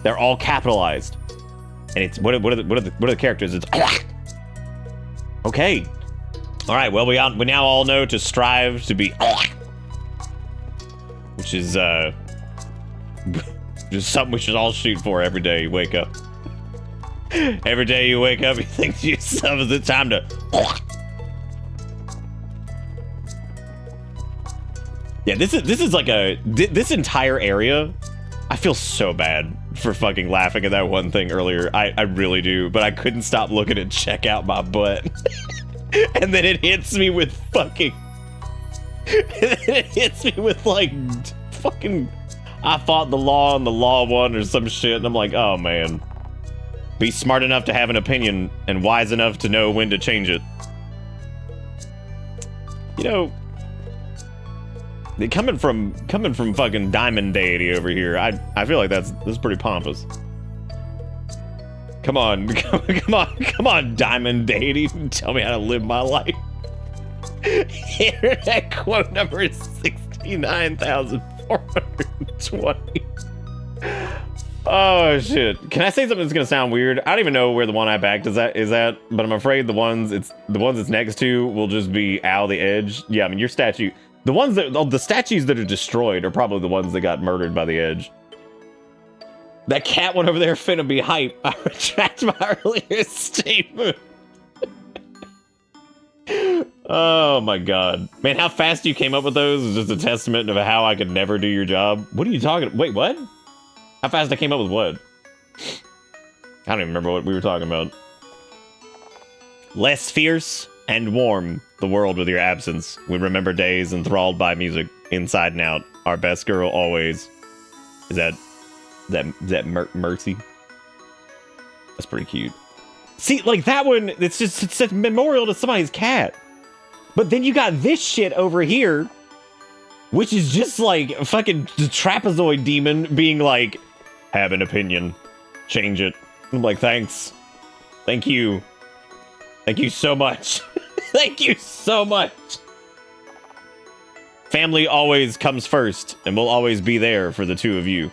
They're all capitalized. And it's what are the characters? It's okay. All right. Well, we now all know to strive to be, which is just something we should all shoot for every day you wake up. Every day you wake up, you think to yourself, is it time to? Yeah, this is like this entire area. I feel so bad for fucking laughing at that one thing earlier. I really do, but I couldn't stop looking at check out my butt. And then it hits me with fucking. It hits me with like fucking. I fought the law and the law won or some shit, and I'm like, oh man. Be smart enough to have an opinion and wise enough to know when to change it. You know. Coming from fucking Diamond Deity over here, I feel like that's pretty pompous. Come on, Diamond Deity, tell me how to live my life. Internet quote number is 69,420. Oh shit! Can I say something that's gonna sound weird? I don't even know where the one I backed is at, but I'm afraid the ones it's next to will just be out of the edge. Yeah, I mean your statue. The statues that are destroyed are probably the ones that got murdered by the edge. That cat one over there finna be hype. I retract my earlier statement. Oh my god. Man, how fast you came up with those is just a testament of how I could never do your job. What are you talking? Wait, what? How fast I came up with what? I don't even remember what we were talking about. Less fierce and warm the world with your absence. We remember days enthralled by music, inside and out. Our best girl always. Is that Mercy? That's pretty cute. See, like that one, it's a memorial to somebody's cat. But then you got this shit over here, which is just like fucking the trapezoid demon being like, have an opinion, change it. I'm like, thanks. Thank you. Thank you so much. Thank you so much. Family always comes first, and we'll always be there for the two of you.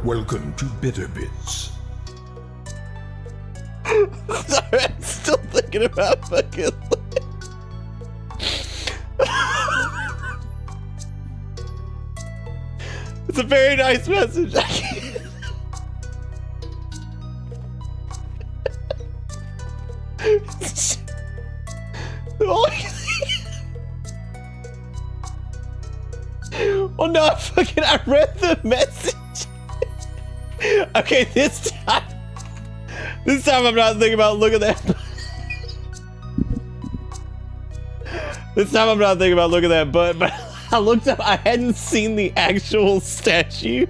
Welcome to Bitter Bits. Sorry, I'm still thinking about fucking... It's a very nice message. Oh no, I read the message. Okay, this time I'm not thinking about looking at that. This time I'm not thinking about looking at that butt, but I looked up, I hadn't seen the actual statue.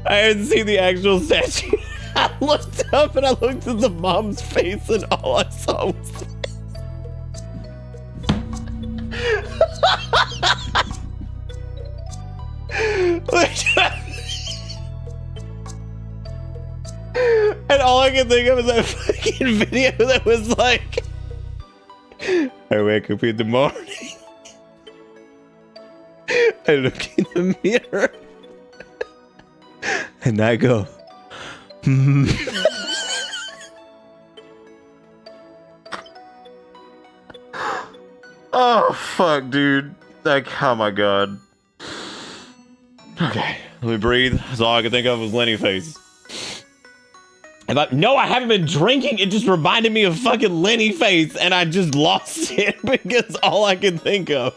I looked up and I looked at the mom's face and all I saw was and all I can think of is that fucking video that was like, I wake up in the morning, I look in the mirror, and I go, oh fuck, dude. Like, oh my god. Okay, let me breathe. That's all I could think of was Lenny face. No, I haven't been drinking. It just reminded me of fucking Lenny face, and I just lost it because all I could think of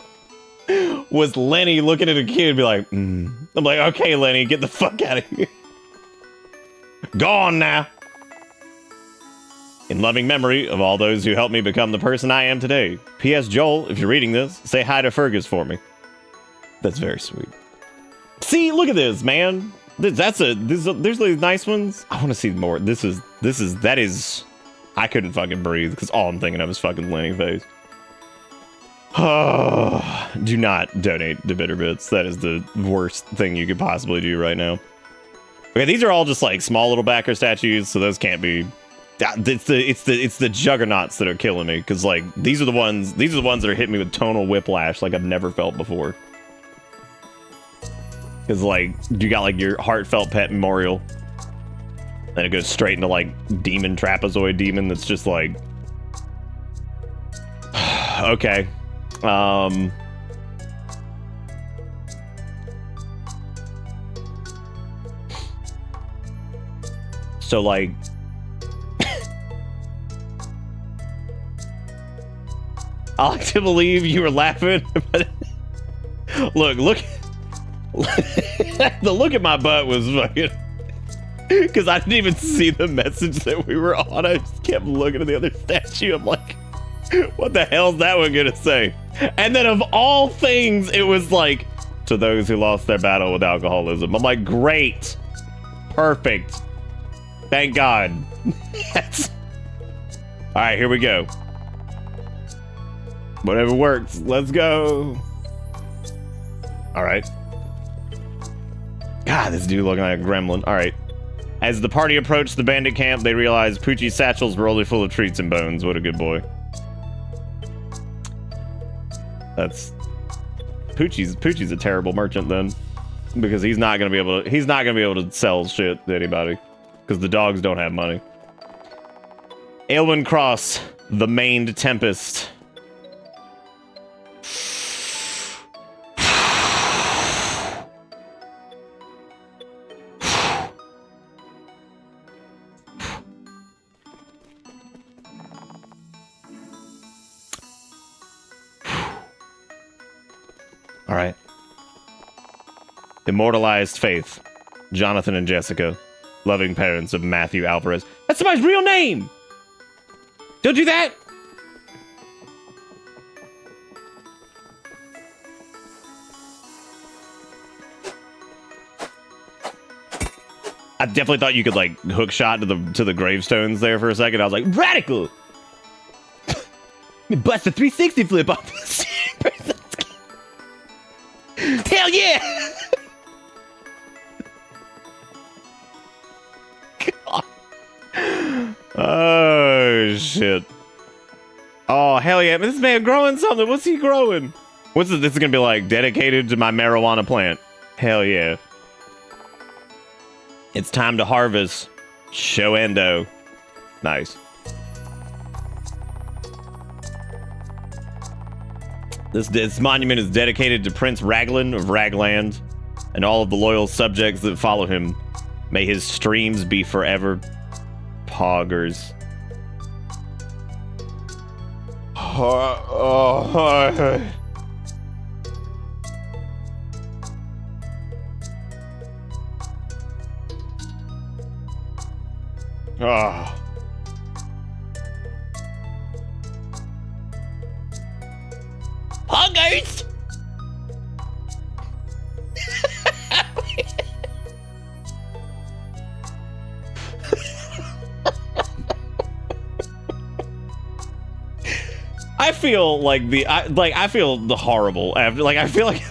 was Lenny looking at a kid and be like, I'm like, okay, Lenny, get the fuck out of here. Gone now. In loving memory of all those who helped me become the person I am today. P.S. Joel, if you're reading this, say hi to Fergus for me. That's very sweet. See, look at this, man. There's these nice ones. I want to see more. That is, I couldn't fucking breathe because all I'm thinking of is fucking Lenny face. Oh, do not donate to Bitter Bits. That is the worst thing you could possibly do right now. Okay, these are all just like small little backer statues, so those can't be. It's the juggernauts that are killing me because like these are the ones that are hitting me with tonal whiplash like I've never felt before. Because, like, you got, like, your heartfelt pet memorial. And it goes straight into, like, demon, trapezoid demon that's just, like... okay. So, like... I like to believe you were laughing, but... Look... The look at my butt was fucking... Because I didn't even see the message that we were on. I just kept looking at the other statue. I'm like, what the hell's that one gonna say? And then of all things, it was like, to those who lost their battle with alcoholism. I'm like, great. Perfect. Thank God. Yes. All right, here we go. Whatever works. Let's go. All right. God, this dude looking like a gremlin. All right. As the party approached the bandit camp, they realized Poochie's satchels were only full of treats and bones. What a good boy. That's Poochie's a terrible merchant then, because he's not gonna be able to sell shit to anybody, because the dogs don't have money. Aylwin Cross, the maned tempest. All right. Immortalized Faith, Jonathan and Jessica, loving parents of Matthew Alvarez. That's somebody's real name. Don't do that. I definitely thought you could like hook shot to the gravestones there for a second. I was like, radical. Bust a 360 flip off this. Hell yeah! God. Oh shit. Oh hell yeah! This man growing something. What's he growing? What's this? This is gonna be like dedicated to my marijuana plant. Hell yeah! It's time to harvest. Show endo. Nice. This monument is dedicated to Prince Raglan of Ragland and all of the loyal subjects that follow him. May his streams be forever poggers. Oh. Poggers! I feel like I feel the horrible after, like I feel like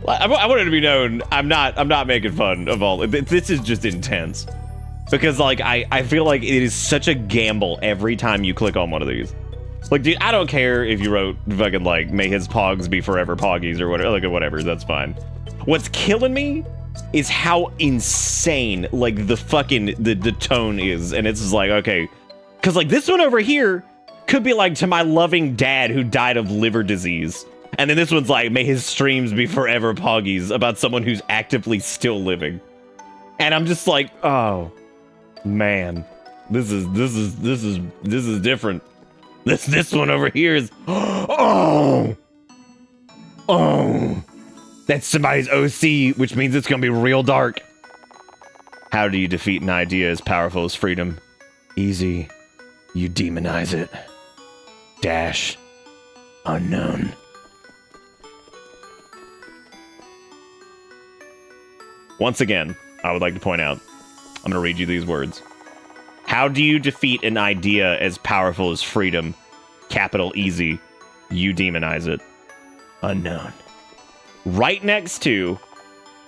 I wanted to be known. I'm not making fun of all. This is just intense because like I feel like it is such a gamble every time you click on one of these. Like, dude, I don't care if you wrote fucking like may his pogs be forever poggies or whatever. Like whatever, that's fine. What's killing me is how insane like the fucking the tone is, and it's just like okay. Because, like, this one over here could be, like, to my loving dad who died of liver disease. And then this one's like, may his streams be forever poggies about someone who's actively still living. And I'm just like, oh, man, this is different. This one over here is, oh, that's somebody's OC, which means it's going to be real dark. How do you defeat an idea as powerful as freedom? Easy. You demonize it. Dash. Unknown. Once again, I would like to point out, I'm going to read you these words. How do you defeat an idea as powerful as freedom? Capital easy. You demonize it. Unknown. Right next to,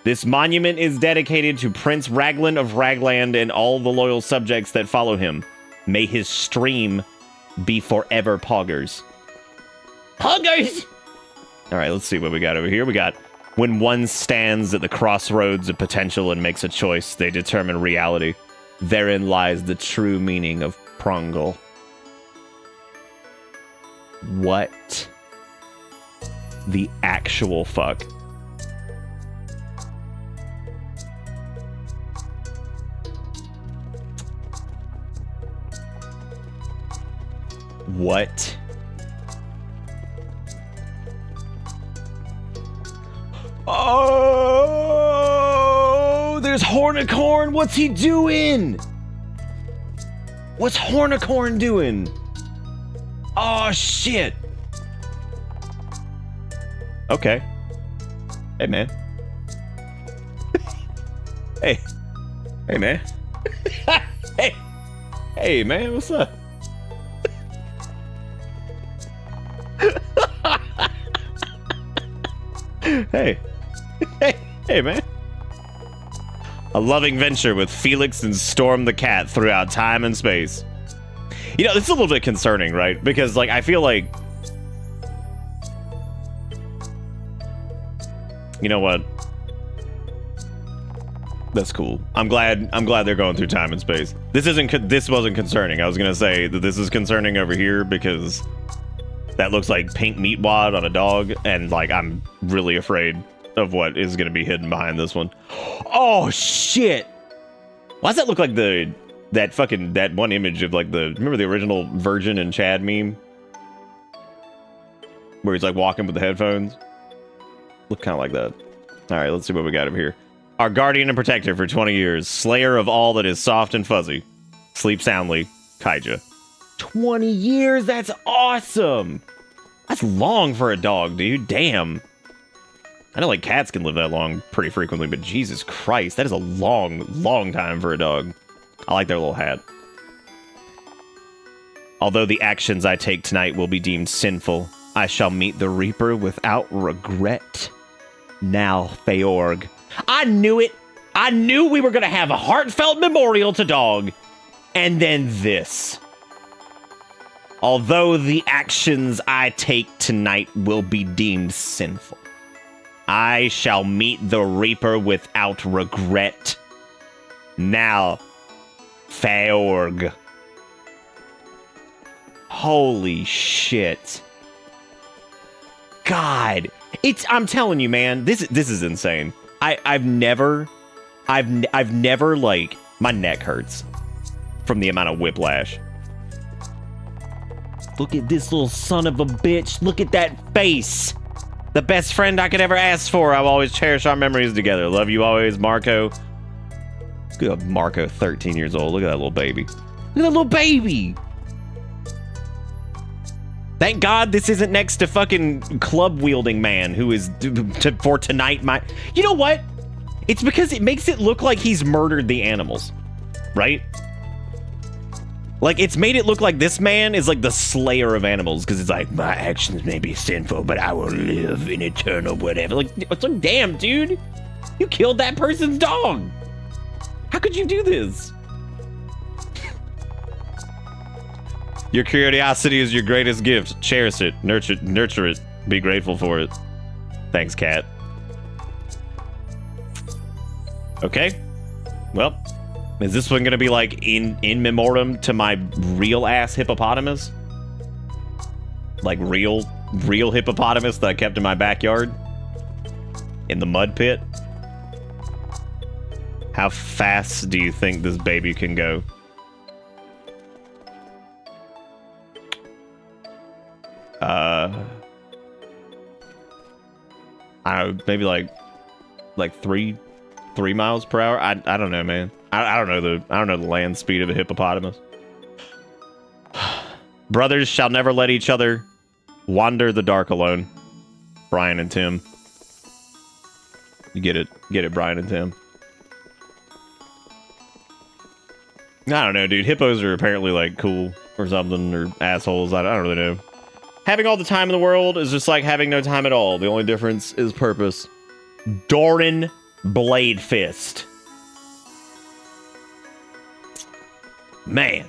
this monument is dedicated to Prince Raglan of Ragland and all the loyal subjects that follow him. May his stream be forever poggers. Poggers! Alright, let's see what we got over here. We got, when one stands at the crossroads of potential and makes a choice, they determine reality. Therein lies the true meaning of prongle. What the actual fuck? What? Oh, there's Hornicorn. What's he doing? What's Hornicorn doing? Oh, shit. Okay. Hey, man. Hey. Hey, man. Hey. Hey, man, what's up? Hey. Hey, man. A loving venture with Felix and Storm the cat throughout time and space. You know, it's a little bit concerning, right? Because, like, I feel like... You know what? That's cool. I'm glad they're going through time and space. This wasn't concerning. I was gonna say that this is concerning over here because that looks like pink meat wad on a dog, and like I'm really afraid of what is gonna be hidden behind this one. Oh shit! Why does that look like that one image of like remember the original Virgin and Chad meme? Where he's like walking with the headphones? Look kind of like that. Alright, let's see what we got over here. Our guardian and protector for 20 years. Slayer of all that is soft and fuzzy. Sleep soundly, Kaija. 20 years? That's awesome! That's long for a dog, dude. Damn. I know like cats can live that long pretty frequently, but Jesus Christ, that is a long, long time for a dog. I like their little hat. Although the actions I take tonight will be deemed sinful, I shall meet the Reaper without regret. Now, Feorg. I knew it! I knew we were gonna have a heartfelt memorial to Dog. And then this. Although the actions I take tonight will be deemed sinful, I shall meet the Reaper without regret. Now, Feorg. Holy shit. God. I'm telling you, man, this is insane. I've never like, my neck hurts from the amount of whiplash. Look at this little son of a bitch. Look at that face. The best friend I could ever ask for. I'll always cherish our memories together. Love you always, Marco. Look at Marco, 13 years old. Look at that little baby. Look at that little baby. Thank God this isn't next to fucking club-wielding man who is, for tonight, my... You know what? It's because it makes it look like he's murdered the animals. Right? Like, it's made it look like this man is like the slayer of animals, because it's like, my actions may be sinful, but I will live in eternal whatever. Like, it's like, damn, dude. You killed that person's dog. How could you do this? Your curiosity is your greatest gift. Cherish it. Nurture it. Be grateful for it. Thanks, cat. Okay. Well, is this one gonna be like in memoriam to my real ass hippopotamus? Like real hippopotamus that I kept in my backyard? In the mud pit? How fast do you think this baby can go? I don't know, maybe like 3 miles per hour. I don't know, man. I don't know the land speed of a hippopotamus. Brothers shall never let each other wander the dark alone. Brian and Tim. You get it, Brian and Tim. I don't know, dude. Hippos are apparently like cool or something, or assholes. I don't really know. Having all the time in the world is just like having no time at all. The only difference is purpose. Doran Blade Fist. Man.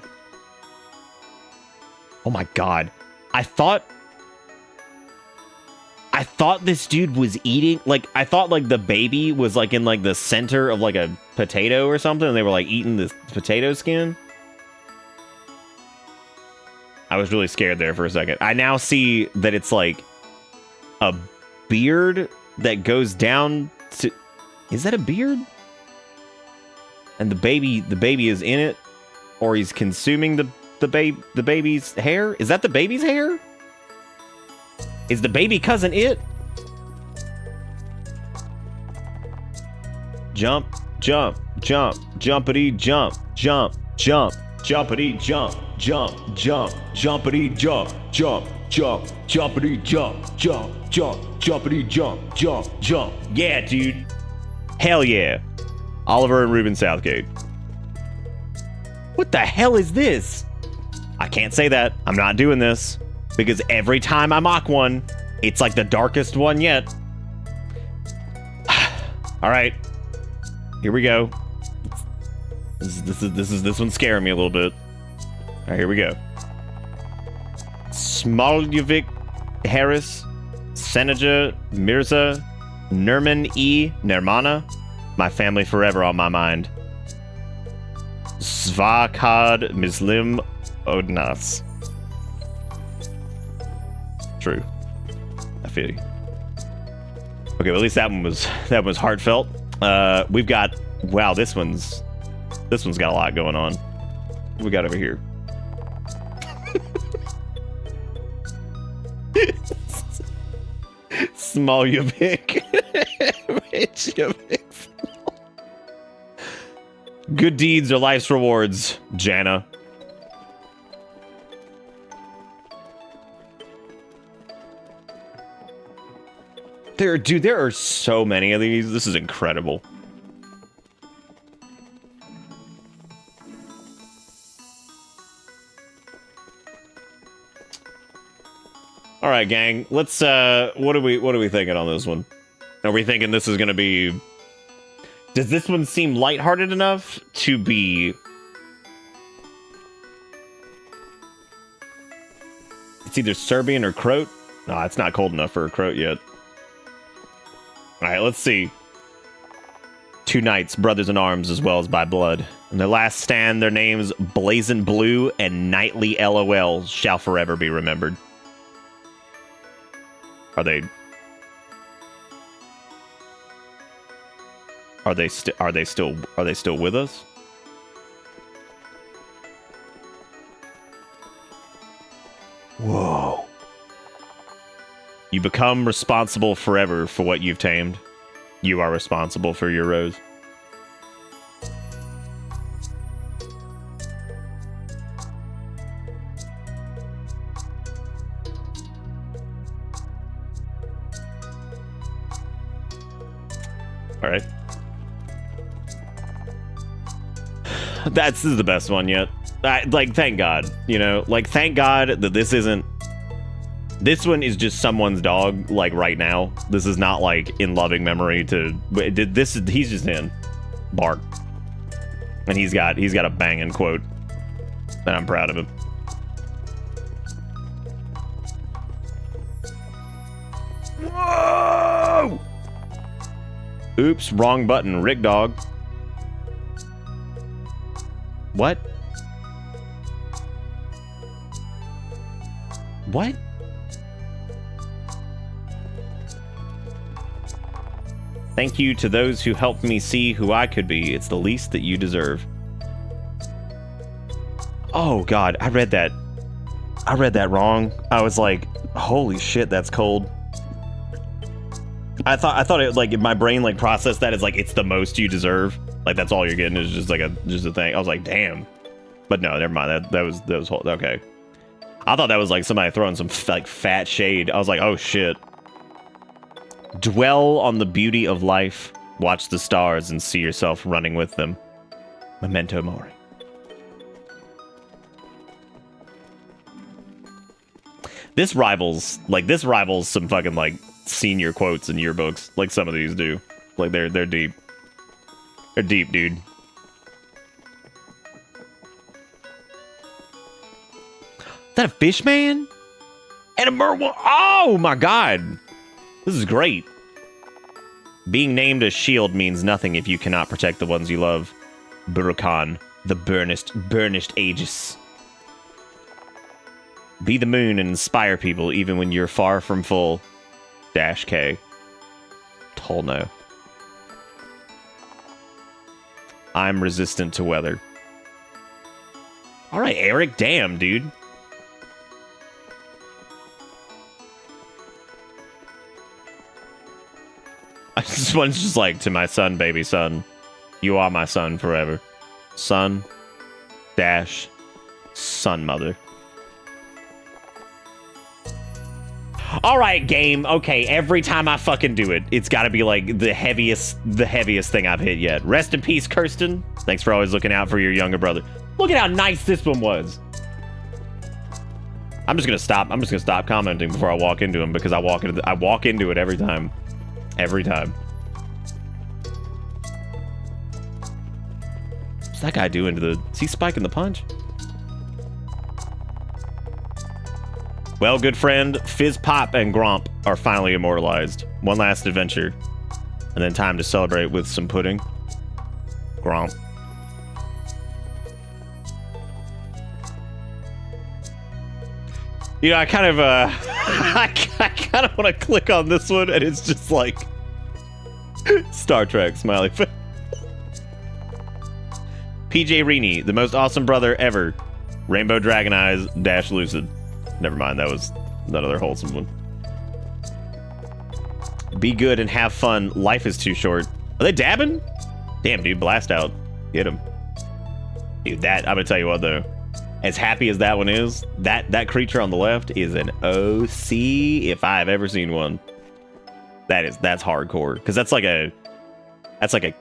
Oh my god. I thought this dude was eating, like, I thought like the baby was like in like the center of like a potato or something, and they were like eating this potato skin. I was really scared there for a second. I now see that it's like a beard that goes down to... Is that a beard? And the baby is in it, or he's consuming the baby's hair? Is that the baby's hair? Is the baby cousin it? Jump, jump, jump, jumpity, jump, jump, jump, jumpity, jump, jump, jump, jumpity, jump, jump, jump, jumpity, jump, jump, jump, jumpity, jump, jump, jump. Yeah, dude. Hell yeah. Oliver and Ruben Southgate. What the hell is this? I can't say that. I'm not doing this. Because every time I mock one, it's like the darkest one yet. Alright. Here we go. This one's scaring me a little bit. Alright, here we go. Smoljovic Harris, Senaja Mirza, Nerman E. Nermana. My family forever on my mind. Svakad Muslim Odnas. True. I feel you. Okay, well, at least that one was heartfelt. We've got, wow, this one's got a lot going on. What we got over here? Small Yavik. Rich Yavik. Good deeds are life's rewards, Jana. There are so many of these. This is incredible. All right, gang. Let's what are we thinking on this one? Are we thinking this is going to be... Does this one seem lighthearted enough to be... It's either Serbian or Croat? No, it's not cold enough for a Croat yet. All right, let's see. 2 knights, brothers in arms as well as by blood. In their last stand, their names Blazing Blue and Knightly LOL shall forever be remembered. Are they still with us? Whoa. You become responsible forever for what you've tamed. You are responsible for your rose. All right. This is the best one yet. Like, thank God, you know, like, thank God that this isn't. This one is just someone's dog, like, right now. This is not, like, in loving memory to... He's just in. Bark. And he's got a banging quote. And I'm proud of him. Whoa! Oops, wrong button. Rick dog. What? What? Thank you to those who helped me see who I could be. It's the least that you deserve. Oh God, I read that wrong. I was like, holy shit, that's cold. I thought it, like, my brain like processed that as like it's the most you deserve. Like that's all you're getting is just like a thing. I was like, damn. But no, never mind. That was okay. I thought that was like somebody throwing some like fat shade. I was like, oh shit. Dwell on the beauty of life. Watch the stars and see yourself running with them. Memento mori. This rivals some fucking like senior quotes in yearbooks. Like some of these do. Like they're deep. They're deep, dude. Is that a fish man? And a merwolf. Oh my God. This is great. Being named a shield means nothing if you cannot protect the ones you love. Burukan, the burnished Aegis. Be the moon and inspire people even when you're far from full. Dash K. Tolno. I'm resistant to weather. All right, Eric. Damn, dude. This one's just like, to my son, baby son. You are my son forever. Son. Dash. Son mother. Alright, game. Okay, every time I fucking do it, it's gotta be like the heaviest thing I've hit yet. Rest in peace, Kirsten. Thanks for always looking out for your younger brother. Look at how nice this one was. I'm just gonna stop commenting before I walk into him because I walk into it every time. Every time. What's that guy doing to the... Is he spiking the punch? Well, good friend, Fizz Pop and Gromp are finally immortalized. One last adventure. And then time to celebrate with some pudding. Gromp. You know, I kind of, I kind of want to click on this one, and it's just like Star Trek smiley face. PJ Reaney, the most awesome brother ever. Rainbow Dragon Eyes dash Lucid. Never mind, that was another wholesome one. Be good and have fun. Life is too short. Are they dabbing? Damn, dude, blast out. Get him. Dude, that, I'm gonna tell you what, though. As happy as that one is, that creature on the left is an OC if I've ever seen one. That's hardcore. Because that's like a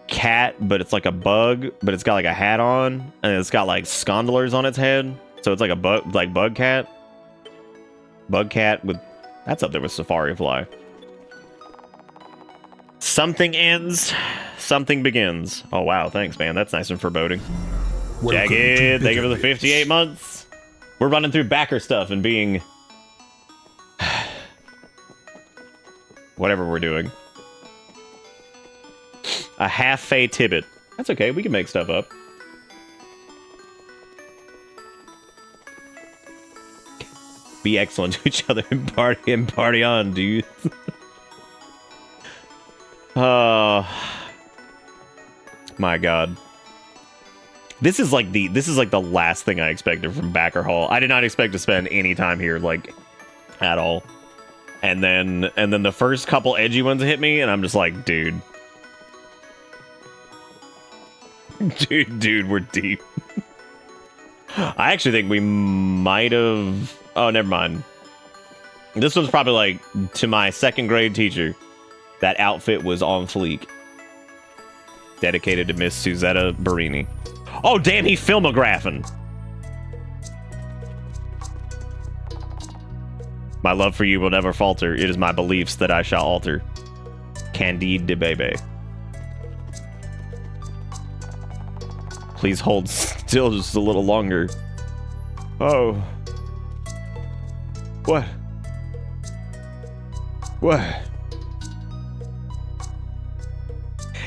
cat, but it's like a bug, but it's got like a hat on, and it's got like scondolers on its head. So it's like a bug cat. Bug cat with that's up there with Safari Fly. Something ends, something begins. Oh wow, thanks, man. That's nice and foreboding. Jagged, thank you for the 58 months. We're running through backer stuff and being whatever we're doing. A half Fey Tibbet. That's okay, we can make stuff up. Be excellent to each other and party on, dude. Oh my god. This is like the last thing I expected from Backer Hall. I did not expect to spend any time here, like, at all. And then the first couple edgy ones hit me, and I'm just like, dude. Dude, we're deep. I actually think we might have... Oh, never mind. This was probably like, to my second grade teacher, that outfit was on fleek. Dedicated to Miss Suzetta Barini. Oh, damn, he's filmographing. My love for you will never falter. It is my beliefs that I shall alter. Candide de Bebe. Please hold still just a little longer. Oh. What? What?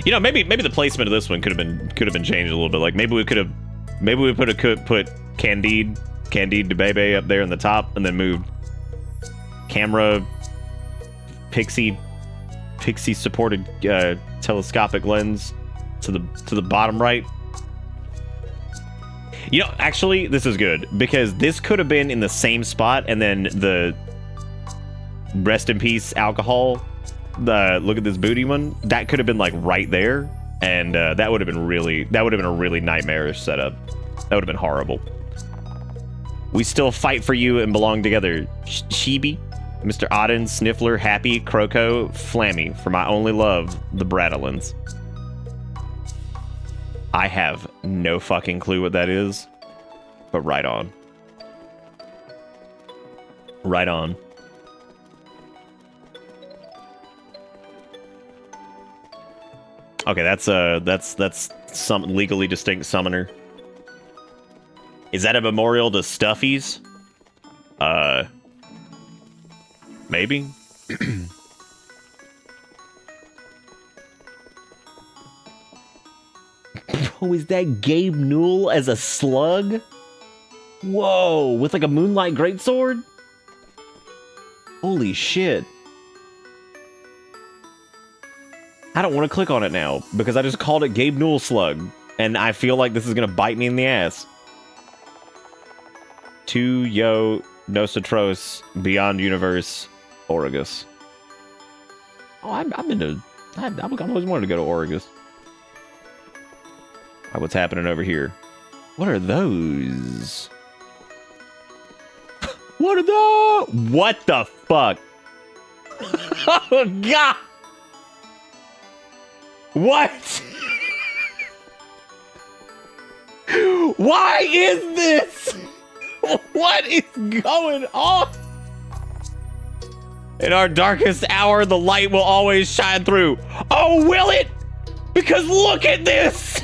You know, maybe the placement of this one could have been changed a little bit. Like maybe we could put Candide de Bebe up there in the top, and then moved camera Pixie supported telescopic lens to the bottom right. You know, actually, this is good because this could have been in the same spot, and then the rest in peace alcohol. The look at this booty one that could have been like right there, and that would have been a really nightmarish setup. That would have been horrible. We still fight for you and belong together. Chibi, Mr. Auden, Sniffler, Happy, Croco, Flammy, for my only love, the Bradalins. I have no fucking clue what that is, but right on. Right on. Okay, that's some legally distinct summoner. Is that a memorial to Stuffies? Maybe. Bro, is that Gabe Newell as a slug? Whoa, with like a moonlight greatsword? Holy shit. I don't want to click on it now, because I just called it Gabe Newell Slug, and I feel like this is going to bite me in the ass. To Yo Nosotros Beyond Universe Origus. Oh, I've always wanted to go to Origus. All right, what's happening over here? What are those? What are those? What the fuck? Oh, God! What? Why is this? What is going on? In our darkest hour, the light will always shine through. Oh, will it? Because look at this.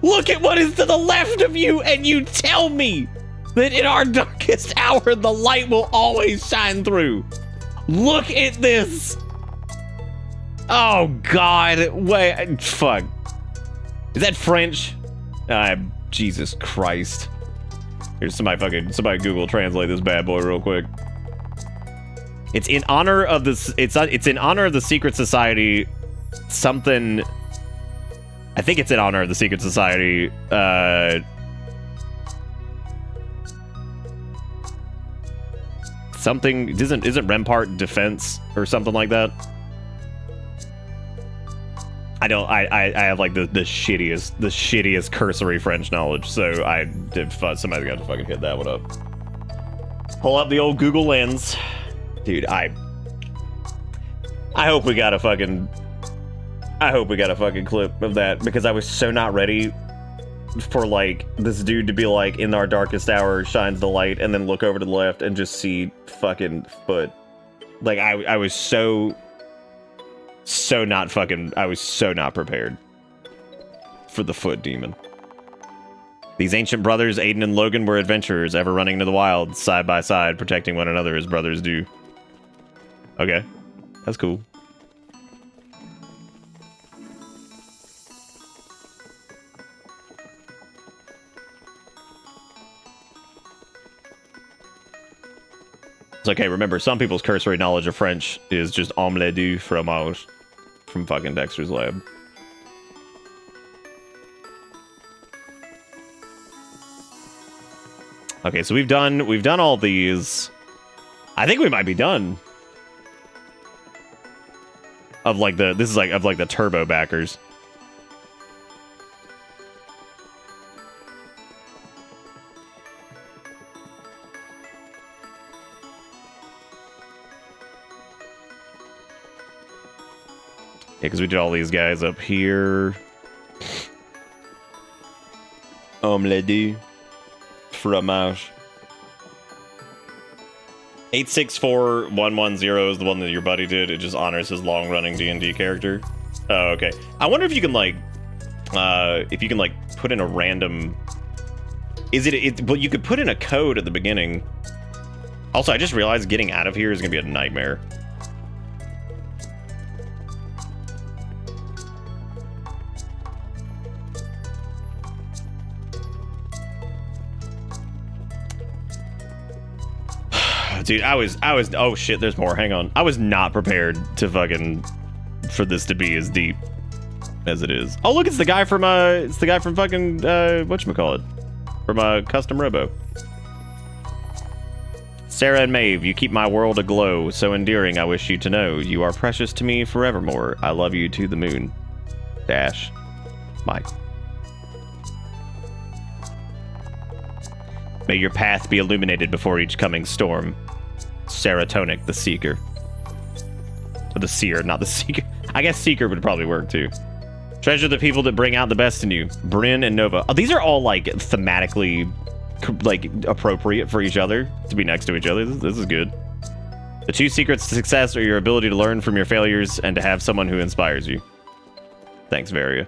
Look at what is to the left of you, and you tell me that in our darkest hour, the light will always shine through. Look at this. Oh, God. Wait, fuck. Is that French? Jesus Christ. Here's somebody Google translate this bad boy real quick. It's in honor of this. It's in honor of the secret society. Something. I think it's in honor of the secret society. Something isn't Rempart defense or something like that. I have like the shittiest cursory French knowledge, so somebody's got to fucking hit that one up. Pull up the old Google Lens. Dude, I hope we got a fucking clip of that, because I was so not ready for like this dude to be like, in our darkest hour shines the light, and then look over to the left and just see fucking foot. Like I was so not prepared for the foot demon. These ancient brothers, Aiden and Logan, were adventurers, ever running into the wild, side by side, protecting one another as brothers do. Okay, that's cool. It's okay, remember, some people's cursory knowledge of French is just omelette du fromage from fucking Dexter's Lab. Okay, so we've done all these. I think we might be done. Of like the turbo backers. Yeah, because we did all these guys up here. Omelette du fromage. 864110 is the one that your buddy did. It just honors his long-running D&D character. Oh, okay. I wonder if you can like, put in a random. Well, you could put in a code at the beginning. Also, I just realized getting out of here is gonna be a nightmare. Dude, I was, oh shit, there's more, hang on. I was not prepared for this to be as deep as it is. Oh look, it's the guy from fucking, whatchamacallit? From, Custom Robo. Sarah and Maeve, you keep my world aglow, so endearing I wish you to know. You are precious to me forevermore. I love you to the moon. Dash. Mike. May your path be illuminated before each coming storm. Serotonic, the Seeker. Or the Seer, not the Seeker. I guess Seeker would probably work too. Treasure the people that bring out the best in you. Bryn and Nova. Oh, these are all like thematically like appropriate for each other to be next to each other. This is good. The two secrets to success are your ability to learn from your failures and to have someone who inspires you. Thanks, Varia.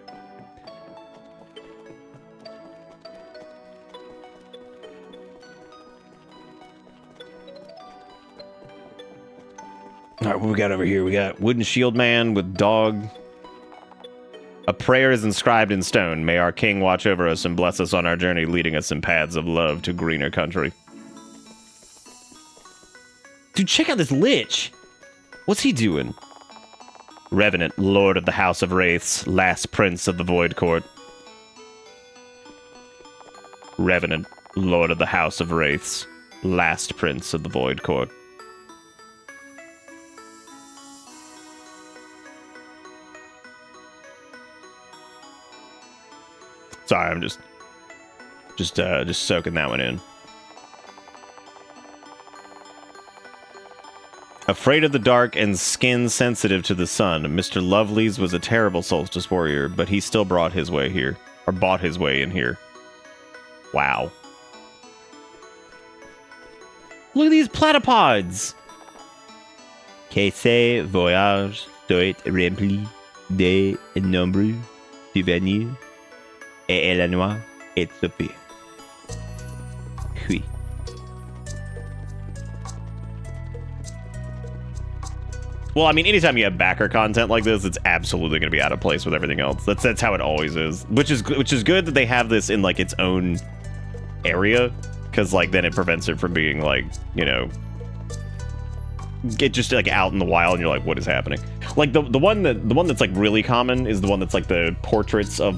All right, what we got over here? We got wooden shield man with dog. A prayer is inscribed in stone. May our king watch over us and bless us on our journey, leading us in paths of love to greener country. Dude, check out this lich. What's he doing? Revenant, lord of the House of Wraiths, last prince of the Void Court. Revenant, lord of the House of Wraiths, last prince of the Void Court. Sorry, I'm just soaking that one in. Afraid of the dark and skin sensitive to the sun, Mr. Lovelace was a terrible solstice warrior, but he still brought his way here, or bought his way in here. Wow. Look at these platypods. Que ce voyage soit rempli de nombreux souvenirs. Et la noix est soupir. Oui. Well, I mean, anytime you have backer content like this, it's absolutely going to be out of place with everything else. That's how it always is. Which is good that they have this in like its own area, because like then it prevents it from being like, you know, get just like out in the wild and you're like, what is happening? Like the one that's like really common is the one that's like the portraits of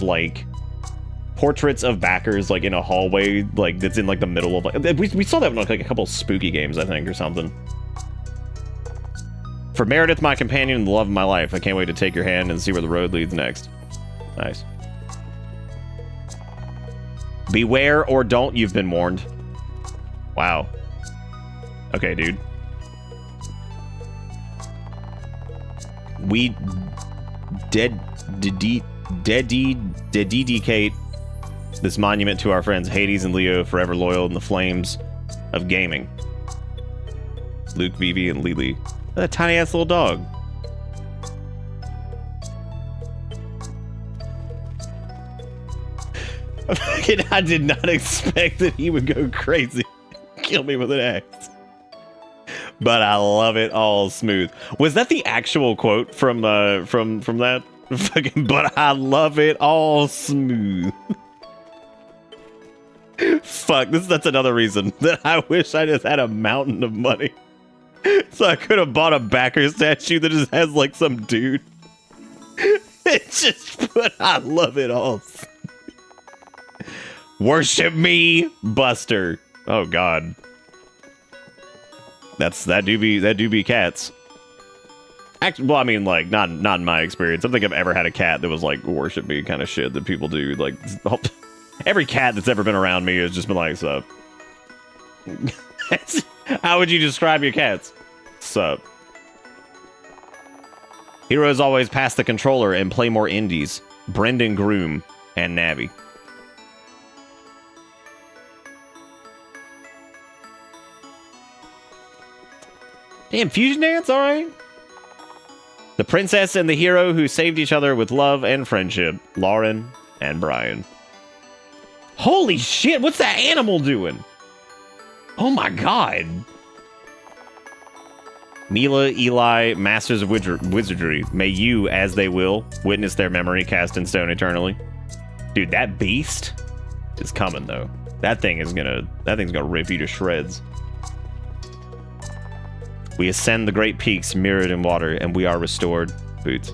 backers like in a hallway, like that's in like the middle of like we saw that in like a couple spooky games, I think, or something. For Meredith, my companion and the love of my life, I can't wait to take your hand and see where the road leads next. Nice. Beware or don't, you've been warned. Wow. Okay, dude. We dedicate this monument to our friends Hades and Leo, forever loyal in the flames of gaming. Luke, Vivi, and Lily. That tiny ass little dog. I did not expect that he would go crazy, kill me with an axe. But I love it all smooth. Was that the actual quote from that? Fucking, but I love it all smooth. Fuck, that's another reason that I wish I just had a mountain of money. So I could have bought a backer statue that just has like some dude. It's just, but I love it all. Worship me, Buster. Oh God. That do be cats. Actually, well, I mean, like, not in my experience. I don't think I've ever had a cat that was like worship me kind of shit that people do. Like, every cat that's ever been around me has just been like, sup. How would you describe your cats? Sup. Heroes always pass the controller and play more indies. Brendan Groom and Navi. Damn, fusion dance, alright. The princess and the hero who saved each other with love and friendship. Lauren and Brian. Holy shit, what's that animal doing? Oh my God. Mila, Eli, Masters of Wizardry. May you, as they will, witness their memory cast in stone eternally. Dude, that beast is coming though. That thing's gonna rip you to shreds. We ascend the great peaks mirrored in water, and we are restored. Boots.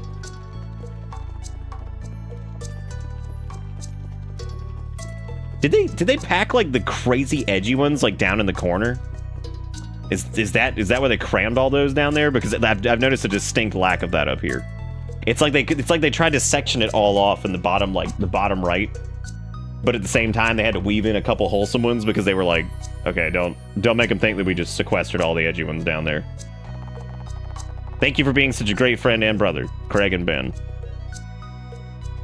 Did they pack like the crazy edgy ones like down in the corner? Is that where they crammed all those down there? Because I've noticed a distinct lack of that up here. It's like they tried to section it all off in the bottom, like the bottom right. But at the same time, they had to weave in a couple wholesome ones because they were like, okay, don't make them think that we just sequestered all the edgy ones down there. Thank you for being such a great friend and brother, Craig and Ben.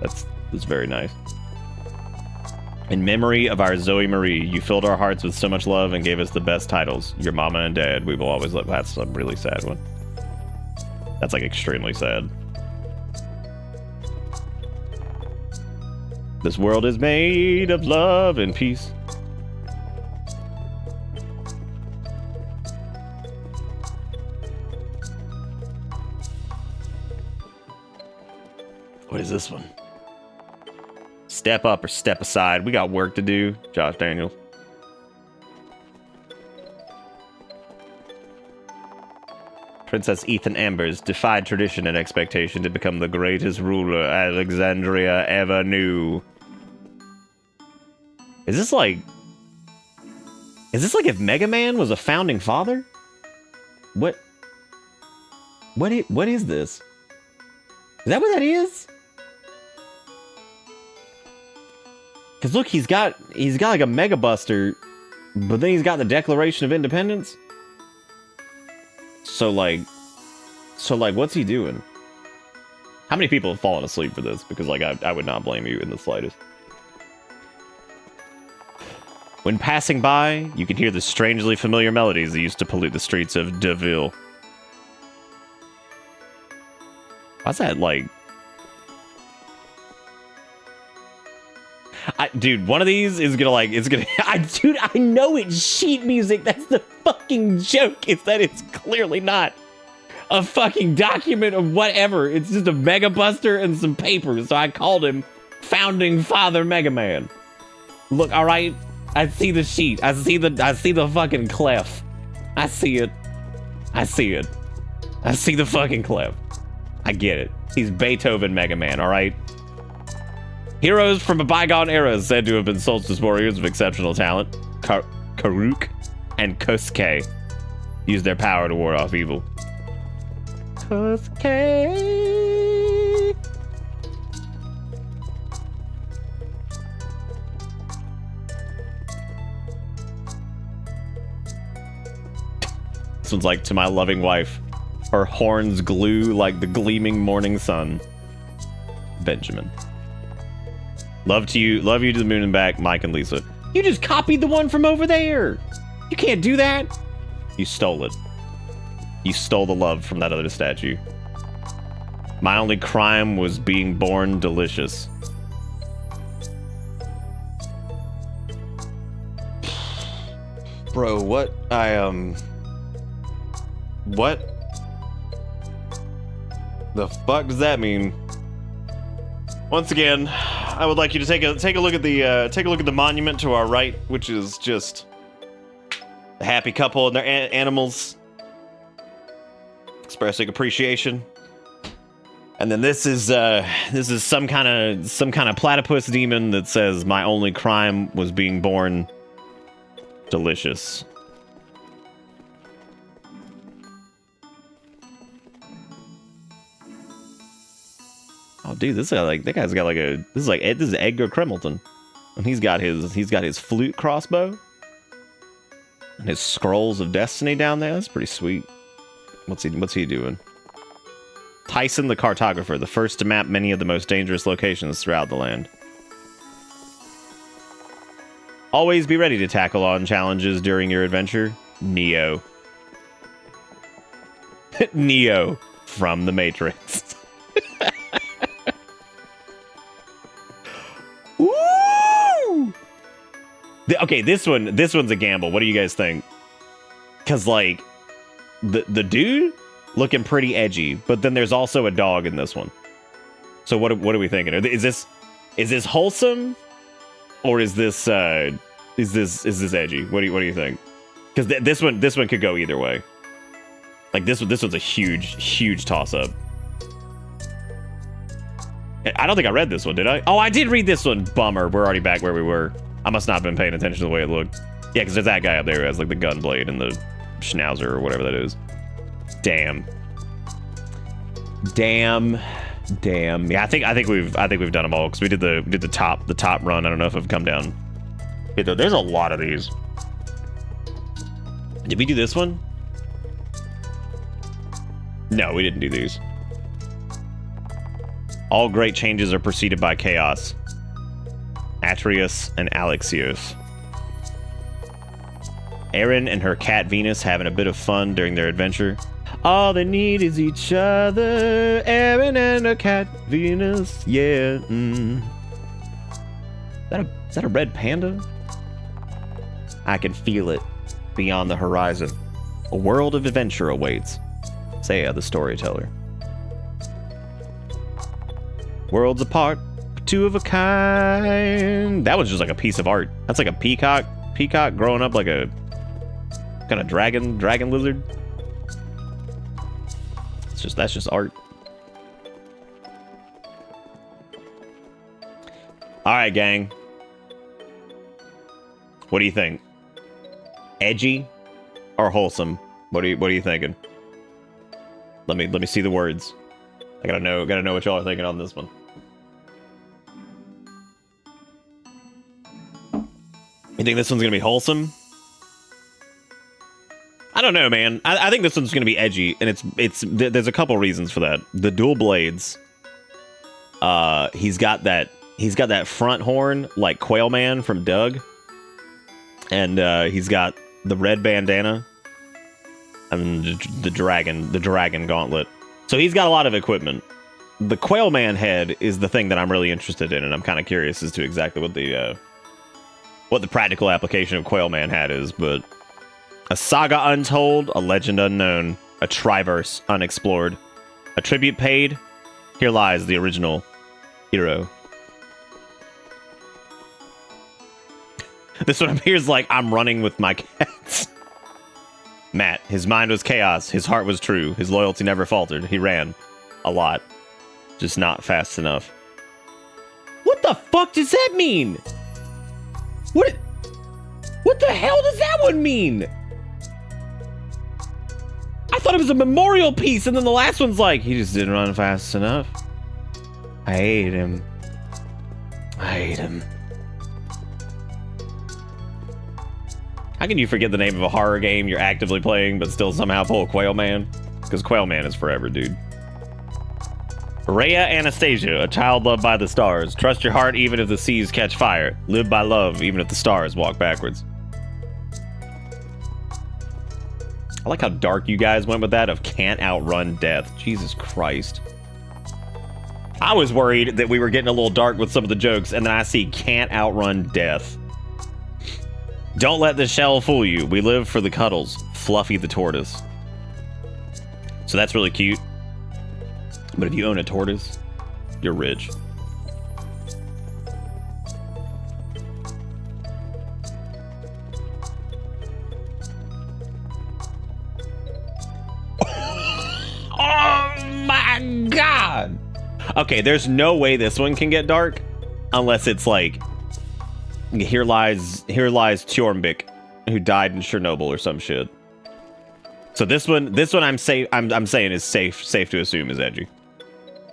That's very nice. In memory of our Zoe Marie, you filled our hearts with so much love and gave us the best titles. Your mama and dad, we will always love. That's a really sad one. That's like extremely sad. This world is made of love and peace. What is this one? Step up or step aside. We got work to do, Josh Daniels. Princess Ethan Ambers defied tradition and expectation to become the greatest ruler Alexandria ever knew. Is this like if Mega Man was a founding father? What is this? Is that what that is? Cause look, he's got like a Mega Buster, but then he's got the Declaration of Independence. So like, what's he doing? How many people have fallen asleep for this? Because like, I would not blame you in the slightest. When passing by, you can hear the strangely familiar melodies that used to pollute the streets of Deville. What's that like? Dude, one of these is gonna dude, I know it's sheet music. That's the fucking joke, is that it's clearly not a fucking document of whatever. It's just a Mega Buster and some papers. So I called him Founding Father Mega Man. Look, all right, I see the sheet. I see the fucking clef. I see it. I see it. I see the fucking clef. I get it. He's Beethoven Mega Man, all right? Heroes from a bygone era is said to have been solstice warriors of exceptional talent. Karuk and Kosuke used their power to ward off evil. Kosuke. This one's like, to my loving wife. Her horns glue like the gleaming morning sun. Benjamin. Love you to the moon and back, Mike and Lisa. You just copied the one from over there. You can't do that. You stole it. You stole the love from that other statue. My only crime was being born delicious. Bro, what? What? The fuck does that mean? Once again, I would like you to take a look at the monument to our right, which is just a happy couple and their animals expressing appreciation. And then this is some kind of platypus demon that says my only crime was being born delicious. Oh, dude, this guy's got like this is Edgar Kremmelton, and he's got his flute crossbow and his scrolls of destiny down there. That's pretty sweet. What's he doing? Tyson the cartographer, the first to map many of the most dangerous locations throughout the land. Always be ready to tackle on challenges during your adventure. Neo. Neo from the Matrix. Woo! Okay, this one's a gamble. What do you guys think? Because like the dude looking pretty edgy, but then there's also a dog in this one. So what are we thinking? Is this wholesome, or is this edgy? What do you think? Because this one could go either way. Like this one's a huge toss up. I don't think I read this one, did I? Oh, I did read this one. Bummer. We're already back where we were. I must not have been paying attention to the way it looked. Yeah, because there's that guy up there who has like the gun blade and the schnauzer or whatever that is. Damn. Yeah, I think we've done them all because we did the top run. I don't know if I've come down. There's a lot of these. Did we do this one? No, we didn't do these. All great changes are preceded by chaos. Atreus and Alexios. Erin and her cat Venus having a bit of fun during their adventure. All they need is each other. Erin and her cat Venus. Yeah. Is that a red panda? I can feel it beyond the horizon. A world of adventure awaits. Saya, the storyteller. Worlds apart, two of a kind. That was just like a piece of art. That's like a peacock growing up like a kind of dragon lizard. That's just art. All right, gang. What do you think? Edgy or wholesome? What are you thinking? Let me see the words. I gotta know what y'all are thinking on this one. You think this one's gonna be wholesome? I don't know, man. I think this one's gonna be edgy, and there's a couple reasons for that. The dual blades. He's got that front horn like Quail Man from Doug, and he's got the red bandana and the dragon gauntlet. So he's got a lot of equipment. The Quail Man head is the thing that I'm really interested in, and I'm kind of curious as to exactly what the practical application of Quail Man hat is. But a saga untold, a legend unknown, a triverse unexplored, a tribute paid. Here lies the original hero. This one up here is like, I'm running with my cats. Matt, his mind was chaos, his heart was true, his loyalty never faltered. He ran a lot, just not fast enough. What the fuck does that mean? What the hell does that one mean? I thought it was a memorial piece, and then the last one's like, he just didn't run fast enough. I hate him. How can you forget the name of a horror game you're actively playing, but still somehow pull Quail Man? Because Quail Man is forever, dude. Rhea Anastasia, a child loved by the stars. Trust your heart even if the seas catch fire. Live by love even if the stars walk backwards. I like how dark you guys went with that of can't outrun death. Jesus Christ. I was worried that we were getting a little dark with some of the jokes, and then I see can't outrun death. Don't let the shell fool you. We live for the cuddles. Fluffy the tortoise. So that's really cute. But if you own a tortoise, you're rich. Oh my god! Okay, there's no way this one can get dark unless it's like here lies Tjormbik, who died in Chernobyl or some shit. So this one I'm saying is safe to assume is edgy.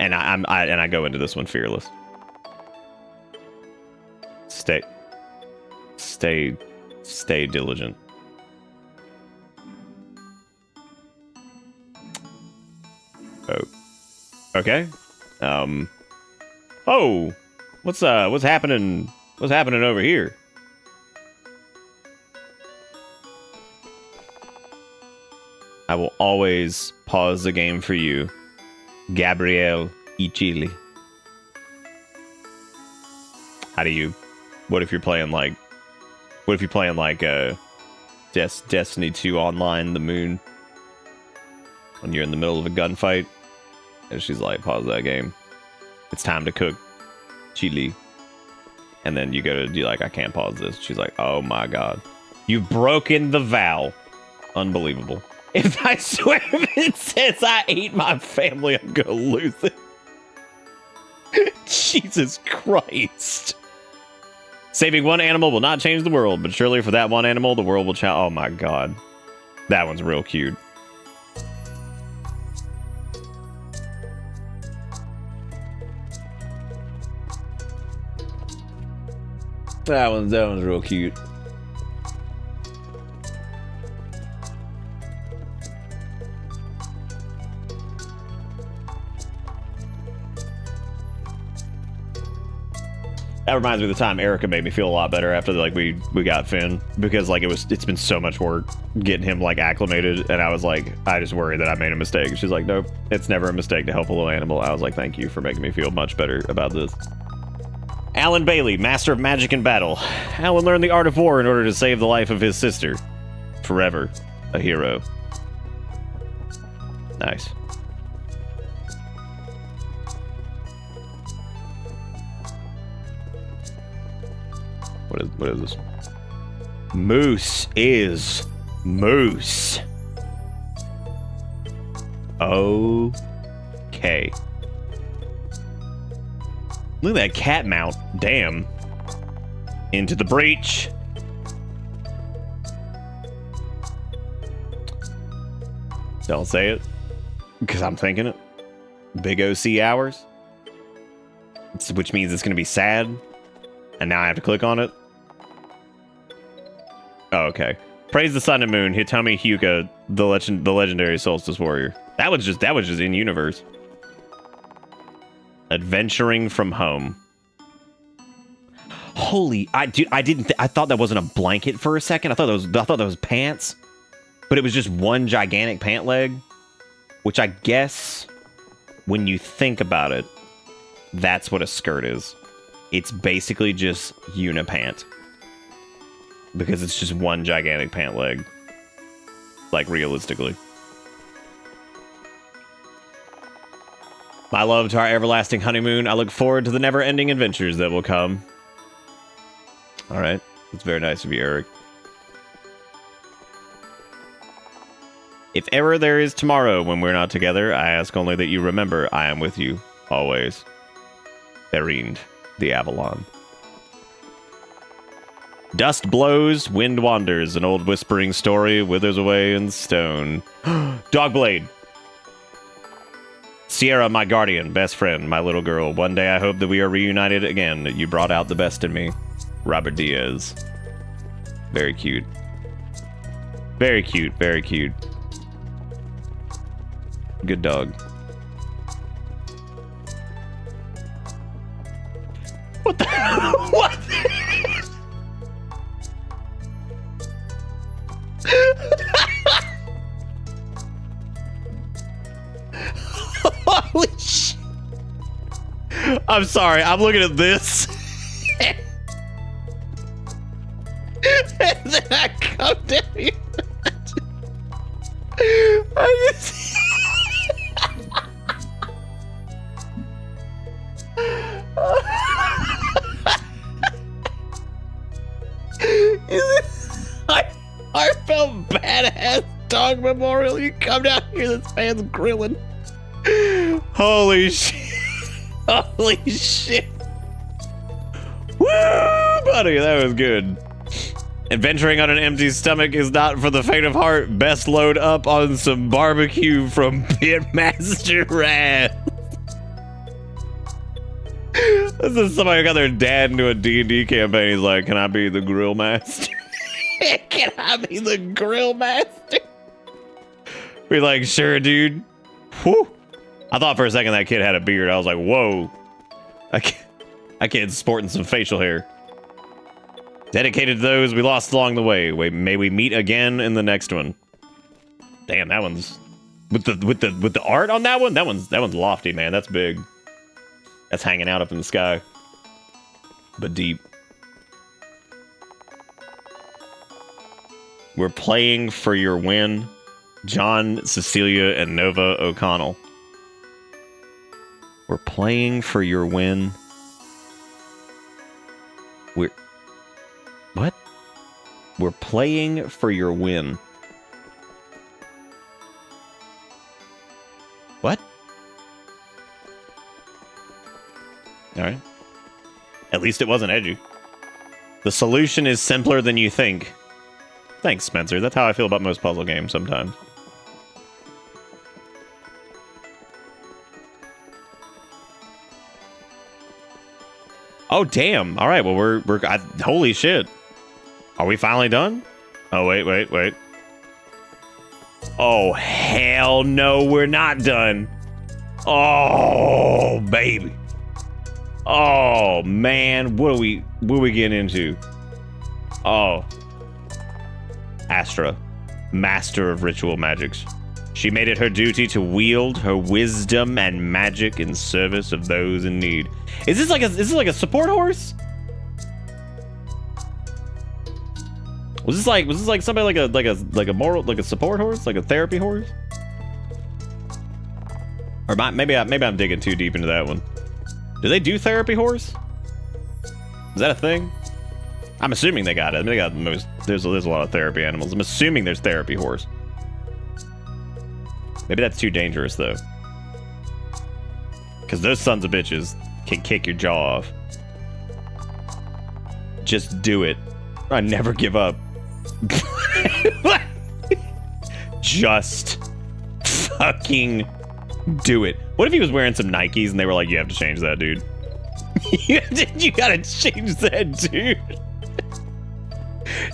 And I go into this one fearless. Stay diligent. Oh. Okay. Oh, what's happening? What's happening over here? I will always pause the game for you, Gabrielle Ichili. How do you? What if you're playing like Destiny 2 Online, the moon, when you're in the middle of a gunfight, and she's like, pause that game. It's time to cook chili. And then you go to, you're like, I can't pause this. She's like, oh my god. You've broken the vow. Unbelievable. If I swear if it says I ate my family, I'm gonna lose it. Jesus Christ. Saving one animal will not change the world, but surely for that one animal, the world will change. Oh my god. That one's real cute. That one's real cute. That reminds me of the time Erica made me feel a lot better after like we got Finn, because like it's been so much work getting him like acclimated, and I was like, I just worry that I made a mistake. She's like, nope, it's never a mistake to help a little animal. I was like, thank you for making me feel much better about this. Alan Bailey, master of magic and battle. Alan learned the art of war in order to save the life of his sister. Forever a hero. Nice. What is this? Moose is moose. Okay. Look at that cat mount. Damn. Into the breach. Don't say it. Because I'm thinking it. Big OC hours. Which means it's going to be sad. And now I have to click on it. Oh, okay. Praise the sun and moon. Hitomi Hyuga, the legendary solstice warrior. That was just in universe. Adventuring from home. Holy, I thought that wasn't a blanket for a second. I thought that was pants, but it was just one gigantic pant leg, which I guess when you think about it, that's what a skirt is. It's basically just unipant, because it's just one gigantic pant leg, like realistically. My love to our everlasting honeymoon. I look forward to the never-ending adventures that will come. All right. It's very nice of you, Eric. If ever there is tomorrow when we're not together, I ask only that you remember I am with you, always. Berind, the Avalon. Dust blows, wind wanders, an old whispering story withers away in stone. Dogblade. Sierra, my guardian, best friend, my little girl. One day I hope that we are reunited again. You brought out the best in me. Robert Diaz. Very cute. Very cute, very cute. Good dog. What the what? Holy shit. I'm sorry, I'm looking at this. And then I come down here. I just... I felt badass dog memorial. You come down here, this man's grilling. Holy shit. Holy shit. Woo, buddy, that was good. Adventuring on an empty stomach is not for the faint of heart. Best load up on some barbecue from Pitmaster Raz. This is somebody who got their dad into a D&D campaign. He's like, can I be the grill master? Can I be the grill master? We're like, sure, dude. Whew. I thought for a second that kid had a beard. I was like, whoa. I kid's sporting some facial hair. Dedicated to those we lost along the way. May we meet again in the next one. Damn, that one's with the art on that one. That one's lofty, man. That's big. That's hanging out up in the sky, but deep. We're playing for your win, John, Cecilia, and Nova O'Connell. We're playing for your win. What? We're playing for your win. What? Alright. At least it wasn't edgy. The solution is simpler than you think. Thanks, Spencer. That's how I feel about most puzzle games sometimes. Oh, damn. Alright, well, we're holy shit. Are we finally done? Oh, wait. Oh, hell no, we're not done. Oh, baby. Oh, man. What are we getting into? Oh. Astra, master of ritual magics. She made it her duty to wield her wisdom and magic in service of those in need. Is this like a support horse? Was this like somebody like a support horse, like a therapy horse? Or maybe I'm digging too deep into that one. Do they do therapy horse? Is that a thing? I'm assuming they got it. I mean, they got most. There's a lot of therapy animals. I'm assuming there's therapy horse. Maybe that's too dangerous though, because those sons of bitches can kick your jaw off. Just do it. I never give up. Just fucking do it. What if he was wearing some Nikes and they were like, you have to change that, dude. You gotta change that, dude.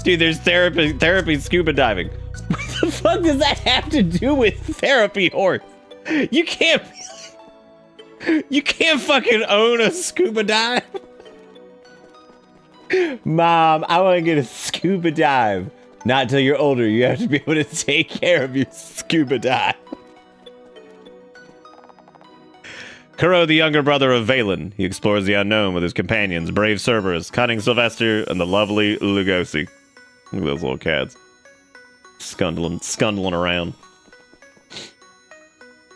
Dude, there's therapy scuba diving. What the fuck does that have to do with therapy horse? You can't fucking own a scuba dive. Mom, I want to get a scuba dive. Not until you're older. You have to be able to take care of your scuba dive. Kuro, the younger brother of Valen. He explores the unknown with his companions, brave Cerberus, cunning Sylvester, and the lovely Lugosi. Look at those little cats. Scundling around.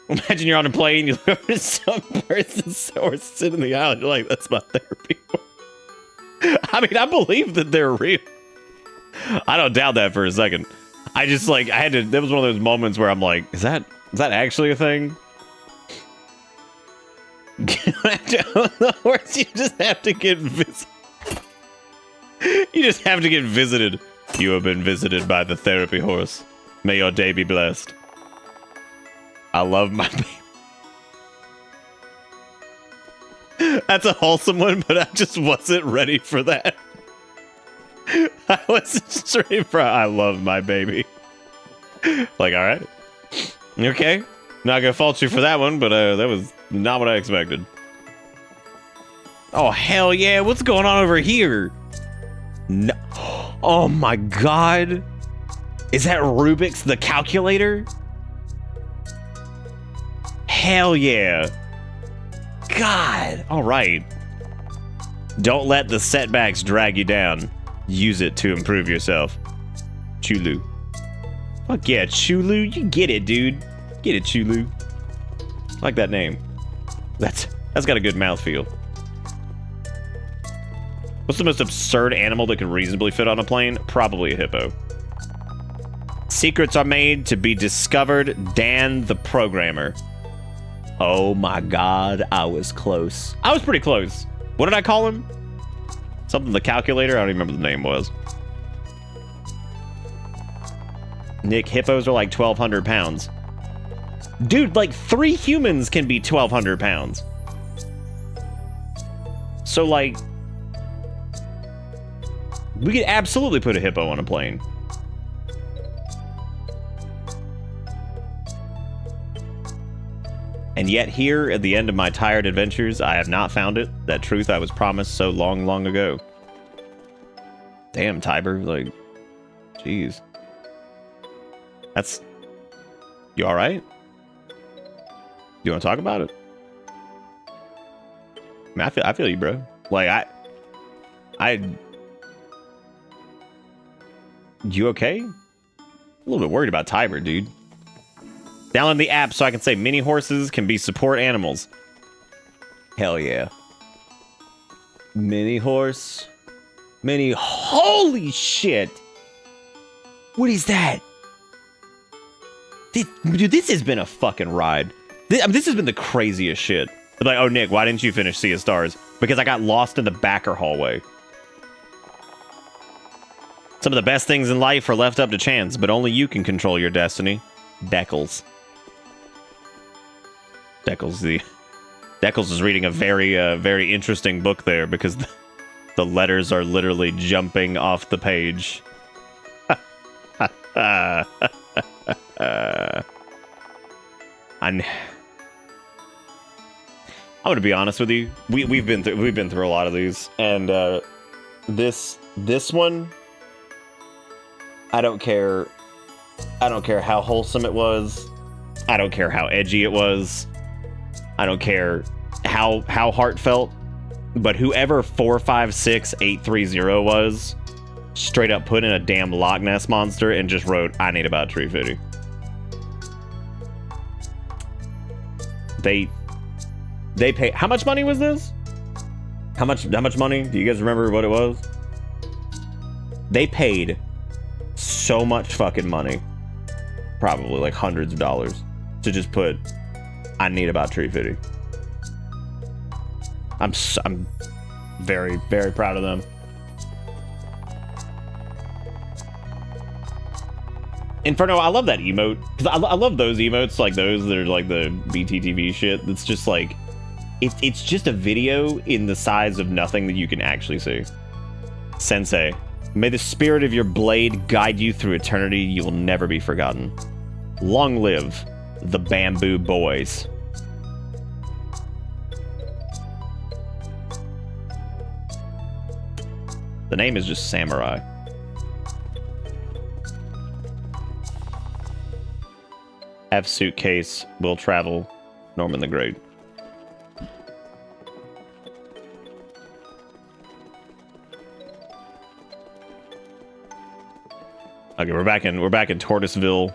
Imagine you're on a plane, you look over to some person's horse sitting in the aisle, you're like, that's my therapy horse. I mean, I believe that they're real. I don't doubt that for a second. I just like, that was one of those moments where I'm like, is that actually a thing? The horse, you just have to get visited. You just have to get visited. You have been visited by the therapy horse. May your day be blessed. I love my baby. That's a wholesome one, but I just wasn't ready for that. I wasn't just ready for I love my baby. Like, all right. Okay. Not gonna fault you for that one, but that was not what I expected. Oh, hell yeah. What's going on over here? No. Oh my god. Is that Rubik's the calculator? Hell yeah. God. All right. Don't let the setbacks drag you down. Use it to improve yourself. Chulu. Fuck yeah, Chulu. You get it, dude. Get it, Chulu. I like that name. That's got a good mouthfeel. What's the most absurd animal that could reasonably fit on a plane? Probably a hippo. Secrets are made to be discovered. Dan the programmer. Oh my god, I was close. I was pretty close. What did I call him? Something the calculator? I don't even remember the name was. Nick, hippos are like 1,200 pounds. Dude, like 3 humans can be 1,200 pounds. So like, we could absolutely put a hippo on a plane. And yet here, at the end of my tired adventures, I have not found it. That truth I was promised so long, long ago. Damn, Tiber, like, jeez. That's... You alright? You want to talk about it? I mean, I feel you, bro. Like, You okay? I'm a little bit worried about Tiber, dude. Download the app so I can say mini horses can be support animals. Hell yeah. Mini horse. Mini... Holy shit! What is that? Dude, this has been a fucking ride. This has been the craziest shit. They're like, oh, Nick, why didn't you finish Sea of Stars? Because I got lost in the backer hallway. Some of the best things in life are left up to chance, but only you can control your destiny. Deckles. Deckles is reading a very, very interesting book there because the letters are literally jumping off the page. I'm gonna be honest with you. We've been through a lot of these, and this one, I don't care how wholesome it was. I don't care how edgy it was. I don't care how heartfelt. But whoever 456830 was, straight up put in a damn Loch Ness monster and just wrote, I need about Tree Fitty. They pay. How much money was this? How much money? Do you guys remember what it was? They paid so much fucking money, probably like hundreds of dollars, to just put, I need about Tree Fitty. I'm very, very proud of them. Inferno, I love that emote, because I love those emotes, like those that are like the BTTV shit. It's just like, it's just a video in the size of nothing that you can actually see. Sensei, may the spirit of your blade guide you through eternity. You will never be forgotten. Long live the Bamboo Boys. The name is just Samurai. Have suitcase, will travel, Norman the Great. Okay, we're back in Tortoiseville.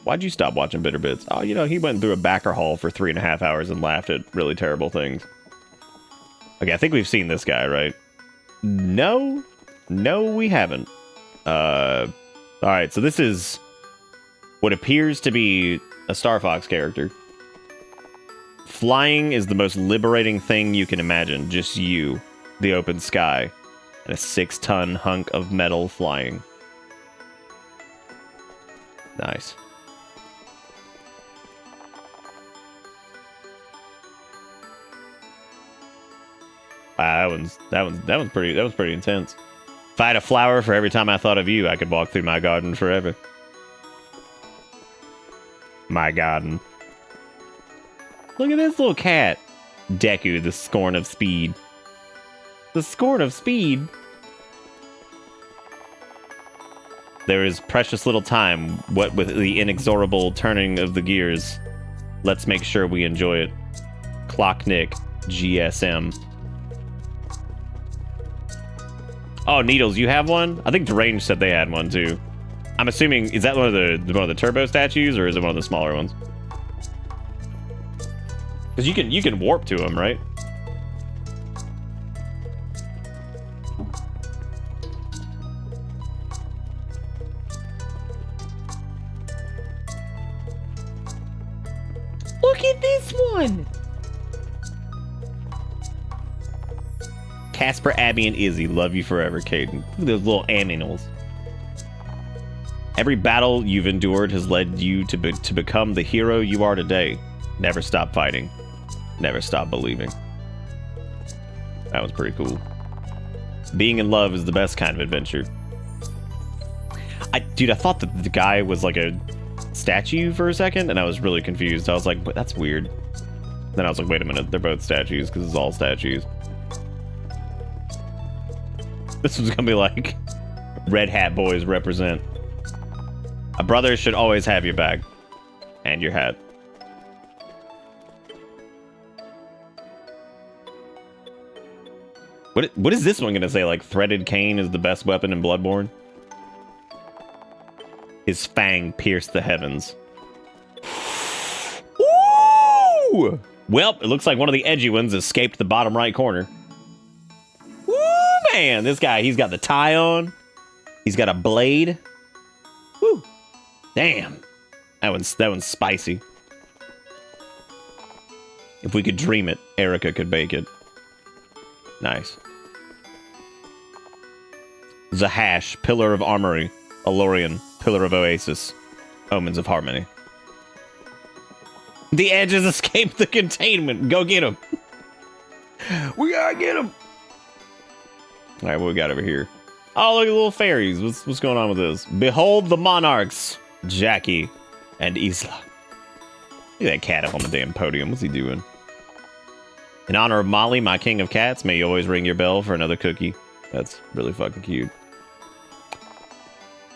Why'd you stop watching Bitter Bits? Oh, you know, he went through a backer hall for 3.5 hours and laughed at really terrible things. Okay, I think we've seen this guy, right? No, we haven't. All right, so this is what appears to be a Star Fox character. Flying is the most liberating thing you can imagine. Just you, the open sky, and a 6-ton hunk of metal flying. Nice. Wow, that was pretty intense. If I had a flower for every time I thought of you, I could walk through my garden forever. My garden. Look at this little cat. Deku, the scorn of speed. The scorn of speed? There is precious little time, what with the inexorable turning of the gears. Let's make sure we enjoy it. Clocknick, GSM. Oh, Needles, you have one? I think Deranged said they had one too. I'm assuming, is that one of the turbo statues, or is it one of the smaller ones? Because you can warp to them, right? Look at this one! Casper, Abby, and Izzy, love you forever, Caden. Look at those little animals. Every battle you've endured has led you to become the hero you are today. Never stop fighting. Never stop believing. That was pretty cool. Being in love is the best kind of adventure. Dude, I thought that the guy was like a statue for a second, and I was really confused. I was like, that's weird. Then I was like, wait a minute, they're both statues, because it's all statues. This was gonna be like, Red Hat boys represent. A brother should always have your bag. And your hat. What is this one gonna say? Like, threaded cane is the best weapon in Bloodborne? His fang pierced the heavens. Ooh! Well, it looks like one of the edgy ones escaped the bottom right corner. Woo, man! This guy, he's got the tie on. He's got a blade. Woo! Damn. That one's spicy. If we could dream it, Erica could bake it. Nice. Zahash, Pillar of Armory. Alorian, Pillar of Oasis. Omens of Harmony. The Edge has escaped the containment. Go get him. We gotta get him. Alright, what we got over here? Oh, look at the little fairies. What's going on with this? Behold the monarchs. Jackie and Isla. Look at that cat up on the damn podium. What's he doing? In honor of Molly, my king of cats, may you always ring your bell for another cookie. That's really fucking cute.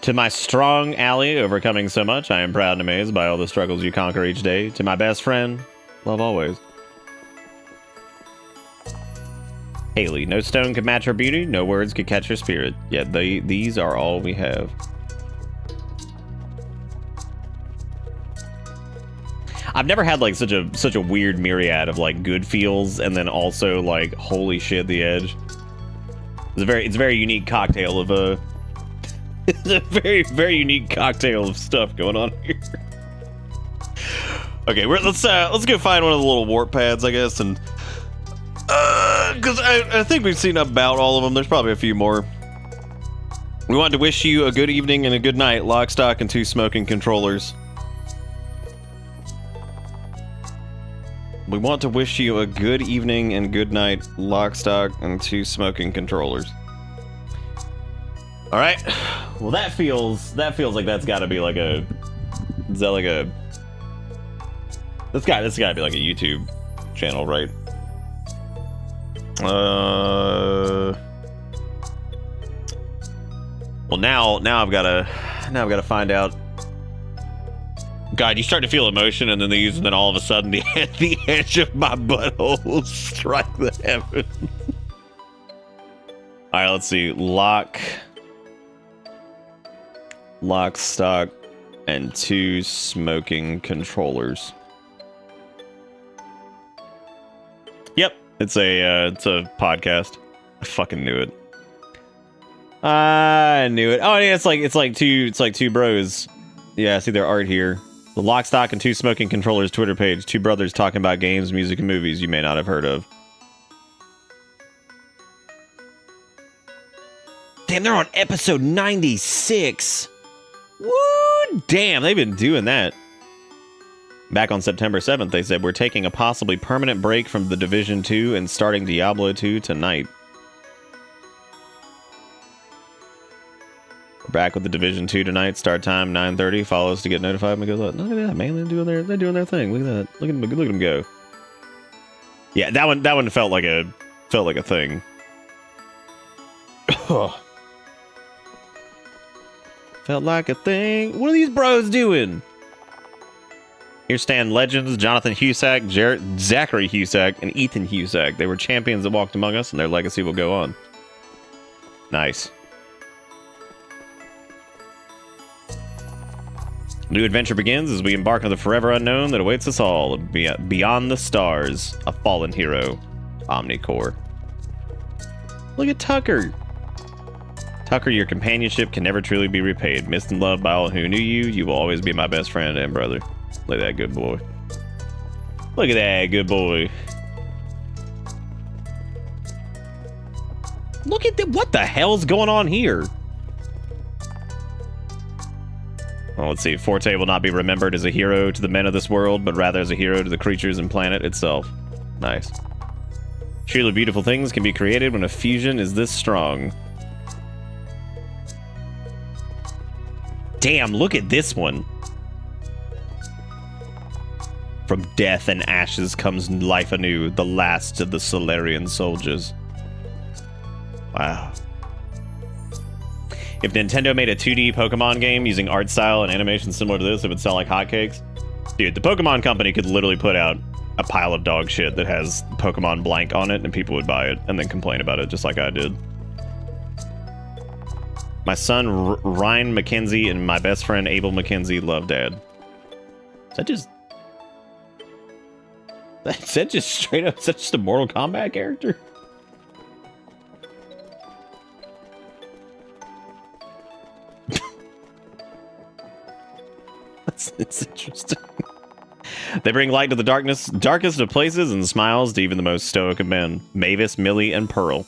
To my strong ally, overcoming so much, I am proud and amazed by all the struggles you conquer each day. To my best friend, love always. Haley, no stone could match her beauty, no words could catch her spirit. Yet these are all we have. I've never had like such a weird myriad of like good feels and then also like holy shit, the Edge. It's a very unique cocktail of it's a very unique cocktail of stuff going on here. Okay, let's go find one of the little warp pads, I guess, and because I think we've seen about all of them. There's probably a few more. We want to wish you a good evening and a good night, lock, stock, and 2 smoking controllers. We want to wish you a good evening and good night, lock, stock, and 2 smoking controllers. All right. Well, that feels like that's got to be like a. Is that like a? This got to be like a YouTube channel, right? Well, now I've got to find out. God, you start to feel emotion and then all of a sudden the edge of my butthole strike the heaven. All right, let's see. Lock, stock, and 2 smoking controllers. Yep, it's a podcast. I fucking knew it. I knew it. Oh yeah, it's like two bros. Yeah, I see their art here. The Lock, Stock, and 2 Smoking Controllers Twitter page. 2 brothers talking about games, music, and movies you may not have heard of. Damn, they're on episode 96. Woo! Damn, they've been doing that. Back on September 7th, they said, we're taking a possibly permanent break from The Division 2 and starting Diablo 2 tonight. Back with the Division 2 tonight. Start time 9:30. Follow us to get notified when we go. Look at that, man. They're doing their thing. Look at that. Look at them go. Yeah, that one felt like a thing. Felt like a thing. What are these bros doing? Here stand legends Jonathan Husak, Zachary Husak, and Ethan Husak. They were champions that walked among us, and their legacy will go on. Nice. New adventure begins as we embark on the forever unknown that awaits us all. Beyond the stars, a fallen hero, Omnicore. Look at Tucker. Tucker, your companionship can never truly be repaid. Missed and loved by all who knew you, you will always be my best friend and brother. Look at that good boy. Look at that good boy. Look at what the hell's going on here? Well, let's see. Forte will not be remembered as a hero to the men of this world, but rather as a hero to the creatures and planet itself. Nice. Truly beautiful things can be created when a fusion is this strong. Damn, look at this one. From death and ashes comes life anew, the last of the Solarian soldiers. Wow. If Nintendo made a 2D Pokemon game using art style and animation similar to this, it would sell like hotcakes. Dude, the Pokemon company could literally put out a pile of dog shit that has Pokemon blank on it, and people would buy it and then complain about it, just like I did. My son, Ryan McKenzie, and my best friend, Abel McKenzie, love Dad. Is that just... Is that just straight up... Is that just a Mortal Kombat character? It's interesting. They bring light to the darkest of places, and smiles to even the most stoic of men. Mavis, Millie, and Pearl.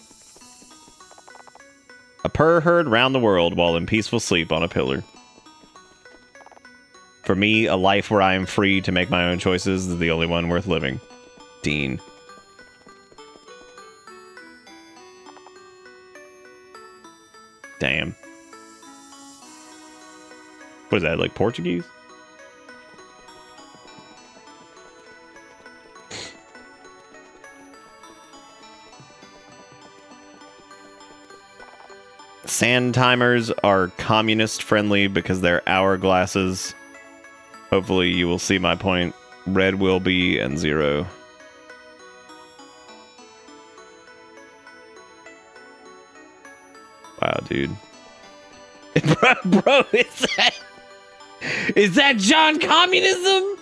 A purr heard round the world while in peaceful sleep on a pillar. For me, a life where I am free to make my own choices is the only one worth living. Dean. Damn. What is that, like Portuguese? Sand timers are communist friendly because they're hourglasses. Hopefully you will see my point. Red will be and 0. Wow, dude. Bro, is that John Communism?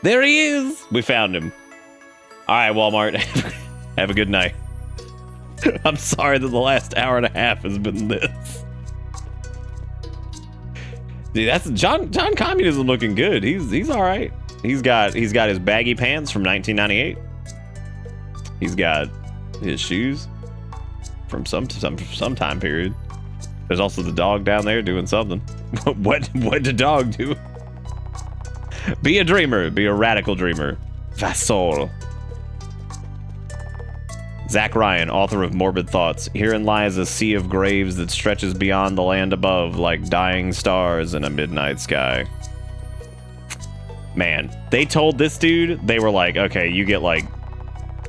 There he is. We found him. All right, Walmart. Have a good night. I'm sorry that the last hour and a half has been this. Dude, that's John Communism looking good. He's all right. He's got his baggy pants from 1998. He's got his shoes from some time period. There's also the dog down there doing something. What did the dog do? Be a dreamer. Be a radical dreamer. Vassal. Zach Ryan, author of Morbid Thoughts. Herein lies a sea of graves that stretches beyond the land above like dying stars in a midnight sky. Man, they told this dude, they were like, okay, you get like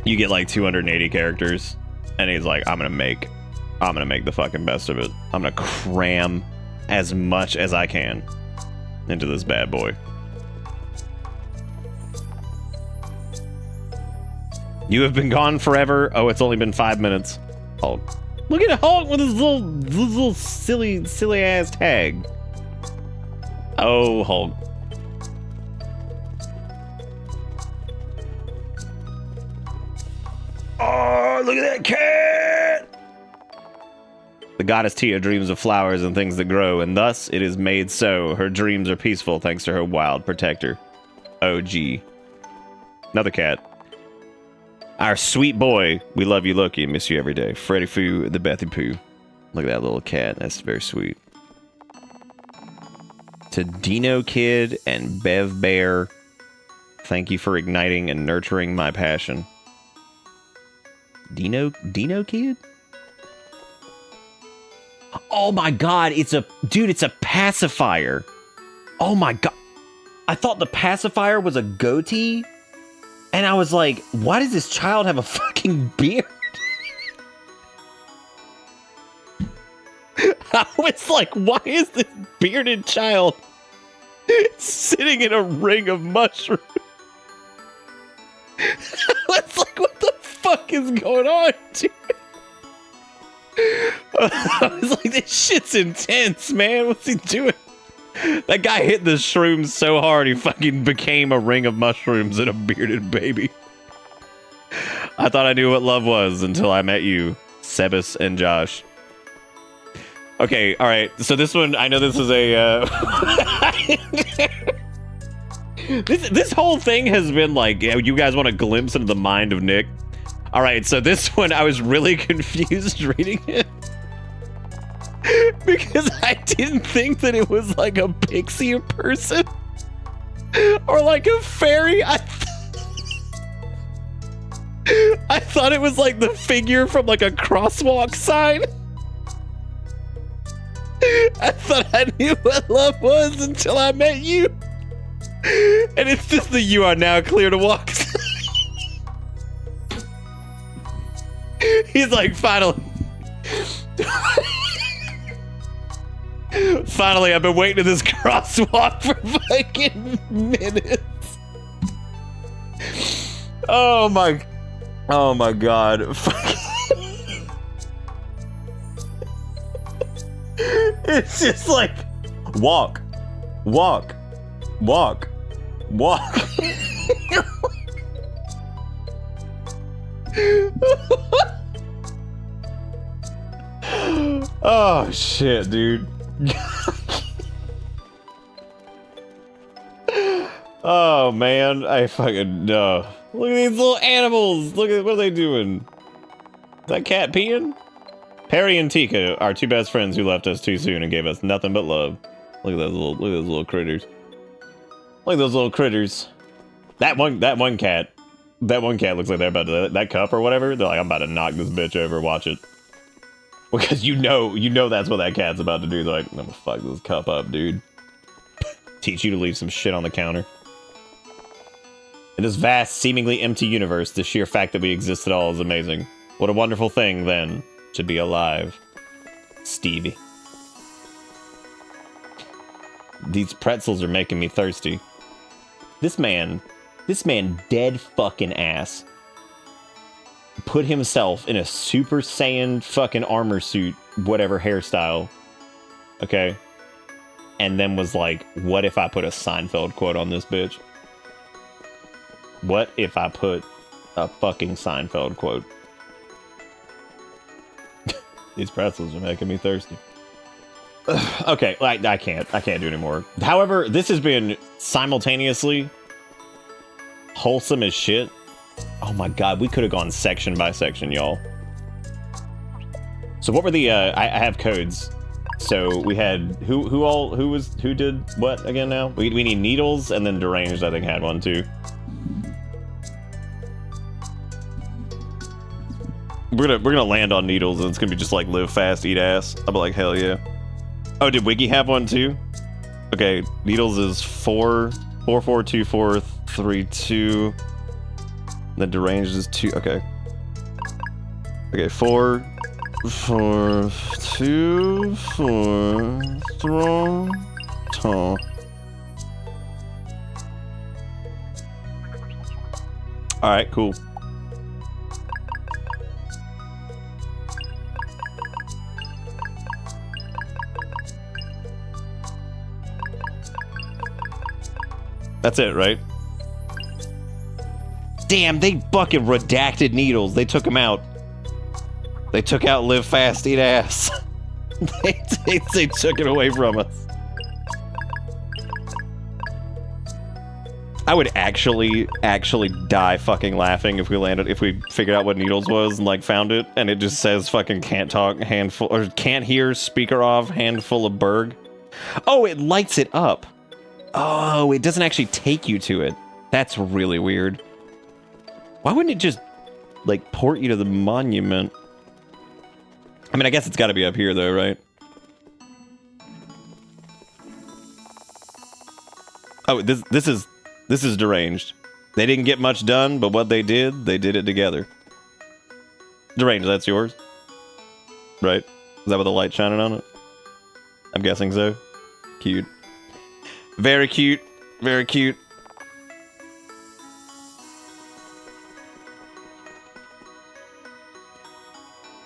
280 characters. And he's like, I'm gonna make the fucking best of it. I'm gonna cram as much as I can into this bad boy. You have been gone forever. Oh, it's only been 5 minutes. Hulk. Look at Hulk with his little silly ass tag. Oh, Hulk. Oh, look at that cat! The goddess Tia dreams of flowers and things that grow, and thus it is made so. Her dreams are peaceful thanks to her wild protector. OG. Another cat. Our sweet boy. We love you, Loki, and miss you every day. Freddy Foo, the Bethy Poo. Look at that little cat. That's very sweet. To Dino Kid and Bev Bear, thank you for igniting and nurturing my passion. Dino Kid? Oh my god, it's a pacifier. Oh my god. I thought the pacifier was a goatee. And I was like, why does this child have a fucking beard? I was like, why is this bearded child sitting in a ring of mushrooms? I was like, what the fuck is going on, dude? I was like, this shit's intense, man. What's he doing? That guy hit the shrooms so hard he fucking became a ring of mushrooms and a bearded baby. I thought I knew what love was until I met you, Sebas and Josh. Okay, alright, so this one, I know this is a, this whole thing has been like, you guys want a glimpse into the mind of Nick? Alright, so this one, I was really confused reading it. Because I didn't think that it was like a pixie person. Or like a fairy. I thought it was like the figure from like a crosswalk sign. I thought I knew what love was until I met you. And it's just the "you are now clear to walk." He's like, finally. Finally, I've been waiting in this crosswalk for fucking minutes. Oh my god. It's just like, walk, walk, walk, walk. Oh shit, dude. Oh man, I fucking know. Look at these little animals. Look at what are they doing? Is that cat peeing? Perry and Tika, our two best friends who left us too soon and gave us nothing but love. Look at those little critters. Look at those little critters. That one cat looks like they're about to, that cup or whatever. They're like, I'm about to knock this bitch over. Watch it. Because you know that's what that cat's about to do. They're like, I'm gonna fuck this cup up, dude. Teach you to leave some shit on the counter. In this vast, seemingly empty universe, the sheer fact that we exist at all is amazing. What a wonderful thing, then, to be alive. Stevie. These pretzels are making me thirsty. This man dead fucking ass put himself in a Super Saiyan fucking armor suit, whatever hairstyle, okay? And then was like, what if I put a Seinfeld quote on this bitch? What if I put a fucking Seinfeld quote? These pretzels are making me thirsty. Okay, I can't do anymore. However, this has been simultaneously wholesome as shit. Oh my god, we could have gone section by section, y'all. So what were the I have codes. So we had who did what again now? We need needles, and then deranged I think had one too. We're gonna land on needles, and it's gonna be just like live fast, eat ass. I'll be like, hell yeah. Oh, did Wiggy have one too? Okay, needles is 4 4 4 2 4 3 2. The deranged is 2. Okay. Okay, 4 4 2 4 3 2. All right, cool. That's it, right? Damn, they fucking redacted needles. They took them out. They took out live fast, eat ass. they took it away from us. I would actually die fucking laughing if we figured out what needles was and like found it and it just says fucking can't talk, handful, or can't hear, speaker off, handful of Berg. Oh, it lights it up. Oh, it doesn't actually take you to it. That's really weird. Why wouldn't it just, like, port you to the monument? I mean, I guess it's got to be up here, though, right? Oh, this is deranged. They didn't get much done, but what they did it together. Deranged, that's yours? Right? Is that with the light shining on it? I'm guessing so. Cute. Very cute. Very cute.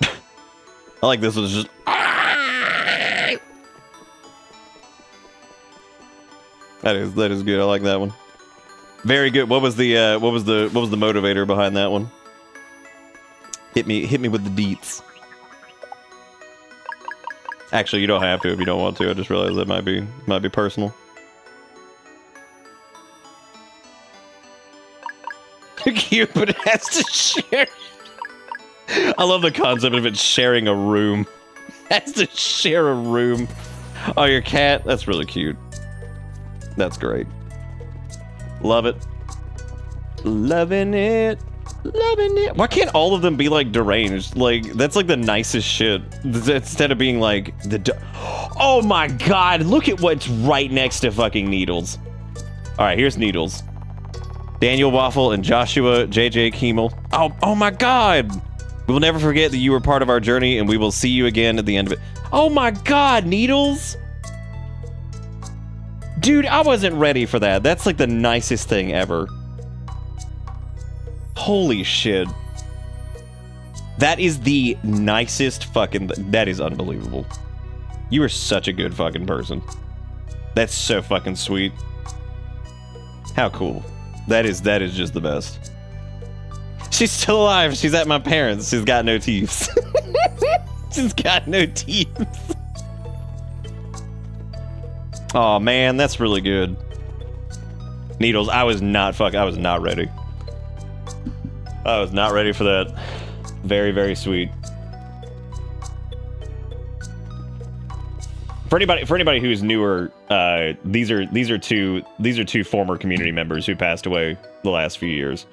I like this one's just... That is good. I like that one. Very good. What was the motivator behind that one? Hit me with the deets. Actually, you don't have to if you don't want to. I just realized that might be personal. Cute, but it has to share. I love the concept of it sharing a room. It has to share a room. Oh, your cat? That's really cute. That's great. Love it. Loving it. Loving it. Why can't all of them be like deranged? Like, that's like the nicest shit. Instead of being like oh my god, look at what's right next to fucking Needles. Alright, here's Needles. Daniel Waffle and Joshua JJ Kiemel. Oh my god! We will never forget that you were part of our journey, and we will see you again at the end of it. Oh my god, Needles! Dude, I wasn't ready for that. That's like the nicest thing ever. Holy shit. That is the nicest fucking... That is unbelievable. You are such a good fucking person. That's so fucking sweet. How cool. That is just the best. She's still alive. She's at my parents'. She's got no teeth. She's got no teeth. Oh man, that's really good. Needles, I was not ready. I was not ready for that. Very, very sweet. For anybody who's newer, these are two former community members who passed away the last few years.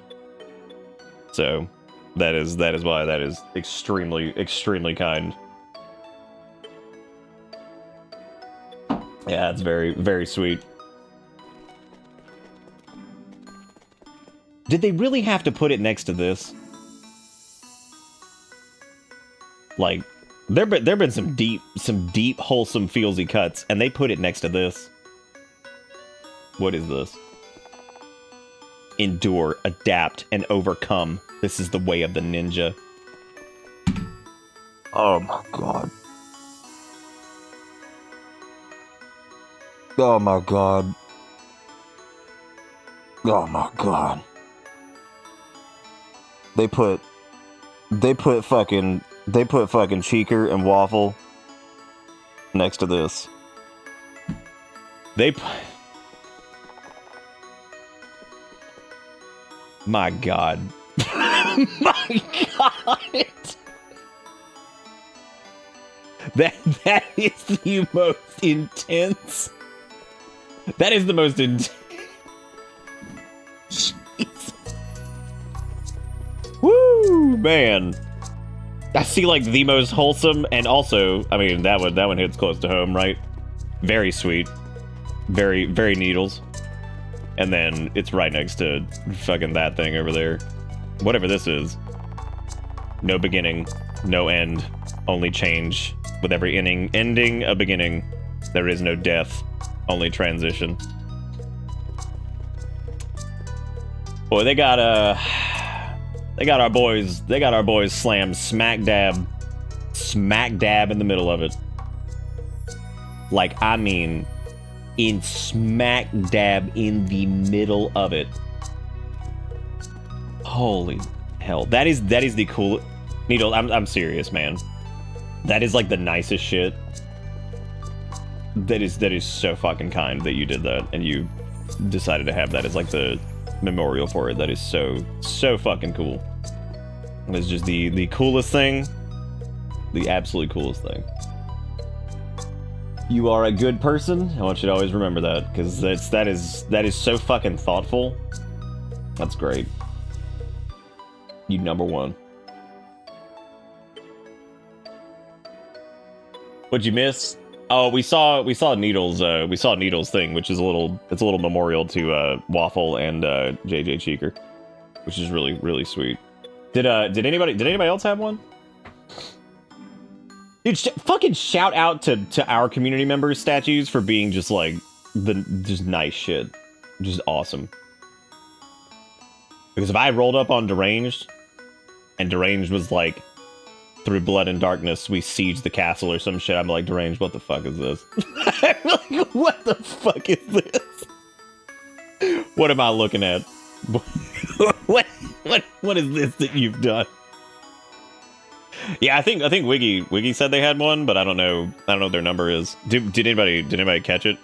So that is why that is extremely kind. Yeah, it's very, very sweet. Did they really have to put it next to this? Like, there've been some deep, wholesome, feelsy cuts, and they put it next to this. What is this? Endure, adapt, and overcome. This is the way of the ninja. Oh my god. Oh my god. Oh my god. They put fucking Cheeker and Waffle next to this. My god. My god. That is the most intense. That is the most intense. Jeez. Woo, man. I see like the most wholesome, and also, I mean, that one hits close to home, right? Very sweet. Very, very Needles. And then it's right next to fucking that thing over there. Whatever this is. No beginning, no end, only change. With every ending a beginning. There is no death, only transition. Boy, they got our boys slammed smack dab in the middle of it. Like, I mean, in smack dab in the middle of it. Holy hell. That is the coolest. Needle, I'm serious, man. That is like the nicest shit. That is so fucking kind that you did that and you decided to have that as like the memorial for it. That is so fucking cool. It's just the coolest thing. The absolute coolest thing. You are a good person. I want you to always remember that, because that is so fucking thoughtful. That's great. You number one. What'd you miss? Oh, we saw Needles thing, which is a little memorial to Waffle and JJ Cheeker, which is really sweet. Did anybody else have one? Dude, fucking shout out to our community members' statues for being just like just nice shit, just awesome. Because if I rolled up on Deranged, and Deranged was like, through blood and darkness, we siege the castle or some shit, I'm like, Deranged, what the fuck is this? I'm like, what the fuck is this? What am I looking at? What is this that you've done? Yeah, I think Wiggy said they had one, but I don't know what their number is. Did anybody catch it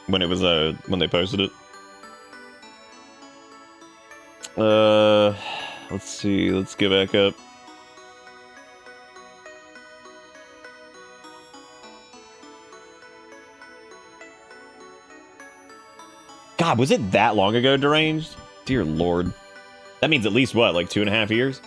when it was when they posted it? Let's see. Let's get back up. God, was it that long ago, Deranged? Dear Lord. That means at least, what, like 2.5 years?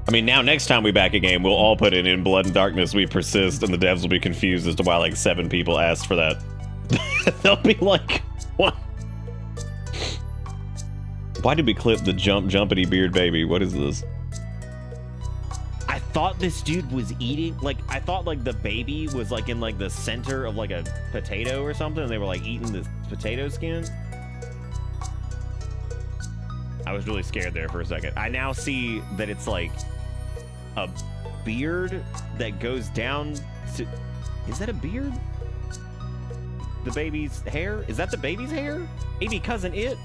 I mean, now next time we back a game, we'll all put in Blood and Darkness We Persist, and the devs will be confused as to why like 7 people asked for that. They'll be like, what? Why did we clip the jumpity beard baby? What is this? I thought this dude was eating, like, I thought like the baby was like in like the center of like a potato or something, and they were like eating this potato skin. I was really scared there for a second. I now see that it's like a beard that goes down to, is that a beard? The baby's hair? Is that the baby's hair? Maybe cousin it?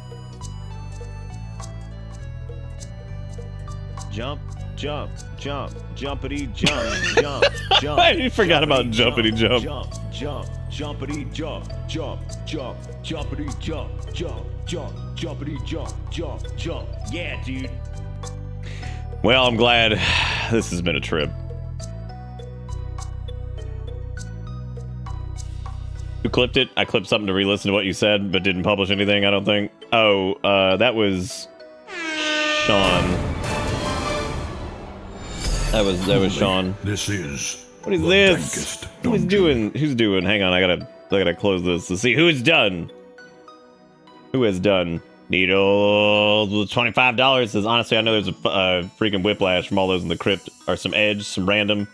Jump, jump, jump, jumpity, jump, jump, jump. I forgot about jumpity, jump. Jump, jump, jumpity, jump, jump, jump, jumpity, jump, jump, jump, jumpity, jump, jump, jump. Yeah, dude. Well, I'm glad this has been a trip. Who clipped it? I clipped something to re-listen to what you said, but didn't publish anything, I don't think. Oh, that was Sean. That was Sean. This is. What is this? Who's doing? Hang on, I gotta close this to see who's done. Who has done? Needles with $25 says, honestly, I know there's a freaking whiplash from all those in the crypt, or some edge, some random,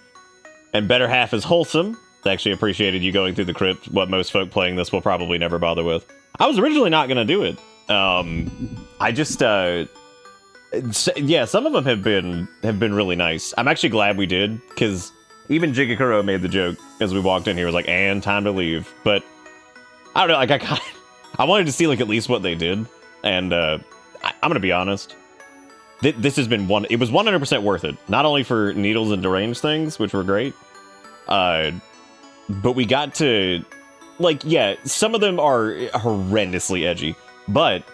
and better half is wholesome. Actually appreciated you going through the crypt, what most folk playing this will probably never bother with. I was originally not gonna do it. I just yeah, some of them have been really nice. I'm actually glad we did, because even Jigakuro made the joke as we walked in here, was like, and time to leave. But I don't know, like I wanted to see like at least what they did, and I'm gonna be honest, this has been it was 100% worth it. Not only for Needles and Deranged things, which were great, but we got to, like, yeah, some of them are horrendously edgy, but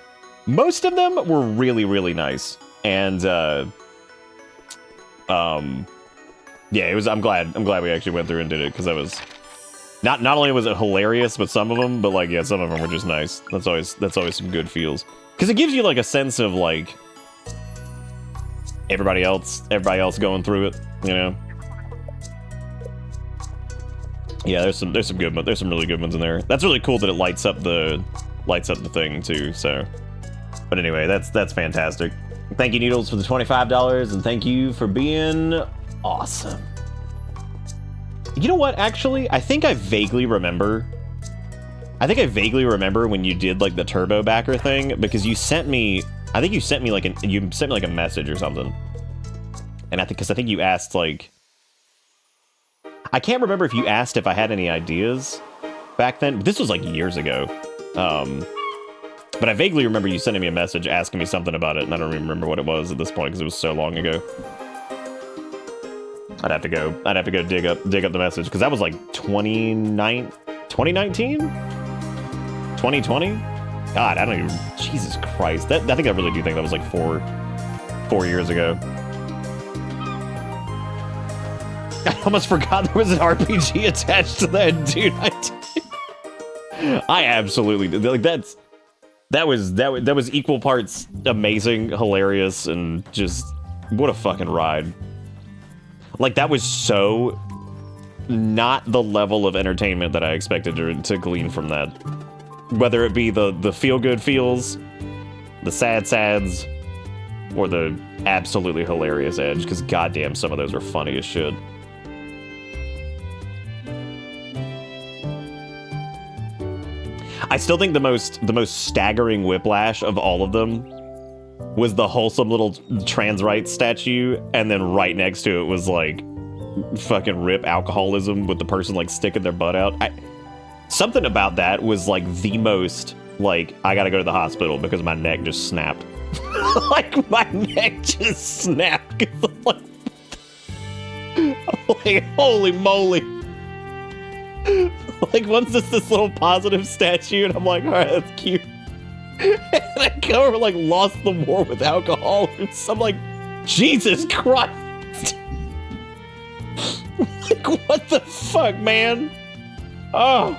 most of them were really nice. And yeah, it was. I'm glad we actually went through and did it, because that was not only was it hilarious, but some of them, but like, yeah, some of them were just nice. That's always some good feels, because it gives you like a sense of like everybody else going through it, you know. Yeah, there's some good ones. There's some really good ones in there. That's really cool that it lights up the thing too. So, but anyway, that's fantastic. Thank you, Needles, for the $25, and thank you for being awesome. You know what? Actually, I think I vaguely remember when you did like the turbo backer thing, because you sent me. I think you sent me like a message or something, and I think you asked like. I can't remember if you asked if I had any ideas back then. This was like years ago. But I vaguely remember you sending me a message asking me something about it, and I don't even remember what it was at this point because it was so long ago. I'd have to go dig up the message, because that was like 2019? 2020? God, I don't even. Jesus Christ. I think I really do think that was like 4 years ago. I almost forgot there was an RPG attached to that, dude. I absolutely like that was equal parts amazing, hilarious, and just what a fucking ride. Like that was so not the level of entertainment that I expected to glean from that. Whether it be the feel good feels, the sad sads, or the absolutely hilarious edge, because goddamn, some of those are funny as shit. I still think the most staggering whiplash of all of them was the wholesome little trans rights statue, and then right next to it was like fucking rip alcoholism with the person like sticking their butt out. Something about that was like the most like I gotta go to the hospital because my neck just snapped. Like my neck just snapped. I'm like, holy moly. Like once it's this little positive statue and I'm like, all right, that's cute. And I go over like lost the war with alcohol. I'm like, Jesus Christ. Like what the fuck, man? Oh.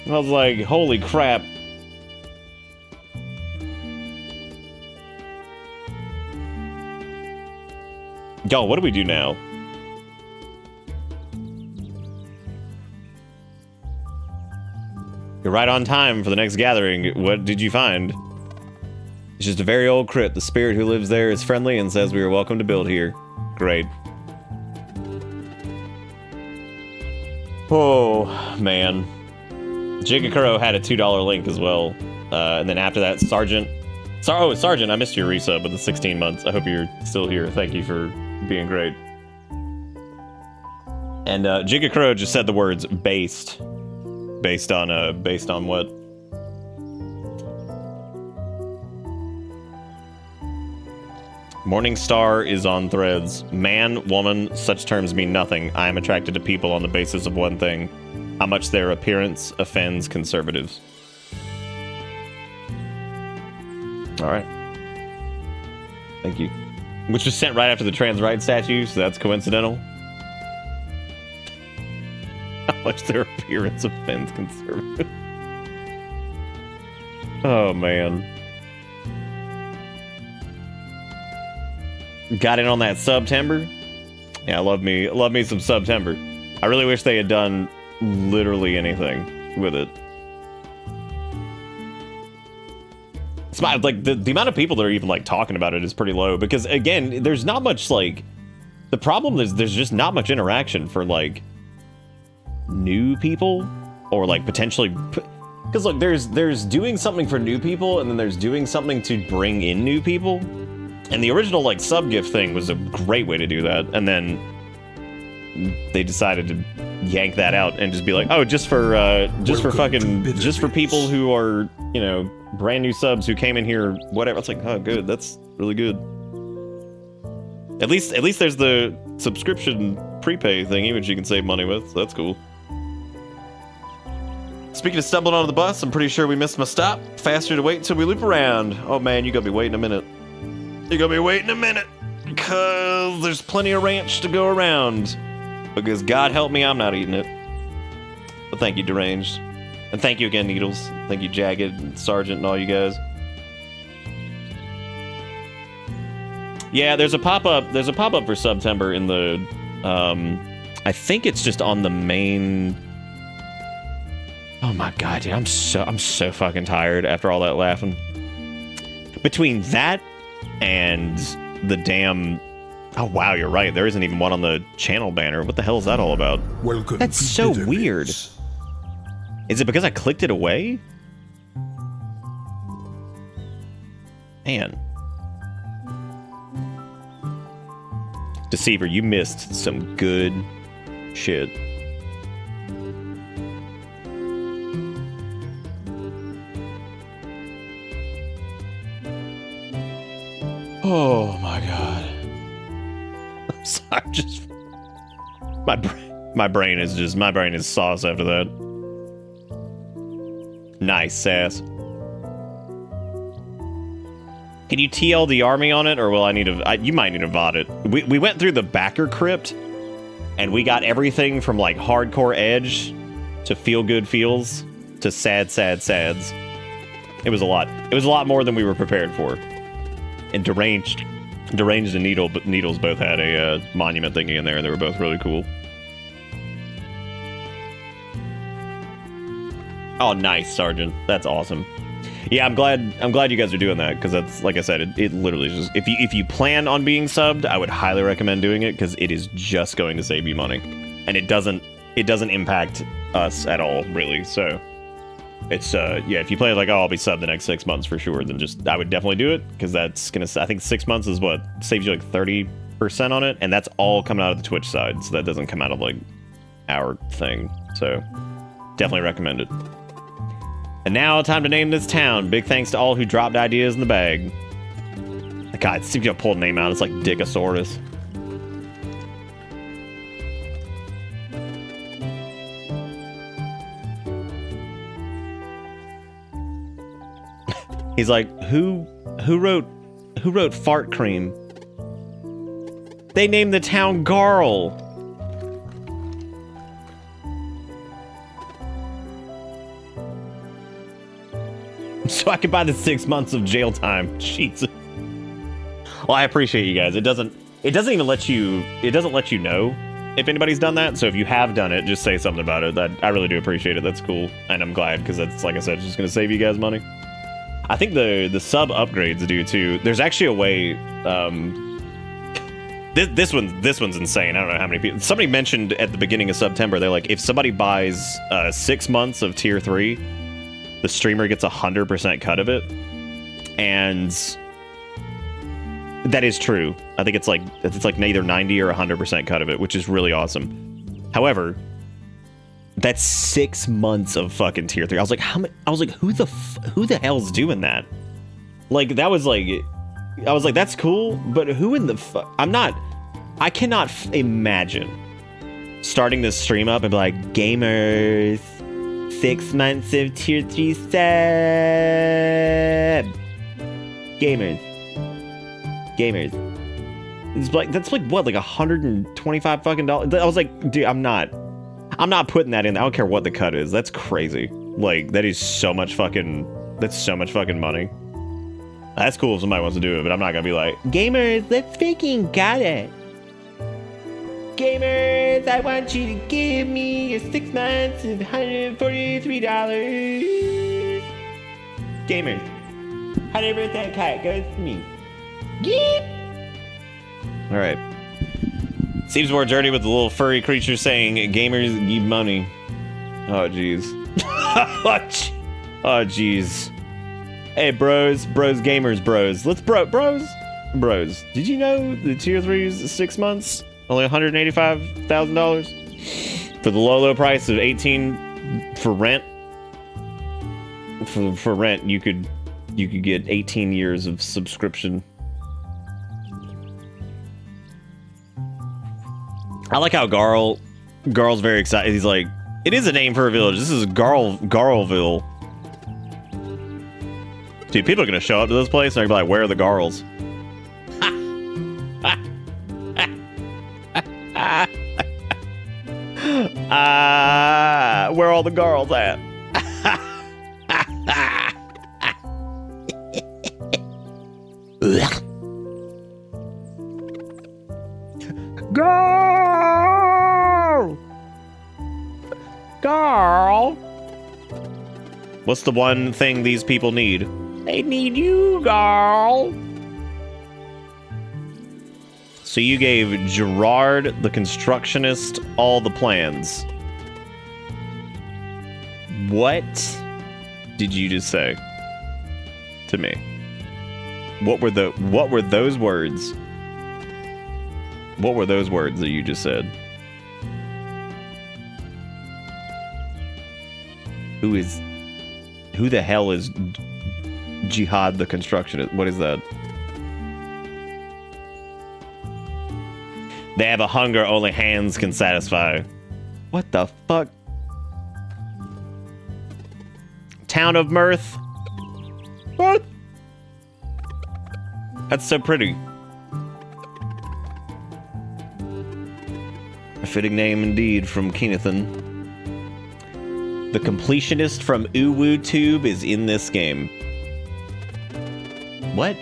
I was like, holy crap. Y'all, what do we do now? You're right on time for the next gathering. What did you find? It's just a very old crypt. The spirit who lives there is friendly and says we are welcome to build here. Great. Oh, man. Jigakuro had a $2 link as well. And then after that, Sergeant, I missed your resub with the 16 months. I hope you're still here. Thank you for being great. And Jigakuro just said the words based. Based on what? Morningstar is on Threads. Man, woman, such terms mean nothing. I am attracted to people on the basis of one thing: how much their appearance offends conservatives. All right. Thank you. Which was sent right after the trans rights statue, so that's coincidental. How much their appearance offends conservatives. Oh, man. Got in on that September. Yeah, love me some September. I really wish they had done literally anything with it. It's like the amount of people that are even like talking about it is pretty low because again, there's not much like the problem is there's just not much interaction for like new people or like potentially because look, there's doing something for new people and then there's doing something to bring in new people. And the original like sub gift thing was a great way to do that, and then they decided to yank that out and just be like, oh, just for people who are, you know, brand new subs who came in here, whatever. It's like, oh, good, that's really good. At least there's the subscription prepay thingy which you can save money with. So that's cool. Speaking of stumbling onto the bus, I'm pretty sure we missed my stop. Faster to wait until we loop around. Oh man, you gotta be waiting a minute. You're gonna be waiting a minute, because there's plenty of ranch to go around. Because God help me, I'm not eating it. But thank you, Deranged. And thank you again, Needles. Thank you, Jagged, and Sergeant, and all you guys. Yeah, there's a pop-up for September in the, I think it's just on the main... Oh my God, dude, I'm so fucking tired after all that laughing. Between that and the damn... Oh, wow, you're right. There isn't even one on the channel banner. What the hell is that all about? Welcome. That's so weird. Is it because I clicked it away? Man. Deceiver, you missed some good shit. Oh my God. I'm sorry, just my brain is sauce after that. Nice sass. Can you TL the army on it, or will I need to? You might need to VOD it. We went through the backer crypt, and we got everything from like hardcore edge to feel good feels to sad, sad, sads. It was a lot. It was a lot more than we were prepared for. And Deranged and Needles both had a monument thingy in there, and they were both really cool. Oh, nice, Sergeant. That's awesome. Yeah, I'm glad you guys are doing that, because that's, like I said, it literally just, if you plan on being subbed, I would highly recommend doing it, because it is just going to save you money, and it doesn't impact us at all, really. So it's yeah, if you play like, oh, I'll be subbed the next 6 months for sure, then just I would definitely do it, because that's gonna, I think 6 months is what saves you like 30% on it, and that's all coming out of the Twitch side, so that doesn't come out of like our thing. So definitely recommend it. And now, time to name this town. Big thanks to all who dropped ideas in the bag. God, see if you pull a name out. It's like Dickosaurus. He's like, who wrote fart cream? They named the town Garl. So I could buy the 6 months of jail time. Jesus. Well, I appreciate you guys. It doesn't even let you, it doesn't let you know if anybody's done that. So if you have done it, just say something about it. I really do appreciate it. That's cool. And I'm glad, because that's, like I said, it's just going to save you guys money. I think the sub upgrades do too. There's actually a way, this one's insane. I don't know how many people, somebody mentioned at the beginning of September, they're like, if somebody buys 6 months of tier 3, the streamer gets 100% cut of it. And that is true. I think it's like either 90 or 100% cut of it, which is really awesome. However, that's 6 months of fucking tier 3. I was like, how many? I was like, who the hell's doing that? Like, that was like, I was like, that's cool, but who in the fuck? I cannot imagine starting this stream up and be like, gamers, 6 months of tier 3 sub. Gamers. It's like, that's like what, like $125 fucking dollars? I was like, dude, I'm not putting that in. I don't care what the cut is. That's crazy. Like, that is so much fucking, that's so much fucking money. That's cool if somebody wants to do it, but I'm not gonna be like, gamers, let's freaking got it. Gamers, I want you to give me your 6 months of $143. Gamers, 100% cut goes to me. Yeep. All right. Seems more dirty with the little furry creature saying, gamers, give money. Oh, jeez. Oh, jeez. Hey, bros, gamers, bros. Let's bros. Did you know the tier 3's 6 months? Only $185,000 for the low price of 18 for rent. For rent, you could get 18 years of subscription. I like how Garl's very excited. He's like, it is a name for a village. This is Garlville. Dude, people are gonna show up to this place and they're gonna be like, where are the Garls? Where are all the girls at? Girl! What's the one thing these people need? They need you, girl! So you gave Gerard, the constructionist, all the plans. What did you just say to me? What were those words? What were those words that you just said? Who the hell is Jihad the constructionist? What is that? They have a hunger only hands can satisfy. What the fuck? Town of Mirth? What? That's so pretty. A fitting name indeed from Keenathan. The completionist from UwooTube is in this game. What?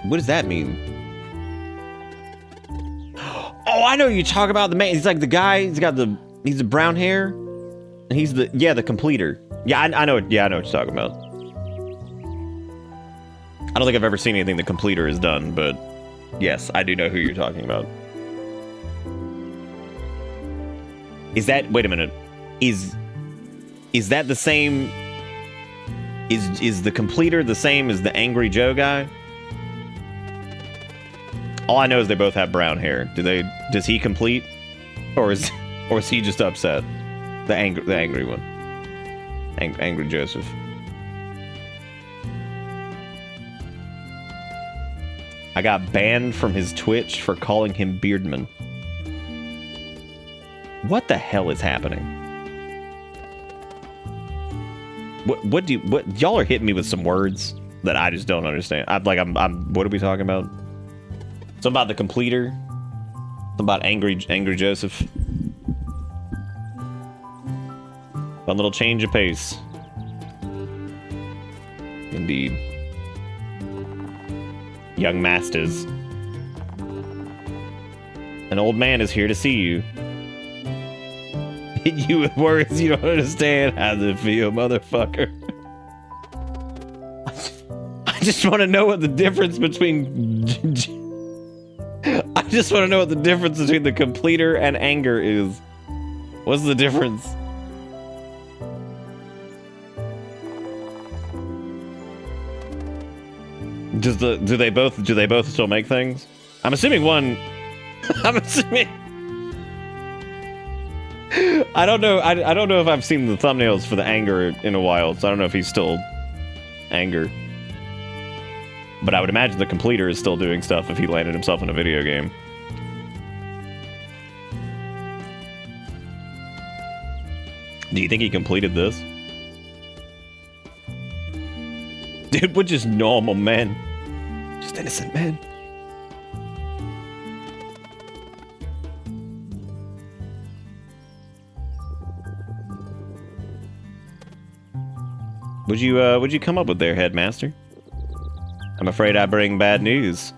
What does that mean? Oh, I know you talk about the man. He's like the guy. He's the brown hair, and he's the completer. Yeah, I know. Yeah, I know what you're talking about. I don't think I've ever seen anything the completer has done, but yes, I do know who you're talking about. Is that? Wait a minute. Is that the same? Is the completer the same as the Angry Joe guy? All I know is they both have brown hair. Does he complete, or is he just upset? The angry one. Angry Joseph. I got banned from his Twitch for calling him Beardman. What the hell is happening? What y'all are hitting me with some words that I just don't understand. I'm what are we talking about? Something about the completer. Something about angry Joseph. Fun little change of pace. Indeed. Young masters. An old man is here to see you. Hit you with words you don't understand. How's it feel, motherfucker? I just want to know what the difference between... I just want to know what the difference between the completer and anger is. What's the difference? Do they both still make things? I'm assuming one. I'm assuming. I don't know. I don't know if I've seen the thumbnails for the anger in a while, so I don't know if he's still anger. But I would imagine the completer is still doing stuff if he landed himself in a video game. Do you think he completed this? Dude, we're just normal men. Just innocent men. What'd you come up with there, Headmaster? I'm afraid I bring bad news.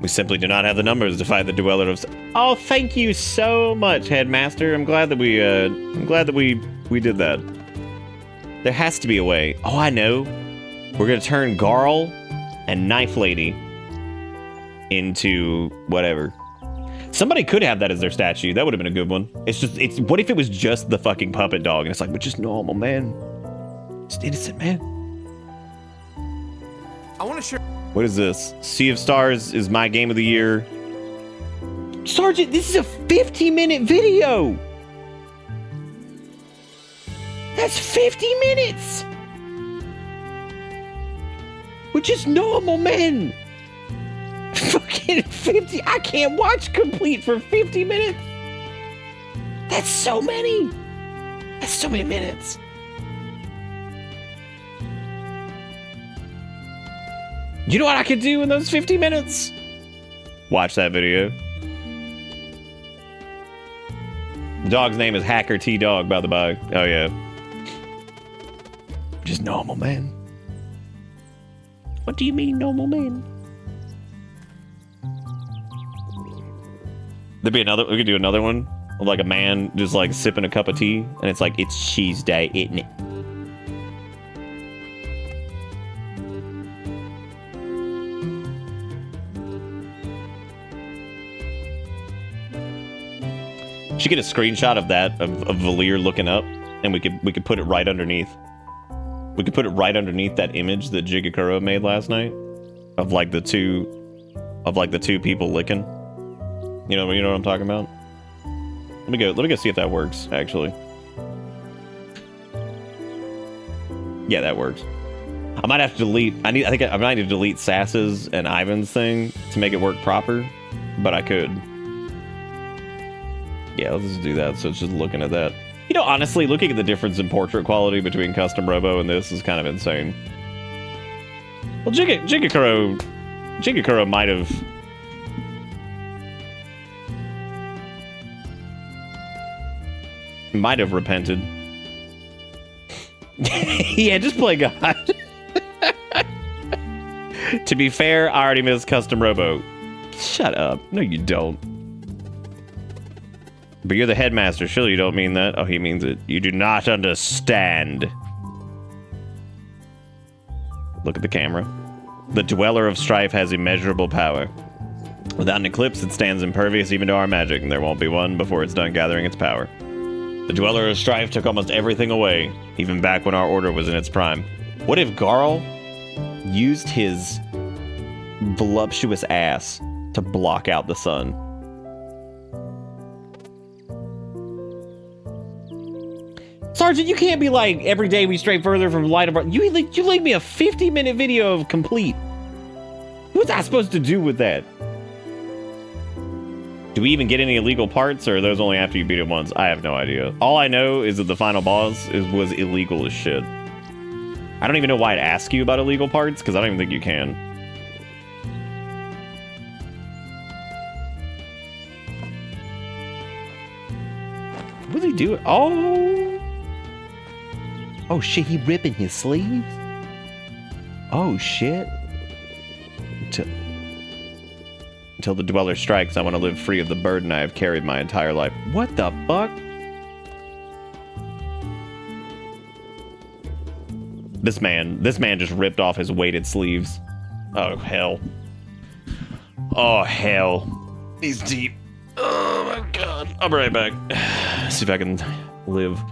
We simply do not have the numbers to fight the Dweller of... Oh, thank you so much, Headmaster. I'm glad that we did that. There has to be a way. Oh, I know. We're gonna turn Garl and Knife Lady into whatever. Somebody could have that as their statue. That would have been a good one. What if it was just the fucking puppet dog and it's like, we're just normal, man. Just innocent, man. I want to share. What is this? Sea of Stars is my game of the year. Sergeant, this is a 50-minute video. That's 50 minutes. We're just normal men. Fucking 50. I can't watch complete for 50 minutes. That's so many. That's so many minutes. You know what I could do in those 50 minutes? Watch that video. The dog's name is Hacker T Dog, by the by. Oh, yeah. Just normal man. What do you mean, normal man? There'd be another. We could do another one of like a man just like sipping a cup of tea, and it's like, it's cheese day, isn't it? Should get a screenshot of that of Valir looking up, and we could put it right underneath. We could put it right underneath that image that Jigakuro made last night of like the two people licking. You know what I'm talking about? Let me go see if that works, actually. Yeah, that works. I might have to delete I think I might need to delete Sass's and Ivan's thing to make it work proper, but I could. Yeah, let's just do that. So it's just looking at that. You know, honestly, looking at the difference in portrait quality between Custom Robo and this is kind of insane. Well, Jigakuro might have... Might have repented. Yeah, just play God. To be fair, I already missed custom robo. Shut up. No, you don't. But you're the headmaster. Surely you don't mean that. Oh, he means it. You do not understand. Look at the camera. The Dweller of Strife has immeasurable power. Without an eclipse, it stands impervious even to our magic, and there won't be one before it's done gathering its power. The Dweller of Strife took almost everything away, even back when our order was in its prime. What if Garl used his voluptuous ass to block out the sun? Sergeant, you can't be like, every day we stray further from light of our... You leave me a 50-minute video of complete. What's I supposed to do with that? Do we even get any illegal parts, or are those only after you beat it once? I have no idea. All I know is that the final boss was illegal as shit. I don't even know why I'd ask you about illegal parts, because I don't even think you can. What did he do? Oh! Oh shit, he ripping his sleeves? Oh shit. Until the Dweller strikes, I want to live free of the burden I have carried my entire life. What the fuck? This man just ripped off his weighted sleeves. Oh, hell. Oh, hell. He's deep. Oh, my God. I'll be right back. See if I can live.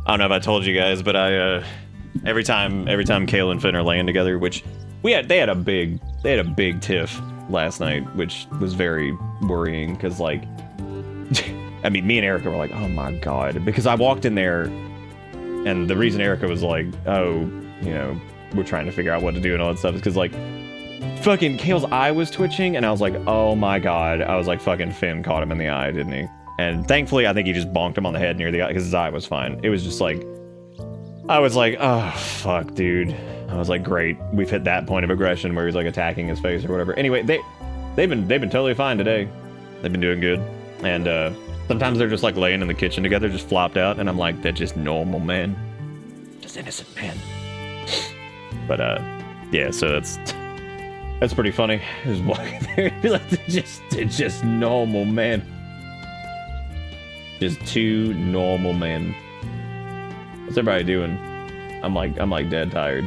I don't know if I told you guys, but I every time Kale and Finn are laying together, which they had a big tiff last night, which was very worrying because like I mean, me and Erica were like, oh my god, because I walked in there, and the reason Erica was like, oh, you know, we're trying to figure out what to do and all that stuff is because like fucking Kale's eye was twitching, and I was like, oh my god, I was like, fucking Finn caught him in the eye, didn't he? And thankfully, I think he just bonked him on the head near the eye because his eye was fine. It was just like, I was like, oh fuck, dude. I was like, great, we've hit that point of aggression where he's like attacking his face or whatever. Anyway, they've been totally fine today. They've been doing good, and sometimes they're just like laying in the kitchen together, just flopped out, and I'm like, they're just normal men, just innocent men. But yeah, so that's pretty funny. Just walking there and be like, they're just normal men, just two normal men. What's everybody doing? I'm like dead tired.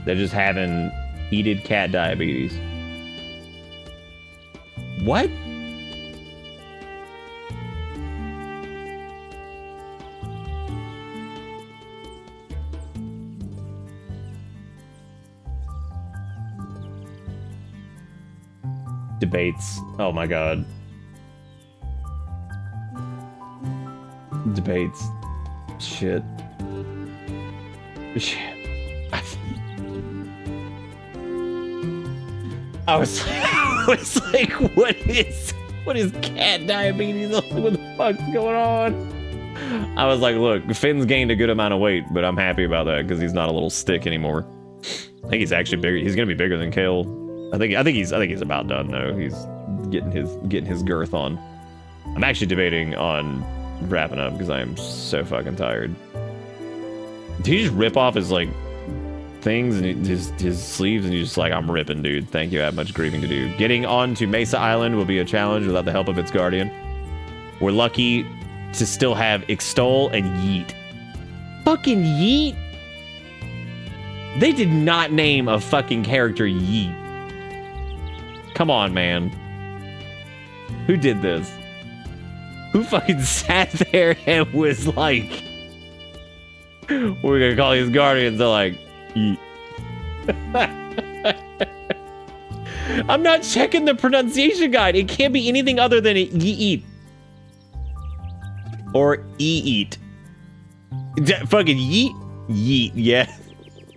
They're just having heated cat diabetes. What? Debates. Oh my god. Debates. Shit. I was like, what is cat diabetes? What the fuck's going on? I was like, look, Finn's gained a good amount of weight, but I'm happy about that because he's not a little stick anymore. I think he's actually bigger. He's gonna be bigger than Kale. I think he's about done though. He's getting his girth on. I'm actually debating on wrapping up because I am so fucking tired. Did he just rip off his like things and his sleeves, and he's just like, I'm ripping, dude. Thank you. I have much grieving to do. Getting on to Mesa Island will be a challenge without the help of its guardian. We're lucky to still have Extol and Yeet. Fucking Yeet? They did not name a fucking character Yeet. Come on, man. Who did this? Who fucking sat there and was like, we're gonna call these guardians? They're like, Yeet. I'm not checking the pronunciation guide. It can't be anything other than Yeet. Or Eat. Fucking Yeet? Yeet, yeah.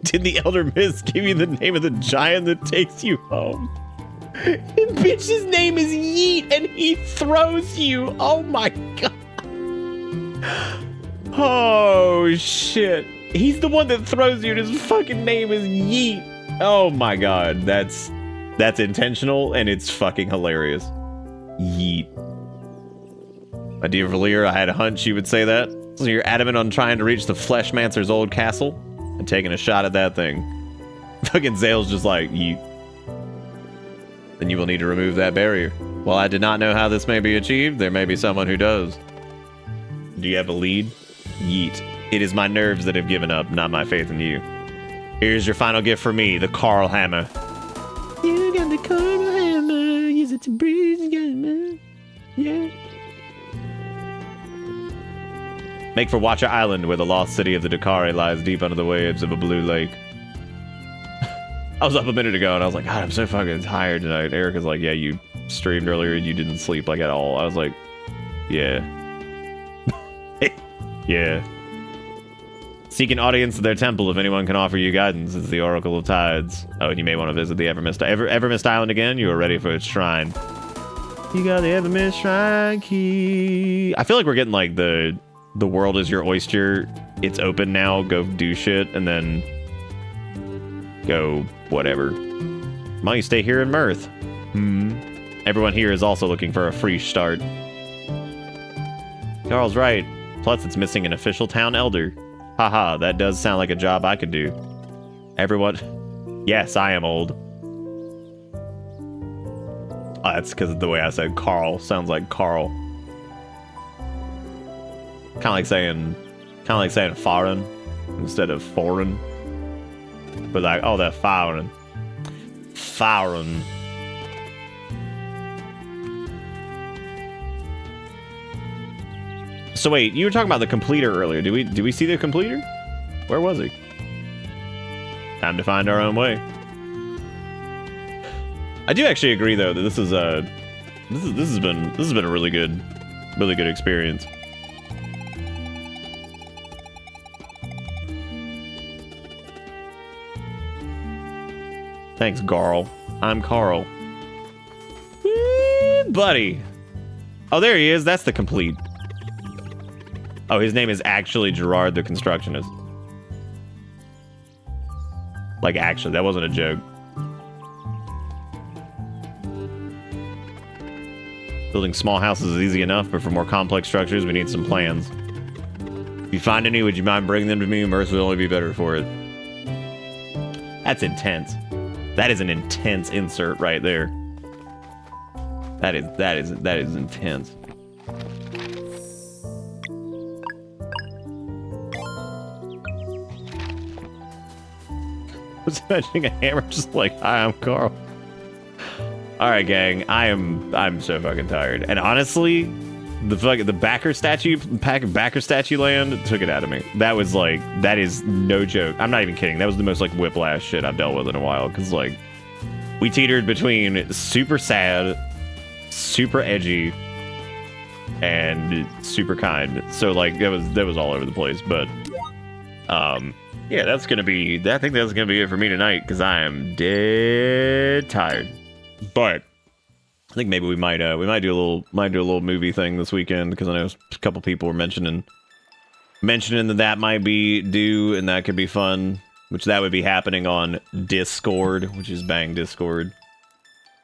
Did the Elder Mist give you the name of the giant that takes you home? Bitch's name is Yeet and he throws you. Oh my god. Oh shit. He's the one that throws you and his fucking name is Yeet. Oh my god. That's intentional and it's fucking hilarious. Yeet. My dear Valir, I had a hunch you would say that. So you're adamant on trying to reach the Fleshmancer's old castle and taking a shot at that thing. Fucking Zale's just like, Yeet. Then you will need to remove that barrier. While I did not know how this may be achieved, there may be someone who does. Do you have a lead? Yeet. It is my nerves that have given up, not my faith in you. Here's your final gift for me, the Carl Hammer. You got the Carl Hammer, use it to breathe, yeah. Make for Watcher Island, where the lost city of the Dakari lies deep under the waves of a blue lake. I was up a minute ago and I was like, God, I'm so fucking tired tonight. Erica's like, yeah, you streamed earlier and you didn't sleep like at all. I was like, yeah. Yeah. Seek an audience at their temple if anyone can offer you guidance. It's the Oracle of Tides. Oh, and you may want to visit the Evermist Island again. You are ready for its shrine. You got the Evermist Shrine key. I feel like we're getting like the world is your oyster. It's open now. Go do shit and then go whatever. Why don't you stay here in Mirth? Everyone here is also looking for a free start. Carl's right. Plus, it's missing an official town elder. Haha, that does sound like a job I could do. Everyone... Yes, I am old. Oh, that's because of the way I said Carl. Sounds like Carl. Kind of like saying foreign instead of foreign. But like, oh, they're foreign. Foreign. So wait, you were talking about the completer earlier. Did we see the completer? Where was he? Time to find our own way. I do actually agree though that this has been a really good experience. Thanks, Garl. I'm Carl. Whee, buddy. Oh, there he is. That's the complete. Oh, his name is actually Gerard the Constructionist. Like, actually, that wasn't a joke. Building small houses is easy enough, but for more complex structures, we need some plans. If you find any, would you mind bringing them to me? Mercy will only be better for it. That's intense. That is an intense insert right there. That is intense. I was imagining a hammer just like, hi, I'm Carl. Alright, gang, I'm so fucking tired. And honestly, the backer statue land took it out of me. That was like, that is no joke. I'm not even kidding. That was the most like whiplash shit I've dealt with in a while. Cause like, we teetered between super sad, super edgy, and super kind. So like, that was all over the place. But yeah, I think that's gonna be it for me tonight, because I am dead tired. But I think maybe we might do a little movie thing this weekend, because I know a couple people were mentioning that might be due, and that could be fun. Which that would be happening on Discord, which is bang Discord.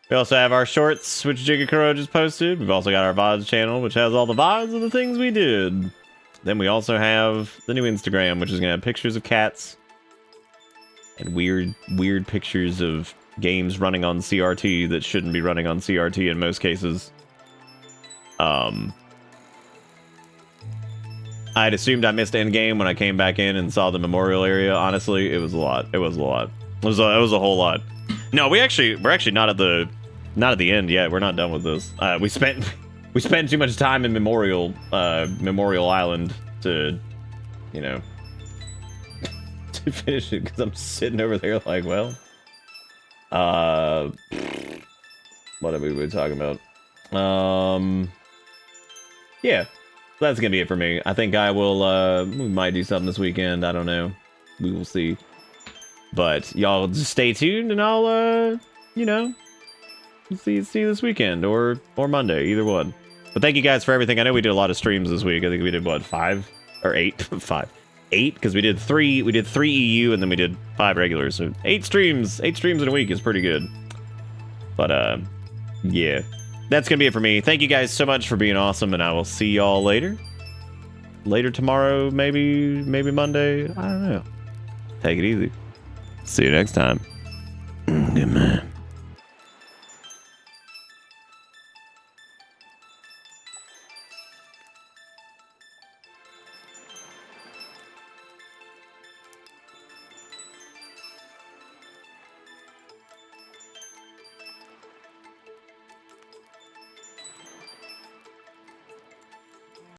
We also have our shorts, which Jigakuro just posted. We've also got our VoDs channel, which has all the VoDs of the things we did. Then we also have the new Instagram, which is gonna have pictures of cats and weird pictures of games running on CRT that shouldn't be running on CRT in most cases. I had assumed I missed Endgame when I came back in and saw the memorial area. Honestly, it was a lot. It was a whole lot. No, we're actually not at the end yet. We're not done with this. We spent too much time in Memorial Island to, you know, to finish it, because I'm sitting over there like, well, what are we talking about? Yeah, that's gonna be it for me. I think I will, we might do something this weekend. I don't know. We will see. But y'all just stay tuned, and I'll, you know, see you this weekend or Monday, either one. But thank you guys for everything. I know we did a lot of streams this week. I think we did what, 5 or 8? 5, 8, because we did 3 EU, and then we did 5 regulars. So 8 streams in a week is pretty good. But yeah, that's gonna be it for me. Thank you guys so much for being awesome, and I will see y'all later tomorrow, maybe Monday. I don't know. Take it easy. See you next time. Good man.